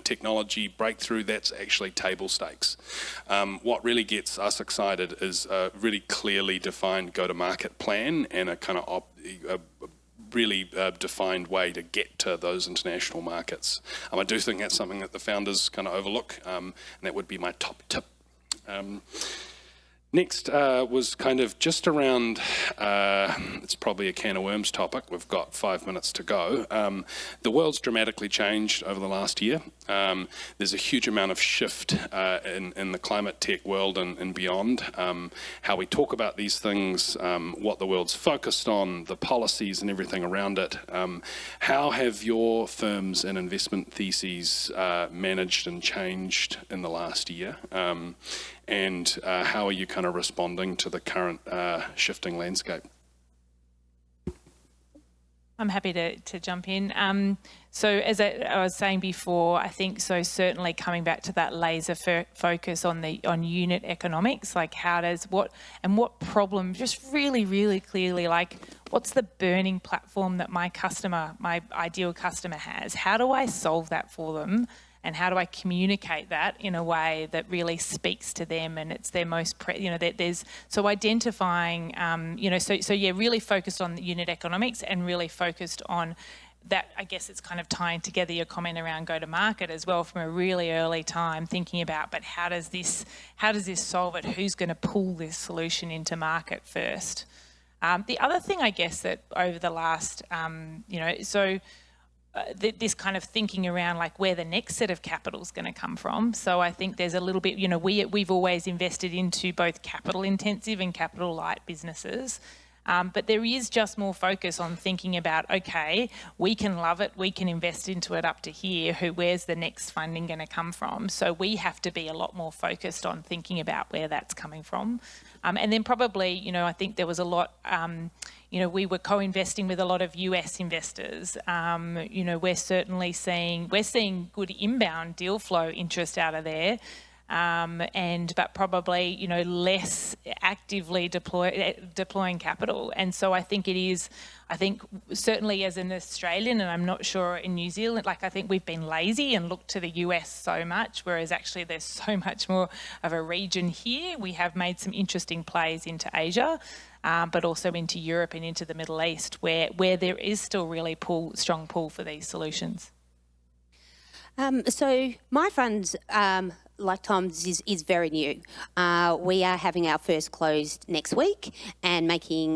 technology breakthrough. That's actually table stakes. What really gets us excited is a really clearly defined go-to-market plan and a kind of really defined way to get to those international markets. I do think that's something that the founders kind of overlook, and that would be my top tip. Next was kind of just around, it's probably a can of worms topic, we've got 5 minutes to go. The world's dramatically changed over the last year. There's a huge amount of shift in the climate tech world and beyond. How we talk about these things, what the world's focused on, the policies and everything around it. How have your firms and investment theses managed and changed in the last year? And how are you kind of responding to the current shifting landscape? I'm happy to jump in. So as I was saying before, I think so certainly coming back to that laser focus on unit economics, what problem, just really, really clearly, what's the burning platform that my ideal customer has? How do I solve that for them? And how do I communicate that in a way that really speaks to them and it's their most, so identifying, really focused on the unit economics and really focused on that. I guess it's kind of tying together your comment around go-to-market as well from a really early time, thinking about, but how does this solve it? Who's going to pull this solution into market first? The other thing, I guess, that over the last, this kind of thinking around where the next set of capital is going to come from. So I think there's a little bit, we've always invested into both capital intensive and capital light businesses. But there is just more focus on thinking about, okay, we can love it, we can invest into it up to here, where's the next funding going to come from? So we have to be a lot more focused on thinking about where that's coming from. And then probably, I think there was a lot, we were co-investing with a lot of US investors. We're certainly seeing good inbound deal flow interest out of there. but probably, you know, less actively deploying capital. And so I think certainly as an Australian, and I'm not sure in New Zealand, like I think we've been lazy and looked to the US so much, whereas actually there's so much more of a region here. We have made some interesting plays into Asia, but also into Europe and into the Middle East, where there is still really strong pull for these solutions. So my fund, like Tom's, is very new. We are having our first close next week and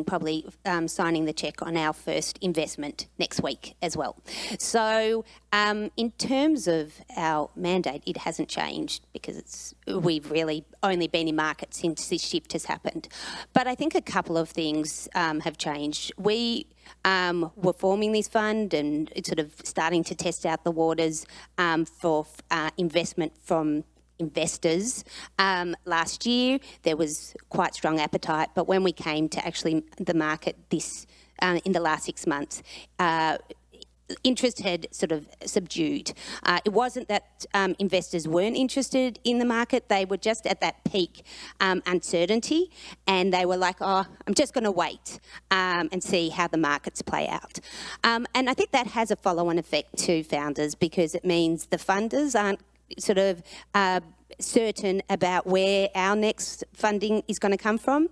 probably signing the cheque on our first investment next week as well. So in terms of our mandate, it hasn't changed because we've really only been in market since this shift has happened. But I think a couple of things have changed. We were forming this fund and sort of starting to test out the waters for investment from investors. Last year there was quite strong appetite, but when we came to actually the market in the last 6 months, interest had sort of subdued. It wasn't that investors weren't interested in the market, they were just at that peak uncertainty, and they were like, oh, I'm just going to wait and see how the markets play out. And I think that has a follow-on effect to founders, because it means the funders aren't sort of certain about where our next funding is going to come from,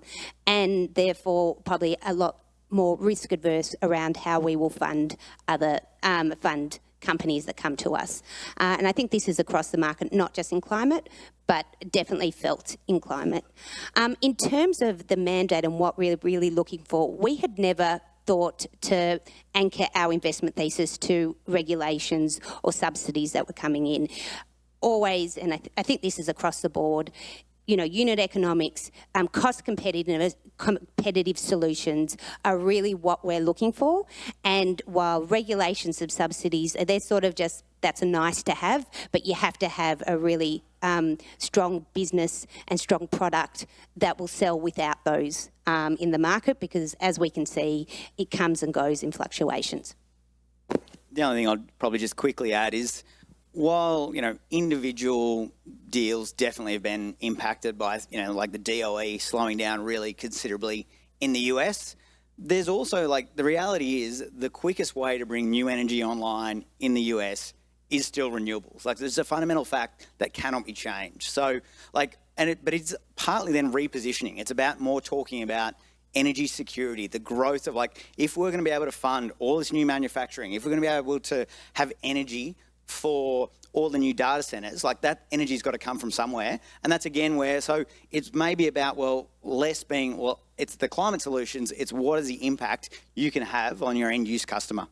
and therefore probably a lot more risk adverse around how we will fund other fund companies that come to us. And I think this is across the market, not just in climate, but definitely felt in climate. In terms of the mandate and what we're really looking for, we had never thought to anchor our investment thesis to regulations or subsidies that were coming in. Always, and I think this is across the board, you know, unit economics, cost competitive solutions are really what we're looking for. And while regulations of subsidies, they're sort of just, that's a nice to have, but you have to have a really strong business and strong product that will sell without those in the market, because as we can see, it comes and goes in fluctuations. The only thing I'd probably just quickly add is, while, you know, individual deals definitely have been impacted by, you know, like the DOE slowing down really considerably in the US, there's also, like, the reality is the quickest way to bring new energy online in the US is still renewables. Like, there's a fundamental fact that cannot be changed. So, like, but it's partly then repositioning. It's about more talking about energy security, the growth of, like, if we're going to be able to fund all this new manufacturing, if we're going to be able to have energy for all the new data centres, like, that energy's got to come from somewhere. And that's again where, so it's maybe about, well, less being, well, it's the climate solutions, it's what is the impact you can have on your end use customer.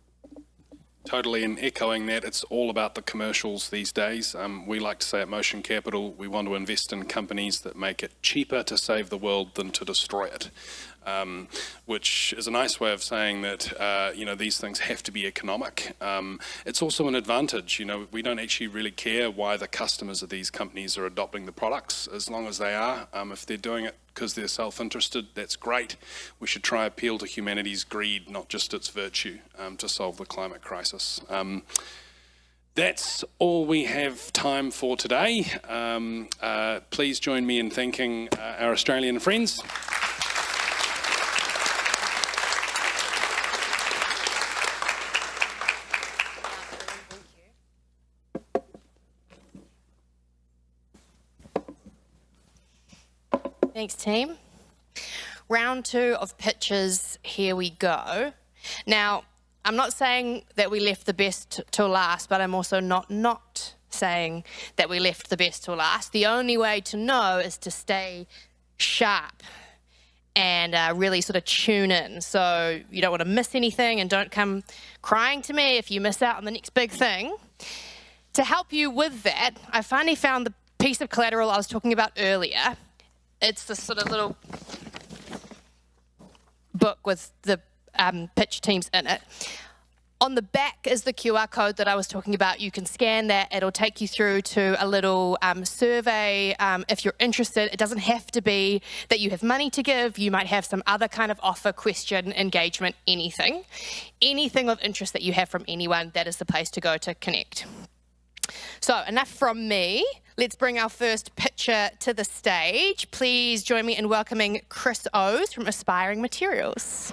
Totally, and echoing that, it's all about the commercials these days. We like to say at Motion Capital, we want to invest in companies that make it cheaper to save the world than to destroy it. Which is a nice way of saying that, you know, these things have to be economic. It's also an advantage. You know, we don't actually really care why the customers of these companies are adopting the products, as long as they are. If they're doing it because they're self-interested, that's great. We should try appeal to humanity's greed, not just its virtue, to solve the climate crisis. That's all we have time for today. Please join me in thanking our Australian friends. Thanks, team. Round 2 of pitches, here we go. Now, I'm not saying that we left the best till last, but I'm also not saying that we left the best till last. The only way to know is to stay sharp and really sort of tune in. So you don't want to miss anything, and don't come crying to me if you miss out on the next big thing. To help you with that, I finally found the piece of collateral I was talking about earlier. It's this sort of little book with the pitch teams in it. On the back is the QR code that I was talking about. You can scan that. It'll take you through to a little survey if you're interested. It doesn't have to be that you have money to give. You might have some other kind of offer, question, engagement, anything. Anything of interest that you have from anyone, that is the place to go to connect. So enough from me. Let's bring our first pitcher to the stage. Please join me in welcoming Chris O's from Aspiring Materials.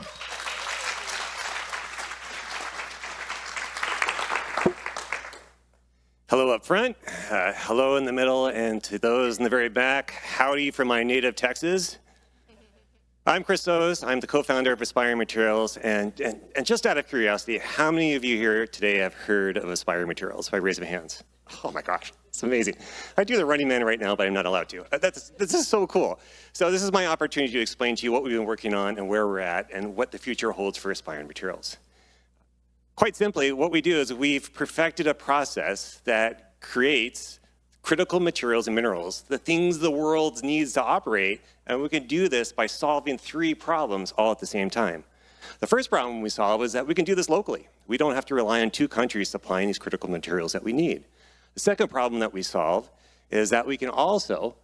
Hello up front, hello in the middle, and to those in the very back, howdy from my native Texas. I'm Chris O's, I'm the co-founder of Aspiring Materials, and just out of curiosity, how many of you here today have heard of Aspiring Materials? If I raise my hands. Oh my gosh, it's amazing. I do the Running Man right now, but I'm not allowed to. This is so cool. So this is my opportunity to explain to you what we've been working on and where we're at and what the future holds for Aspiring Materials. Quite simply, what we do is we've perfected a process that creates critical materials and minerals, the things the world needs to operate, and we can do this by solving 3 problems all at the same time. The first problem we solve is that we can do this locally. We don't have to rely on 2 countries supplying these critical materials that we need. The second problem that we solve is that we can also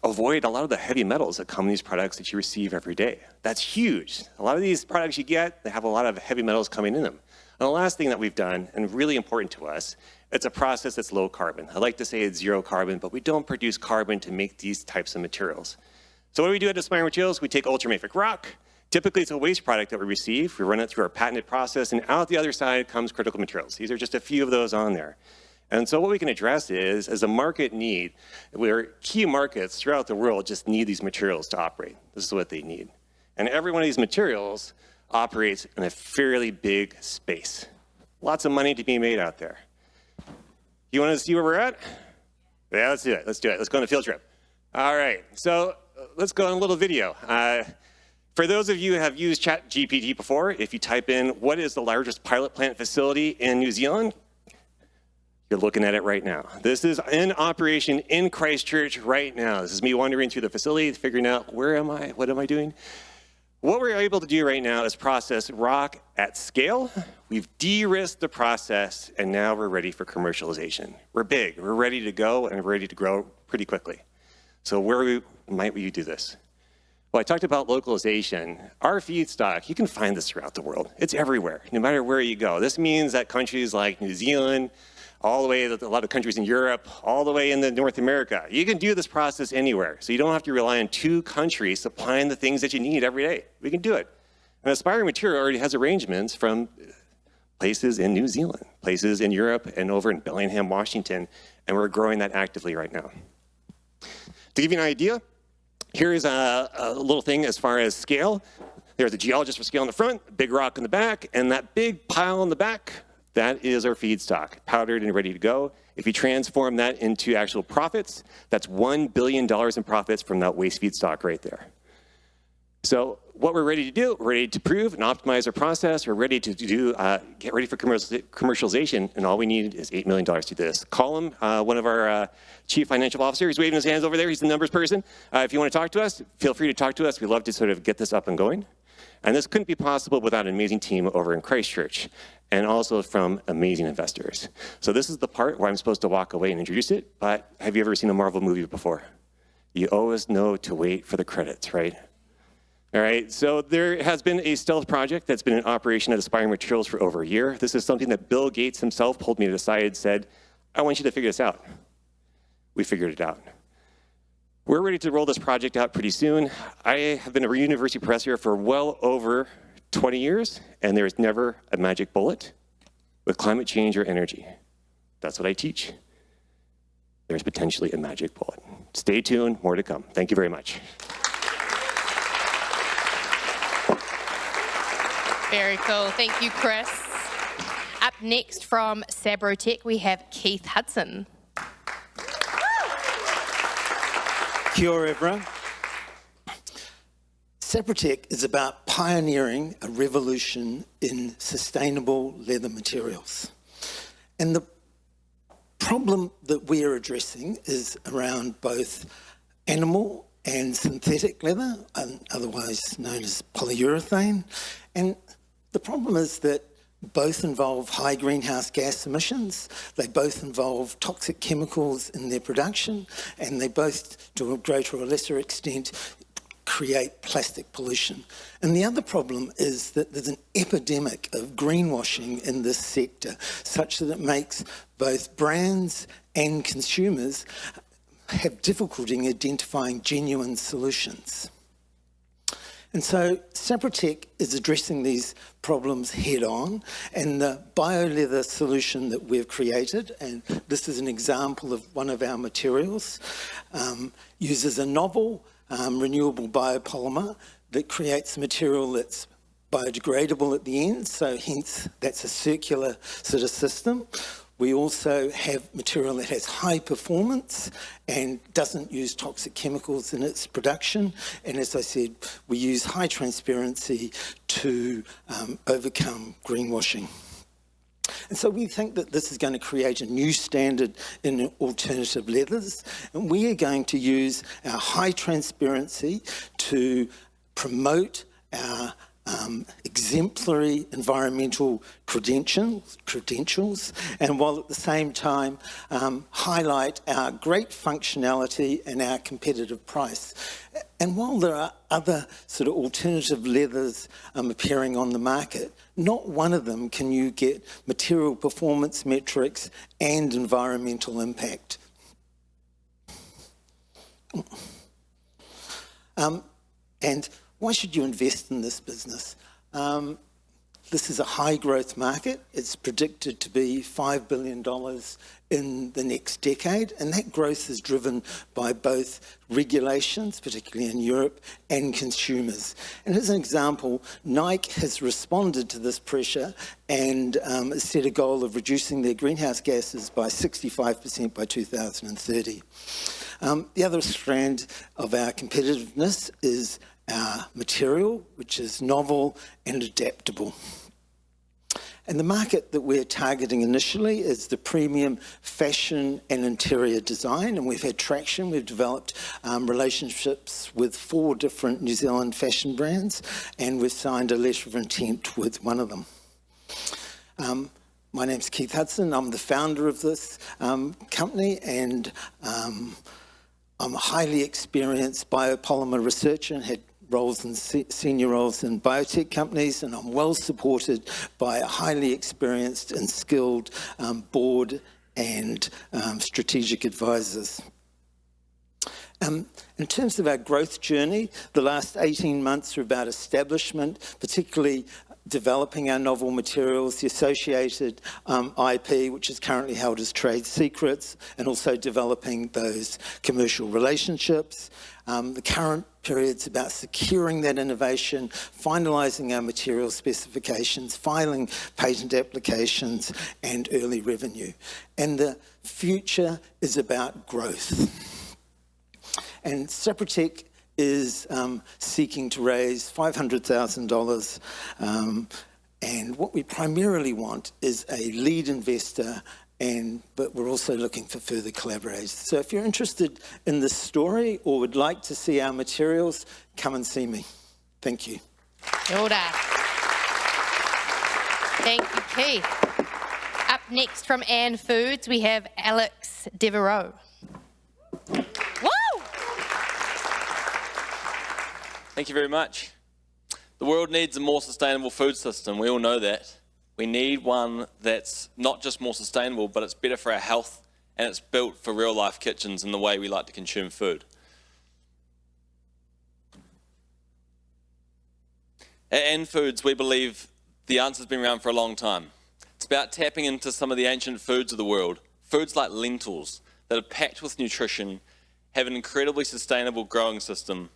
avoid a lot of the heavy metals that come in these products that you receive every day. That's huge. A lot of these products you get, they have a lot of heavy metals coming in them. And the last thing that we've done, and really important to us, it's a process that's low carbon. I like to say it's 0 carbon, but we don't produce carbon to make these types of materials. So what do we do at Aspiring Materials? We take ultramafic rock. Typically, it's a waste product that we receive. We run it through our patented process, and out the other side comes critical materials. These are just a few of those on there. And so what we can address is, as a market need, where key markets throughout the world just need these materials to operate. This is what they need. And every one of these materials operates in a fairly big space. Lots of money to be made out there. You want to see where we're at? Yeah, let's do it. Let's do it. Let's go on a field trip. All right, so let's go on a little video. For those of you who have used ChatGPT before, if you type in, what is the largest pilot plant facility in New Zealand? You're looking at it right now. This is in operation in Christchurch right now. This is me wandering through the facility, figuring out where am I, what am I doing? What we're able to do right now is process rock at scale. We've de-risked the process, and now we're ready for commercialization. We're big, we're ready to go, and we're ready to grow pretty quickly. So where might we do this? Well, I talked about localization. Our feedstock, you can find this throughout the world. It's everywhere, no matter where you go. This means that countries like New Zealand, all the way to a lot of countries in Europe, all the way into North America. You can do this process anywhere, so you don't have to rely on 2 countries supplying the things that you need every day. We can do it. And Aspiring Material already has arrangements from places in New Zealand, places in Europe, and over in Bellingham, Washington, and we're growing that actively right now. To give you an idea, here's a little thing as far as scale. There's a geologist for scale in the front, big rock in the back, and that big pile in the back, that is our feedstock, powdered and ready to go. If you transform that into actual profits, that's $1 billion in profits from that waste feedstock right there. So what we're ready to do, we're ready to prove and optimize our process. We're ready to get ready for commercialization, and all we need is $8 million to do this. Colin, one of our chief financial officers, he's waving his hands over there. He's the numbers person. If you want to talk to us, feel free to talk to us. We'd love to sort of get this up and going. And this couldn't be possible without an amazing team over in Christchurch, and also from amazing investors. So this is the part where I'm supposed to walk away and introduce it, but have you ever seen a Marvel movie before? You always know to wait for the credits, right? All right, so there has been a stealth project that's been in operation at Aspiring Materials for over a year. This is something that Bill Gates himself pulled me to the side and said, I want you to figure this out. We figured it out. We're ready to roll this project out pretty soon. I have been a university professor for well over 20 years, and there's never a magic bullet with climate change or energy. That's what I teach. There's potentially a magic bullet. Stay tuned, more to come. Thank you very much. Very cool. Thank you, Chris. Up next from Sabrotech, we have Keith Hudson. Kia ora, everyone. Sabrotech is about pioneering a revolution in sustainable leather materials. And the problem that we are addressing is around both animal and synthetic leather, otherwise known as polyurethane. And the problem is that both involve high greenhouse gas emissions, they both involve toxic chemicals in their production, and they both, to a greater or lesser extent, create plastic pollution. And the other problem is that there's an epidemic of greenwashing in this sector, such that it makes both brands and consumers have difficulty in identifying genuine solutions. And so Sapratech is addressing these problems head on, and the bio-leather solution that we've created, and this is an example of one of our materials, uses a novel renewable biopolymer that creates a material that's biodegradable at the end, so hence that's a circular sort of system. We also have material that has high performance and doesn't use toxic chemicals in its production. And as I said, we use high transparency to overcome greenwashing. And so we think that this is going to create a new standard in alternative leathers. And we are going to use our high transparency to promote our exemplary environmental credentials, and while at the same time highlight our great functionality and our competitive price. And while there are other sort of alternative leathers appearing on the market, not one of them can you get material performance metrics and environmental impact. And why should you invest in this business? This is a high growth market. It's predicted to be $5 billion in the next decade, and that growth is driven by both regulations, particularly in Europe, and consumers. And as an example, Nike has responded to this pressure and set a goal of reducing their greenhouse gases by 65% by 2030. The other strand of our competitiveness is our material, which is novel and adaptable. And the market that we're targeting initially is the premium fashion and interior design, and we've had traction. We've developed relationships with 4 different New Zealand fashion brands, and we've signed a letter of intent with one of them. My name's Keith Hudson. I'm the founder of this company, and I'm a highly experienced biopolymer researcher and had roles in senior roles in biotech companies, and I'm well supported by a highly experienced and skilled board and strategic advisors. In terms of our growth journey, the last 18 months are about establishment, particularly developing our novel materials, the associated IP, which is currently held as trade secrets, and also developing those commercial relationships. The current period's about securing that innovation, finalising our material specifications, filing patent applications, and early revenue. And the future is about growth. And Sapratech is seeking to raise $500,000, and what we primarily want is a lead investor, but we're also looking for further collaborators. So if you're interested in this story or would like to see our materials, come and see me. Thank you. Kia ora. Thank you, Keith. Up next from Ann Foods, we have Alex Devereaux. Woo! Thank you very much. The world needs a more sustainable food system. We all know that. We need one that's not just more sustainable, but it's better for our health, and it's built for real-life kitchens and the way we like to consume food. At Ann Foods, we believe the answer's been around for a long time. It's about tapping into some of the ancient foods of the world, foods like lentils that are packed with nutrition, have an incredibly sustainable growing system,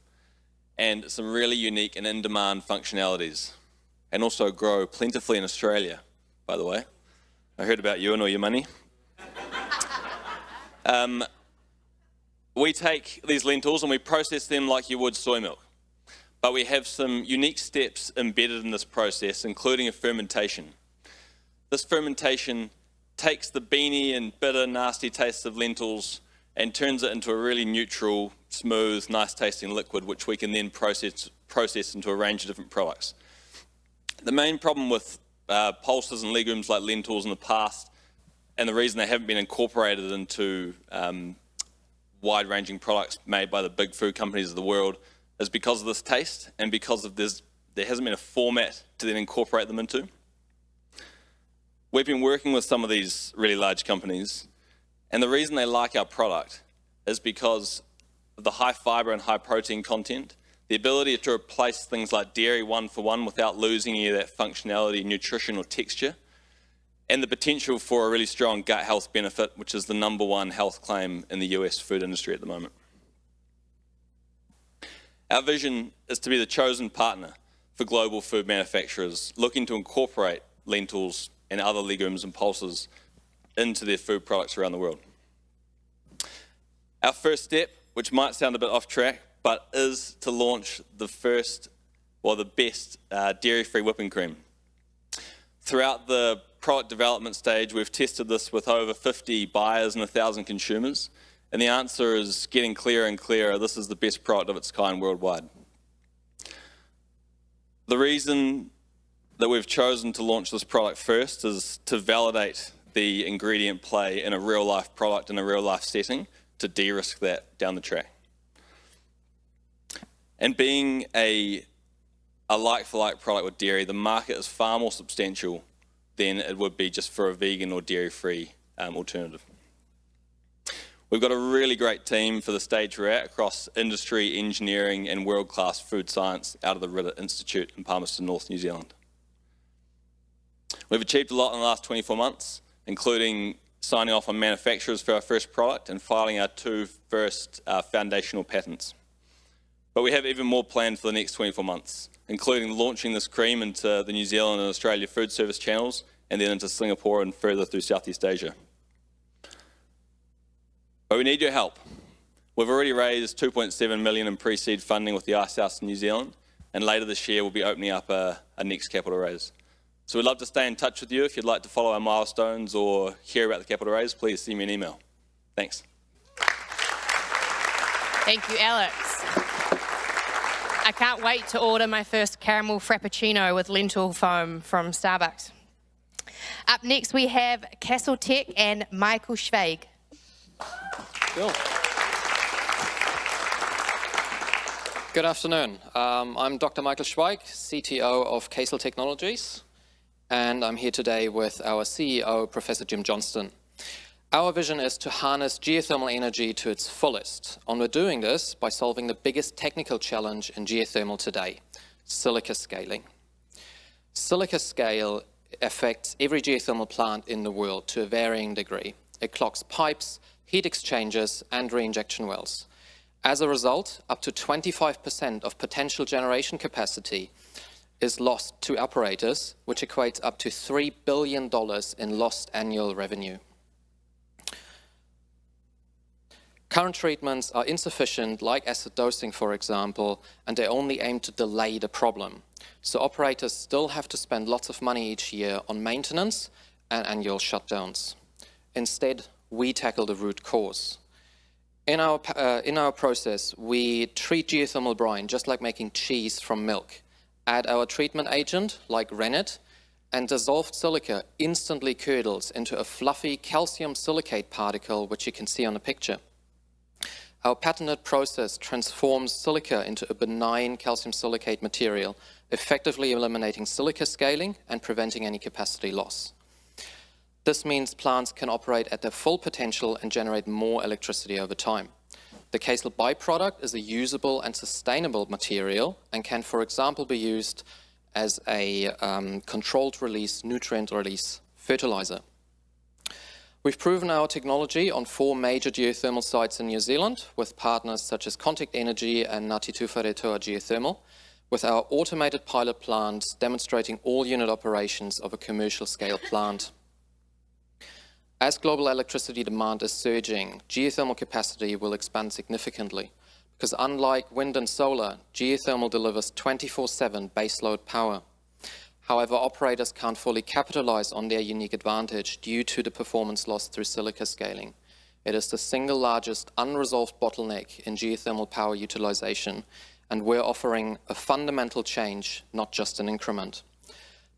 and some really unique and in-demand functionalities, and also grow plentifully in Australia, by the way. I heard about you and all your money. We take these lentils and we process them like you would soy milk, but we have some unique steps embedded in this process, including a fermentation. This fermentation takes the beany and bitter, nasty taste of lentils and turns it into a really neutral, smooth, nice-tasting liquid, which we can then process into a range of different products. The main problem with pulses and legumes like lentils in the past, and the reason they haven't been incorporated into wide-ranging products made by the big food companies of the world, is because of this taste and because of there hasn't been a format to then incorporate them into. We've been working with some of these really large companies, and the reason they like our product is because of the high fibre and high protein content, the ability to replace things like dairy one for one without losing any of that functionality, nutrition or texture, and the potential for a really strong gut health benefit, which is the #1 health claim in the US food industry at the moment. Our vision is to be the chosen partner for global food manufacturers looking to incorporate lentils and other legumes and pulses into their food products around the world. Our first step, which might sound a bit off track, but is to launch the best dairy-free whipping cream. Throughout the product development stage, we've tested this with over 50 buyers and 1,000 consumers, and the answer is getting clearer and clearer. This is the best product of its kind worldwide. The reason that we've chosen to launch this product first is to validate the ingredient play in a real-life product in a real-life setting to de-risk that down the track. And being a like-for-like product with dairy, the market is far more substantial than it would be just for a vegan or dairy-free alternative. We've got a really great team for the stage we're at across industry, engineering and world-class food science out of the Ritter Institute in Palmerston North, New Zealand. We've achieved a lot in the last 24 months, including signing off on manufacturers for our first product and filing our 2 first foundational patents. But we have even more planned for the next 24 months, including launching this cream into the New Zealand and Australia food service channels, and then into Singapore and further through Southeast Asia. But we need your help. We've already raised $2.7 million in pre-seed funding with the Ice House in New Zealand, and later this year we'll be opening up a next capital raise. So we'd love to stay in touch with you. If you'd like to follow our milestones or hear about the capital raise, please send me an email. Thanks. Thank you, Alex. I can't wait to order my first caramel frappuccino with lentil foam from Starbucks. Up next we have Castle Tech and Michael Schweig. Cool. Good afternoon. I'm Dr. Michael Schweig, CTO of Castle Technologies, and I'm here today with our CEO, Professor Jim Johnston. Our vision is to harness geothermal energy to its fullest, and we're doing this by solving the biggest technical challenge in geothermal today, silica scaling. Silica scale affects every geothermal plant in the world to a varying degree. It clogs pipes, heat exchangers, and reinjection wells. As a result, up to 25% of potential generation capacity is lost to operators, which equates up to $3 billion in lost annual revenue. Current treatments are insufficient, like acid dosing, for example, and they only aim to delay the problem. So operators still have to spend lots of money each year on maintenance and annual shutdowns. Instead, we tackle the root cause. In our process, we treat geothermal brine just like making cheese from milk. Add our treatment agent, like rennet, and dissolved silica instantly curdles into a fluffy calcium silicate particle, which you can see on the picture. Our patented process transforms silica into a benign calcium silicate material, effectively eliminating silica scaling and preventing any capacity loss. This means plants can operate at their full potential and generate more electricity over time. The Castle byproduct is a usable and sustainable material and can, for example, be used as a controlled release, nutrient release fertilizer. We've proven our technology on 4 major geothermal sites in New Zealand with partners such as Contact Energy and Ngāti Tuwharetoa Geothermal, with our automated pilot plants demonstrating all unit operations of a commercial scale plant. As global electricity demand is surging, geothermal capacity will expand significantly because unlike wind and solar, geothermal delivers 24/7 baseload power. However, operators can't fully capitalize on their unique advantage due to the performance loss through silica scaling. It is the single largest unresolved bottleneck in geothermal power utilization, and we're offering a fundamental change, not just an increment.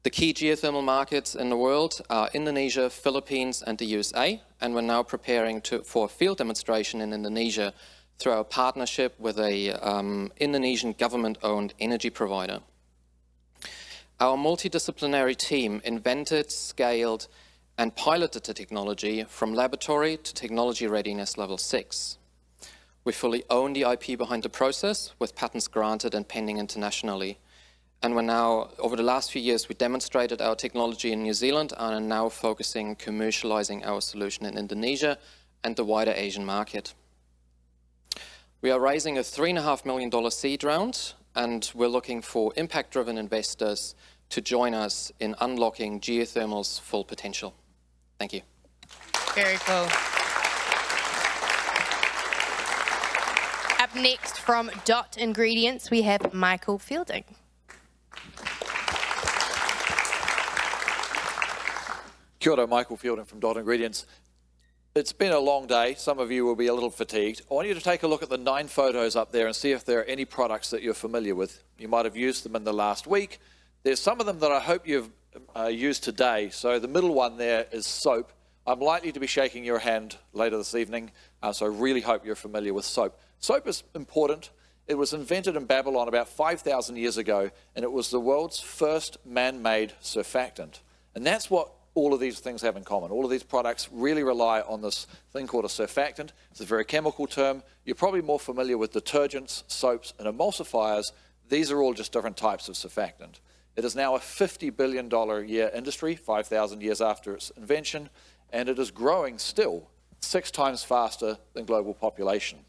The key geothermal markets in the world are Indonesia, Philippines, and the USA, and we're now preparing for a field demonstration in Indonesia through our partnership with a Indonesian government-owned energy provider. Our multidisciplinary team invented, scaled, and piloted the technology from laboratory to technology readiness level 6. We fully own the IP behind the process, with patents granted and pending internationally. And we're now, over the last few years, we demonstrated our technology in New Zealand and are now focusing commercializing our solution in Indonesia and the wider Asian market. We are raising a $3.5 million seed round, and we're looking for impact-driven investors to join us in unlocking geothermal's full potential. Thank you. Very cool. Up next from Dot Ingredients, we have Michael Fielding. Kia ora, Michael Fielding from Dot Ingredients. It's been a long day. Some of you will be a little fatigued. I want you to take a look at the 9 photos up there and see if there are any products that you're familiar with. You might have used them in the last week. There's some of them that I hope you've used today. So the middle one there is soap. I'm likely to be shaking your hand later this evening, so I really hope you're familiar with soap. Soap is important. It was invented in Babylon about 5,000 years ago, and it was the world's first man-made surfactant. And that's what all of these things have in common. All of these products really rely on this thing called a surfactant. It's a very chemical term. You're probably more familiar with detergents, soaps, and emulsifiers. These are all just different types of surfactant. It is now a $50 billion a year industry, 5,000 years after its invention, and it is growing still 6 times faster than global population.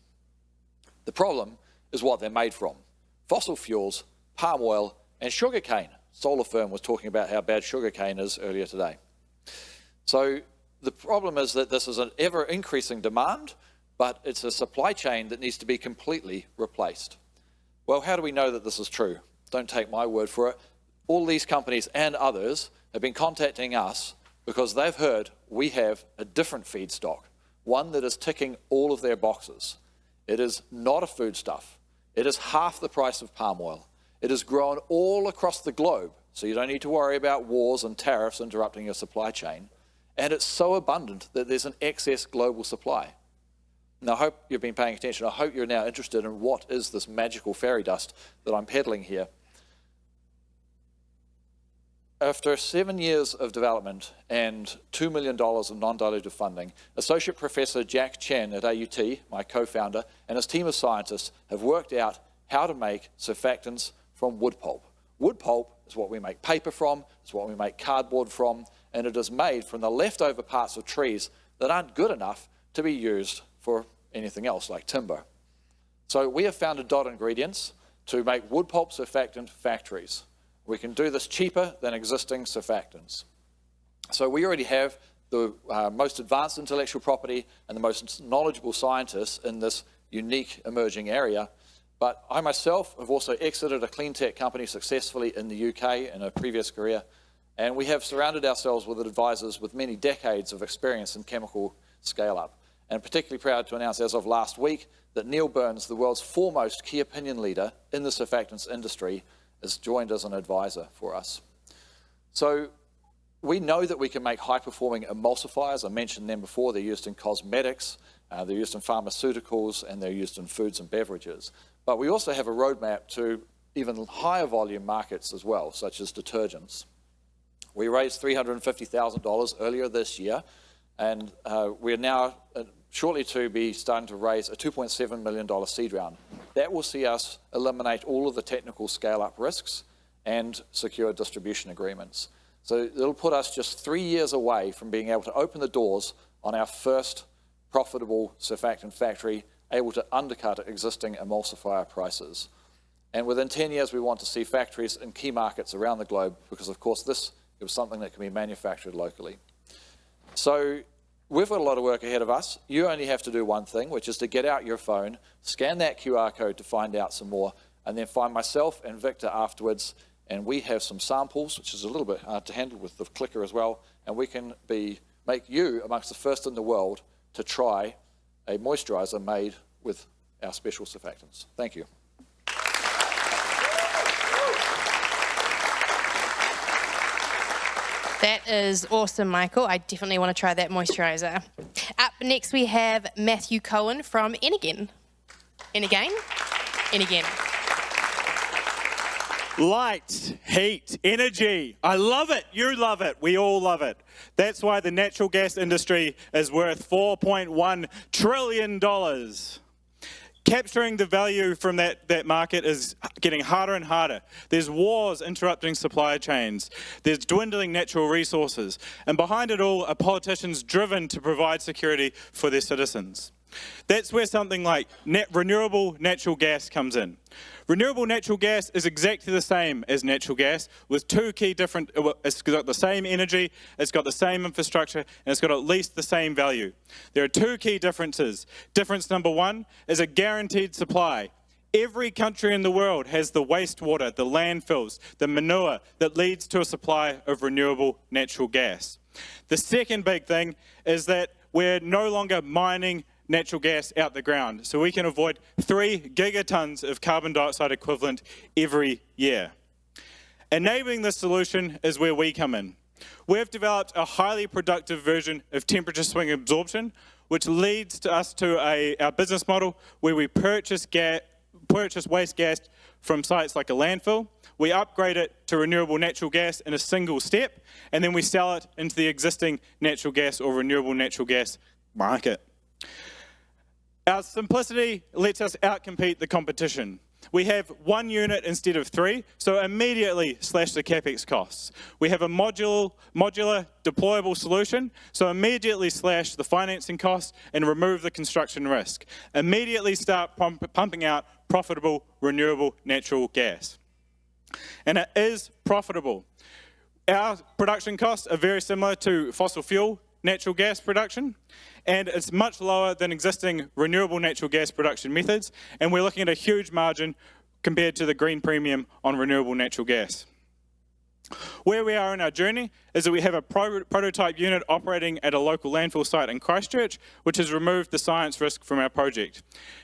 The problem is what they're made from: fossil fuels, palm oil, and sugarcane. Solar Firm was talking about how bad sugarcane is earlier today. So the problem is that this is an ever-increasing demand, but it's a supply chain that needs to be completely replaced. Well, how do we know that this is true? Don't take my word for it. All these companies and others have been contacting us because they've heard we have a different feedstock, one that is ticking all of their boxes. It is not a foodstuff. It is half the price of palm oil. It is grown all across the globe, so you don't need to worry about wars and tariffs interrupting your supply chain. And it's so abundant that there's an excess global supply. Now, I hope you've been paying attention. I hope you're now interested in what is this magical fairy dust that I'm peddling here. After 7 years of development and $2 million of non-dilutive funding, Associate Professor Jack Chen at AUT, my co-founder, and his team of scientists have worked out how to make surfactants from wood pulp. Wood pulp is what we make paper from, it's what we make cardboard from, and it is made from the leftover parts of trees that aren't good enough to be used for anything else like timber. So we have founded Dot Ingredients to make wood pulp surfactant factories. We can do this cheaper than existing surfactants. So we already have the most advanced intellectual property and the most knowledgeable scientists in this unique emerging area. But I myself have also exited a clean tech company successfully in the UK in a previous career. And we have surrounded ourselves with advisors with many decades of experience in chemical scale-up. And I'm particularly proud to announce as of last week that Neil Burns, the world's foremost key opinion leader in the surfactants industry, has joined as an advisor for us. So we know that we can make high-performing emulsifiers. I mentioned them before. They're used in cosmetics, they're used in pharmaceuticals, and they're used in foods and beverages. But we also have a roadmap to even higher volume markets as well, such as detergents. We raised $350,000 earlier this year, and we're now shortly to be starting to raise a $2.7 million seed round. That will see us eliminate all of the technical scale-up risks and secure distribution agreements. So it'll put us just 3 years away from being able to open the doors on our first profitable surfactant factory, able to undercut existing emulsifier prices. And within 10 years, we want to see factories in key markets around the globe because, of course, this is something that can be manufactured locally. So we've got a lot of work ahead of us. You only have to do one thing, which is to get out your phone, scan that QR code to find out some more, and then find myself and Victor afterwards. And we have some samples, which is a little bit hard to handle with the clicker as well, and we can make you amongst the first in the world to try a moisturizer made with our special surfactants. Thank you. That is awesome, Michael. I definitely want to try that moisturiser. Up next, we have Matthew Cohen from Ennigan. And again, and again. Light, heat, energy. I love it. You love it. We all love it. That's why the natural gas industry is worth $4.1 trillion. Capturing the value from that market is getting harder and harder. There's wars interrupting supply chains. There's dwindling natural resources. And behind it all are politicians driven to provide security for their citizens. That's where something like renewable natural gas comes in. Renewable natural gas is exactly the same as natural gas with two key different, it's got the same energy, it's got the same infrastructure, and it's got at least the same value. There are two key differences. Difference number one is a guaranteed supply. Every country in the world has the wastewater, the landfills, the manure that leads to a supply of renewable natural gas. The second big thing is that we're no longer mining natural gas out the ground, so we can avoid 3 gigatons of carbon dioxide equivalent every year. Enabling this solution is where we come in. We've developed a highly productive version of temperature swing absorption, which leads to us to our business model where we purchase waste gas from sites like a landfill, we upgrade it to renewable natural gas in a single step, and then we sell it into the existing natural gas or renewable natural gas market. Our simplicity lets us outcompete the competition. We have 1 unit instead of 3, so immediately slash the capex costs. We have a modular deployable solution, so immediately slash the financing costs and remove the construction risk. Immediately start pumping out profitable renewable natural gas. And it is profitable. Our production costs are very similar to fossil fuel natural gas production, and it's much lower than existing renewable natural gas production methods, and we're looking at a huge margin compared to the green premium on renewable natural gas. Where we are in our journey is that we have a prototype unit operating at a local landfill site in Christchurch, which has removed the science risk from our project.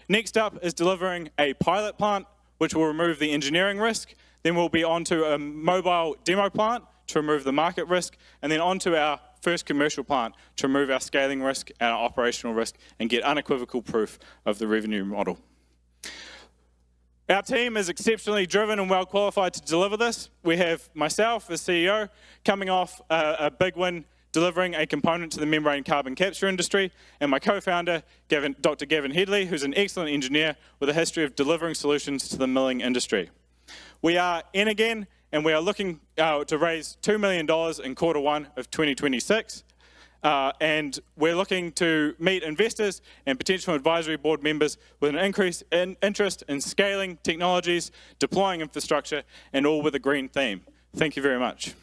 Next up is delivering a pilot plant, which will remove the engineering risk. Then we'll be onto a mobile demo plant to remove the market risk, and then onto our first commercial plant to remove our scaling risk and our operational risk and get unequivocal proof of the revenue model. Our team is exceptionally driven and well qualified to deliver this. We have myself as CEO coming off a big win delivering a component to the membrane carbon capture industry, and my co-founder, Dr. Gavin Headley, who's an excellent engineer with a history of delivering solutions to the milling industry. We are in again, and we are looking to raise $2 million in Q1 of 2026. And we're looking to meet investors and potential advisory board members with an increase in interest in scaling technologies, deploying infrastructure, and all with a green theme. Thank you very much.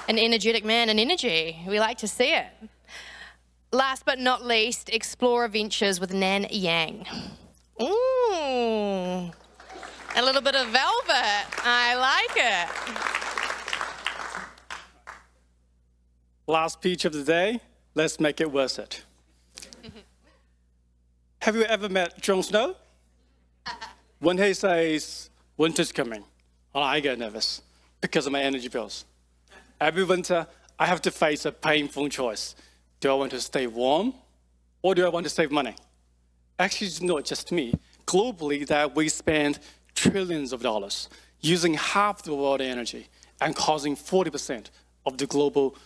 An energetic man and energy. We like to see it. Last but not least, Explorer Ventures with Nan Yang. Ooh, a little bit of velvet. I like it. Last speech of the day, let's make it worth it. Have you ever met Jon Snow? When he says, winter's coming, I get nervous because of my energy bills. Every winter, I have to face a painful choice. Do I want to stay warm or do I want to save money? Actually, it's not just me. Globally, that we spend trillions of dollars using half the world energy and causing 40% of the global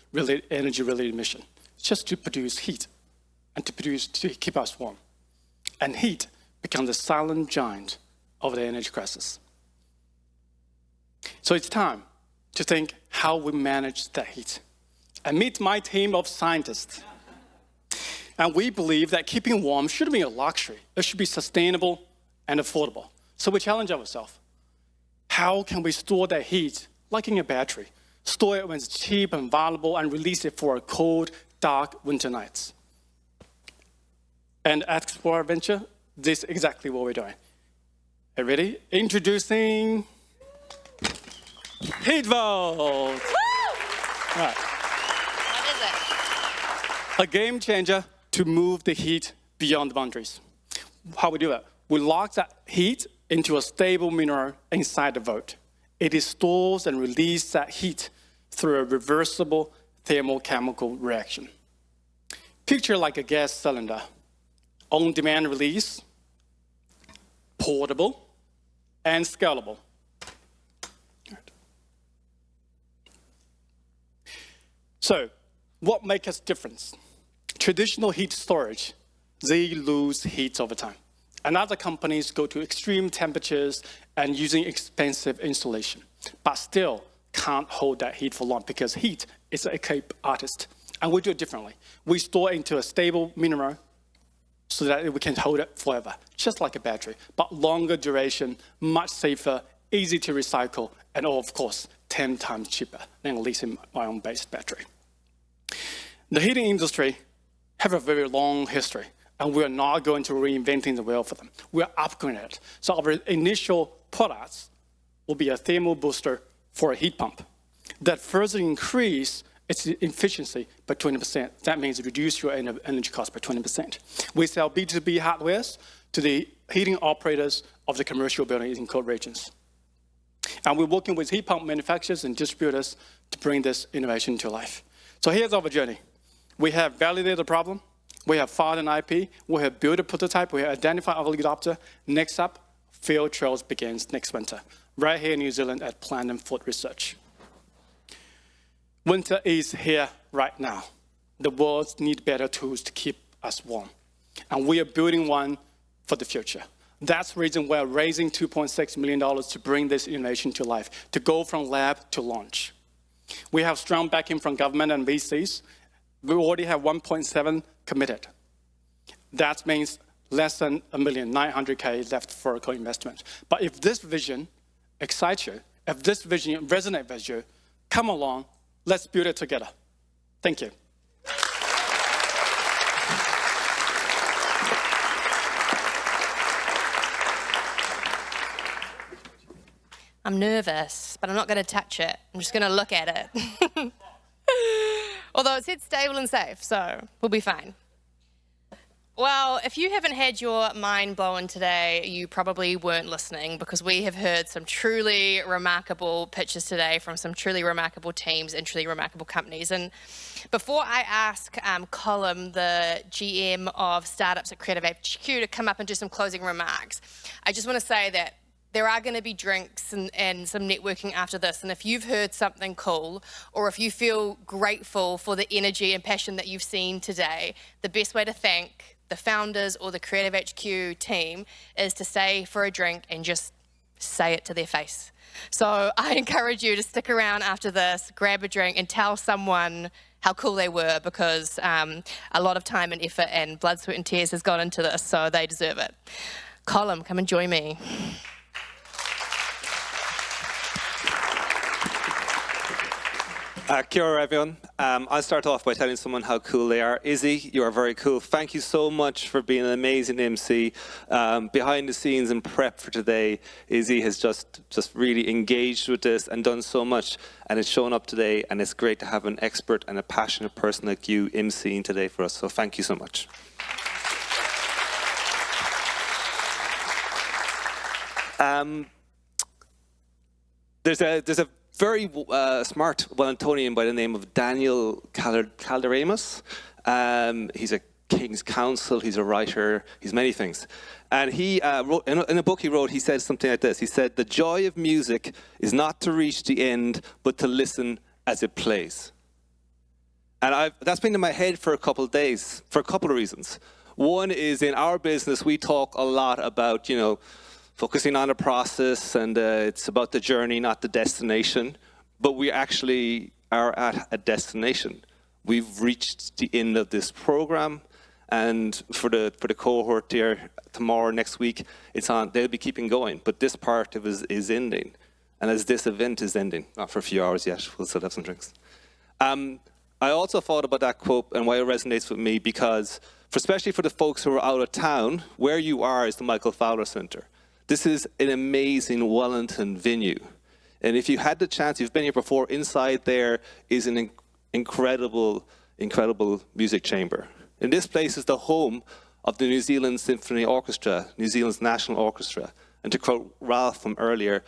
energy-related emission just to produce heat and to keep us warm. And heat becomes the silent giant of the energy crisis. So it's time to think how we manage that heat. I meet my team of scientists. And we believe that keeping warm shouldn't be a luxury. It should be sustainable and affordable. So we challenge ourselves. How can we store that heat, like in a battery? Store it when it's cheap and valuable and release it for cold, dark winter nights. And at Explorer Venture, this is exactly what we're doing. Are you ready? Introducing Heat Vault. Right. A game changer to move the heat beyond the boundaries. How we do that? We lock that heat into a stable mineral inside the vault. It stores and releases that heat through a reversible thermochemical reaction. Picture like a gas cylinder, on-demand release, portable, and scalable. So, what makes us different? Traditional heat storage, they lose heat over time. And other companies go to extreme temperatures and using expensive insulation, but still can't hold that heat for long because heat is a escape artist. And we do it differently. We store into a stable mineral so that we can hold it forever, just like a battery, but longer duration, much safer, easy to recycle, and of course, 10 times cheaper than a lithium-ion-based battery. The heating industry have a very long history, and we're not going to reinventing the wheel for them. We're upgrading it. So our initial products will be a thermal booster for a heat pump that further increase its efficiency by 20%. That means reduce your energy cost by 20%. We sell B2B hardware to the heating operators of the commercial buildings in cold regions. And we're working with heat pump manufacturers and distributors to bring this innovation to life. So here's our journey. We have validated the problem. We have filed an IP. We have built a prototype. We have identified our lead adopter. Next up, field trials begins next winter, right here in New Zealand at Platinum Food Research. Winter is here right now. The world needs better tools to keep us warm. And we are building one for the future. That's the reason we're raising $2.6 million to bring this innovation to life, to go from lab to launch. We have strong backing from government and VCs. We already have 1.7 committed. That means less than 1,900,000 left for a co-investment. But if this vision excites you, if this vision resonates with you, come along, let's build it together. Thank you. I'm nervous, but I'm not going to touch it. I'm just going to look at it. Although it said stable and safe, so we'll be fine. Well, if you haven't had your mind blown today, you probably weren't listening, because we have heard some truly remarkable pitches today from some truly remarkable teams and truly remarkable companies. And before I ask Colm, the GM of startups at Creative HQ, to come up and do some closing remarks, I just want to say that there are going to be drinks and some networking after this. And if you've heard something cool, or if you feel grateful for the energy and passion that you've seen today, the best way to thank the founders or the Creative HQ team is to stay for a drink and just say it to their face. So I encourage you to stick around after this, grab a drink and tell someone how cool they were, because a lot of time and effort and blood, sweat and tears has gone into this, so they deserve it. Colm, come and join me. Kia ora, everyone. I'll start off by telling someone how cool they are. Izzy, you are very cool. Thank you so much for being an amazing MC. Behind the scenes and prep for today, Izzy has just really engaged with this and done so much, and it's shown up today, and it's great to have an expert and a passionate person like you MCing today for us, so thank you so much. There's a very smart Wellingtonian by the name of Daniel Calderemus. He's a King's Counsel, he's a writer, he's many things. And he wrote, in a book he wrote, he said something like this. He said, "The joy of music is not to reach the end, but to listen as it plays." And that's been in my head for a couple of days, for a couple of reasons. One is, in our business, we talk a lot about, focusing on the process, and it's about the journey, not the destination. But we actually are at a destination. We've reached the end of this program, and for the cohort there tomorrow, next week, it's on. They'll be keeping going, but this part of it is ending. And as this event is ending, not for a few hours yet, we'll still have some drinks. I also thought about that quote and why it resonates with me, because especially for the folks who are out of town, where you are is the Michael Fowler Centre. This is an amazing Wellington venue. And if you had the chance, you've been here before, inside there is an incredible, incredible music chamber. And this place is the home of the New Zealand Symphony Orchestra, New Zealand's national orchestra. And to quote Ralph from earlier,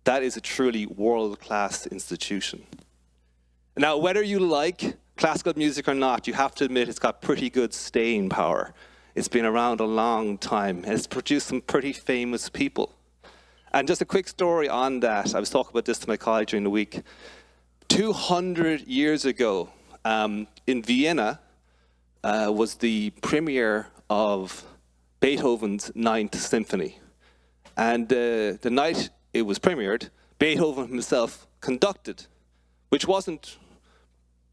that is a truly world-class institution. Now, whether you like classical music or not, you have to admit it's got pretty good staying power. It's been around a long time, and it's produced some pretty famous people. And just a quick story on that. I was talking about this to my colleague during the week. 200 years ago, in Vienna, was the premiere of Beethoven's Ninth Symphony. And the night it was premiered, Beethoven himself conducted, which wasn't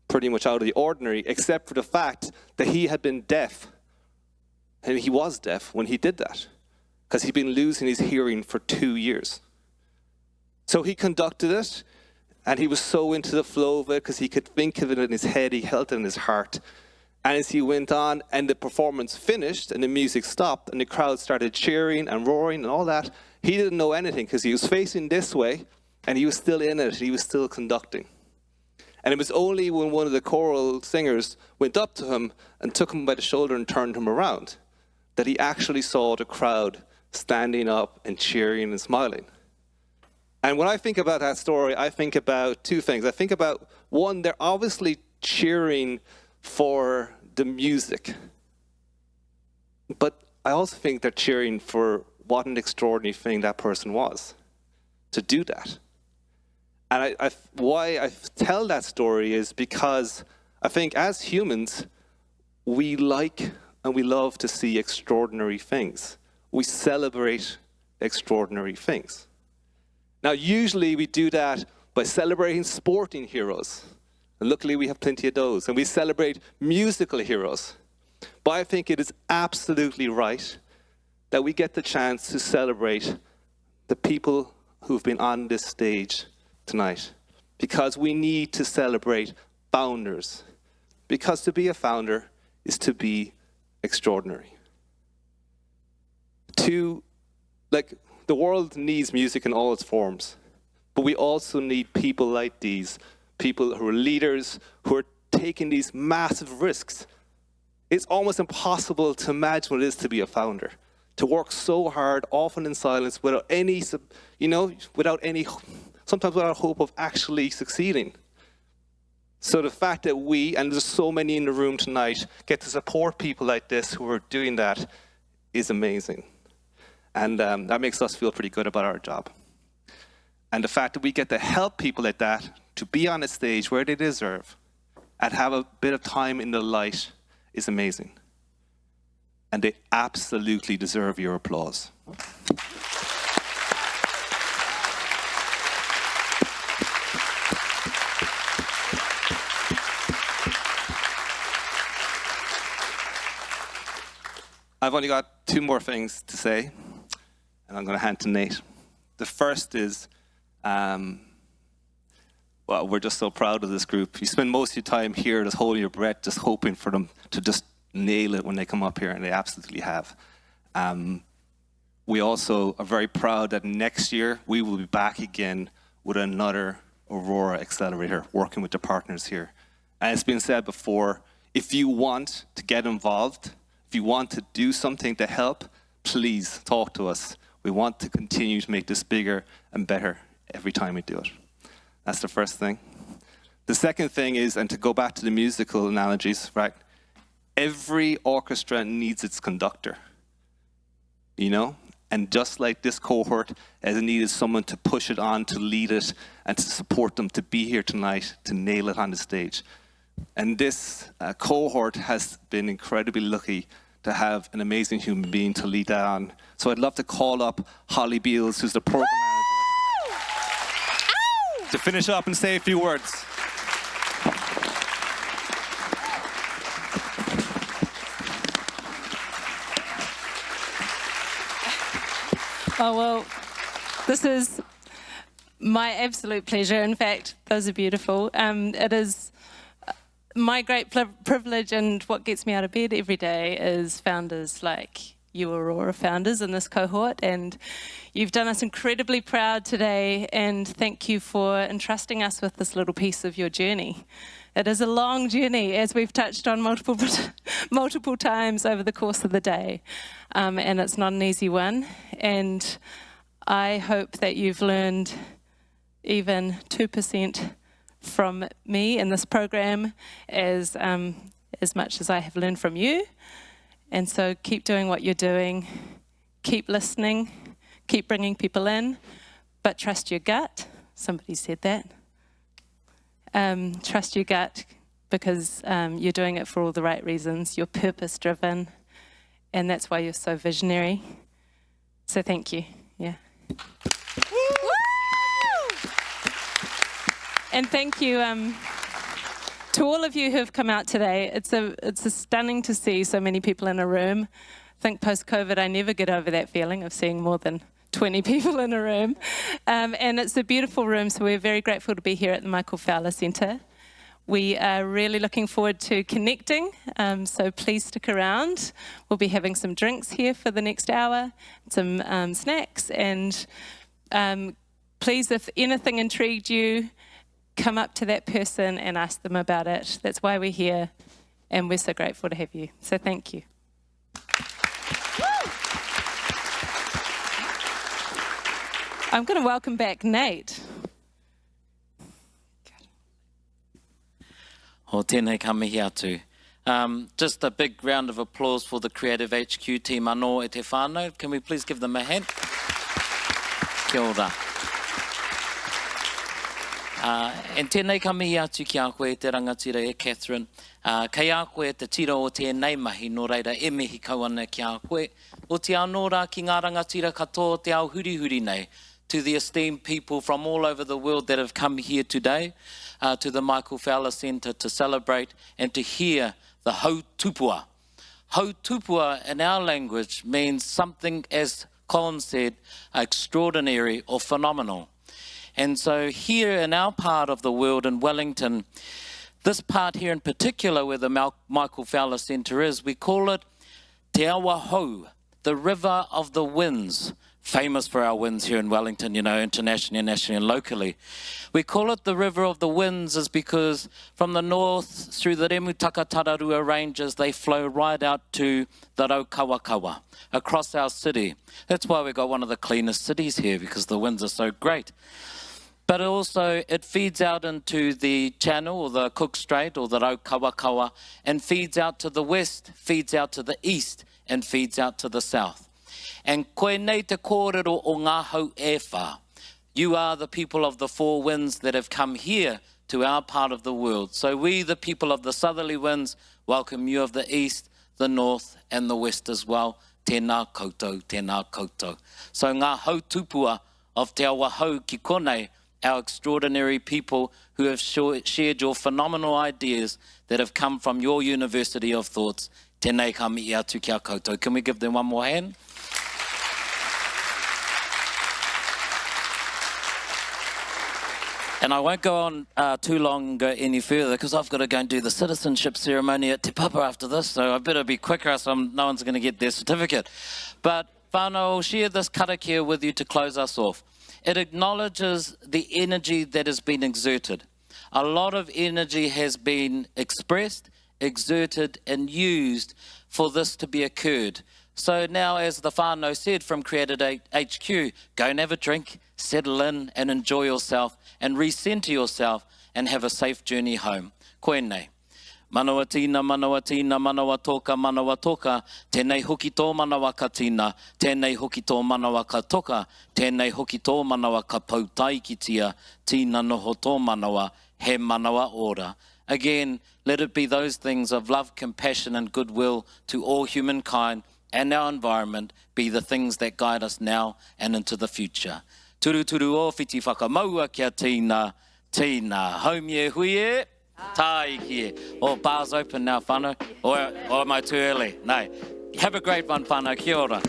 pretty much out of the ordinary, except for the fact that he had been deaf. And he was deaf when he did that, because he'd been losing his hearing for 2 years. So he conducted it, and he was so into the flow of it, because he could think of it in his head, he held it in his heart. And as he went on, and the performance finished, and the music stopped, and the crowd started cheering and roaring and all that, he didn't know anything, because he was facing this way, and he was still in it, he was still conducting. And it was only when one of the choral singers went up to him and took him by the shoulder and turned him around that he actually saw the crowd standing up and cheering and smiling. And when I think about that story, I think about two things. I think about, one, they're obviously cheering for the music. But I also think they're cheering for what an extraordinary thing that person was, to do that. And why I tell that story is because I think as humans, we like and we love to see extraordinary things. We celebrate extraordinary things. Now, usually we do that by celebrating sporting heroes. And luckily we have plenty of those. And we celebrate musical heroes. But I think it is absolutely right that we get the chance to celebrate the people who've been on this stage tonight. Because we need to celebrate founders. Because to be a founder is to be extraordinary. The world needs music in all its forms, but we also need people like these, people who are leaders, who are taking these massive risks. It's almost impossible to imagine what it is to be a founder, to work so hard, often in silence, without any, sometimes without hope of actually succeeding. So the fact that we, and there's so many in the room tonight, get to support people like this who are doing that is amazing. And that makes us feel pretty good about our job. And the fact that we get to help people like that to be on a stage where they deserve and have a bit of time in the light is amazing. And they absolutely deserve your applause. I've only got 2 more things to say, and I'm going to hand to Nate. The first is, well, we're just so proud of this group. You spend most of your time here just holding your breath, just hoping for them to just nail it when they come up here, and they absolutely have. We also are very proud that next year we will be back again with another Aurora accelerator, working with the partners here. And it's been said before, if you want to get involved, if you want to do something to help, please talk to us. We want to continue to make this bigger and better every time we do it. That's the first thing. The second thing is, and to go back to the musical analogies, right? Every orchestra needs its conductor, you know? And just like this cohort has needed someone to push it on, to lead it, and to support them to be here tonight, to nail it on the stage. And this cohort has been incredibly lucky to have an amazing human being to lead that on. So I'd love to call up Holly Beals, who's the program manager, to finish up and say a few words. Oh, well, this is my absolute pleasure. In fact, those are beautiful. It is my great privilege, and what gets me out of bed every day is founders like you, Aurora founders in this cohort, and you've done us incredibly proud today, and thank you for entrusting us with this little piece of your journey. It is a long journey, as we've touched on multiple times over the course of the day, and it's not an easy one, and I hope that you've learned even 2% from me in this program as much as I have learned from you. And so keep doing what you're doing, keep listening, keep bringing people in, but trust your gut. Somebody said that. Trust your gut because you're doing it for all the right reasons. You're purpose-driven, and that's why you're so visionary. So thank you. Yeah. And thank you to all of you who have come out today. It's stunning to see so many people in a room. I think post-COVID, I never get over that feeling of seeing more than 20 people in a room. And it's a beautiful room, so we're very grateful to be here at the Michael Fowler Centre. We are really looking forward to connecting, so please stick around. We'll be having some drinks here for the next hour, some snacks, and please, if anything intrigued you, come up to that person and ask them about it. That's why we're here, and we're so grateful to have you. So thank you. I'm going to welcome back Nate. O tēnei ka mihi atu. Just a big round of applause for the Creative HQ team anō e te whānau. Can we please give them a hand? Kia ora. And tēnei ka mihi atu ki a koe te rangatira e Catherine. Kei a koe te tira o tēnei mahi, nō reira e mihi kauana ki a koe. O te anō rā ki ngā rangatira katoa te au huri nei, to the esteemed people from all over the world that have come here today, to the Michael Fowler Centre to celebrate and to hear the hau tupua. Hau tupua in our language means something, as Colin said, extraordinary or phenomenal. And so here in our part of the world in Wellington, this part here in particular where the Michael Fowler Centre is, we call it Te Awa Hau, the river of the winds. Famous for our winds here in Wellington, you know, internationally, nationally and locally. We call it the River of the Winds is because from the north through the Remutaka Tararua Ranges, they flow right out to the Raukawakawa, across our city. That's why we've got one of the cleanest cities here, because the winds are so great. But also it feeds out into the channel or the Cook Strait or the Raukawakawa and feeds out to the west, feeds out to the east and feeds out to the south. And koe nei te kōrero o ngā hau e whā. You are the people of the four winds that have come here to our part of the world. So we, the people of the southerly winds, welcome you of the east, the north and the west as well. Tēnā koutou, tēnā koutou. So ngā hau tupua of Te Awa Hau ki konei, our extraordinary people who have shared your phenomenal ideas that have come from your University of Thoughts. Tēnei ka mihi atu kia koutou. Can we give them one more hand? And I won't go on too long any further because I've got to go and do the citizenship ceremony at Te Papa after this, so I better be quicker so no one's going to get their certificate. But whānau, I'll share this karakia with you to close us off. It acknowledges the energy that has been exerted. A lot of energy has been expressed, exerted and used for this to be occurred. So now, as the whānau said from Creative HQ, go and have a drink, settle in and enjoy yourself and recenter yourself and have a safe journey home. Koenei. Manawa tīna, manawa tīna, manawa toka, tēnei hoki tō manawa ka tīna, tēnei hoki tō manawa ka toka, tēnei hoki tō manawa ka pautai ki tia, tīna noho tō manawa, he manawa ora. Again, let it be those things of love, compassion and goodwill to all humankind and our environment be the things that guide us now and into the future. Turu turu o whiti whakamaua kia tīna, tīna. Home ye hui e, tai ki e. Oh, bar's open now, whānau. Or am I too early? No. Have a great one, whānau. Kia ora.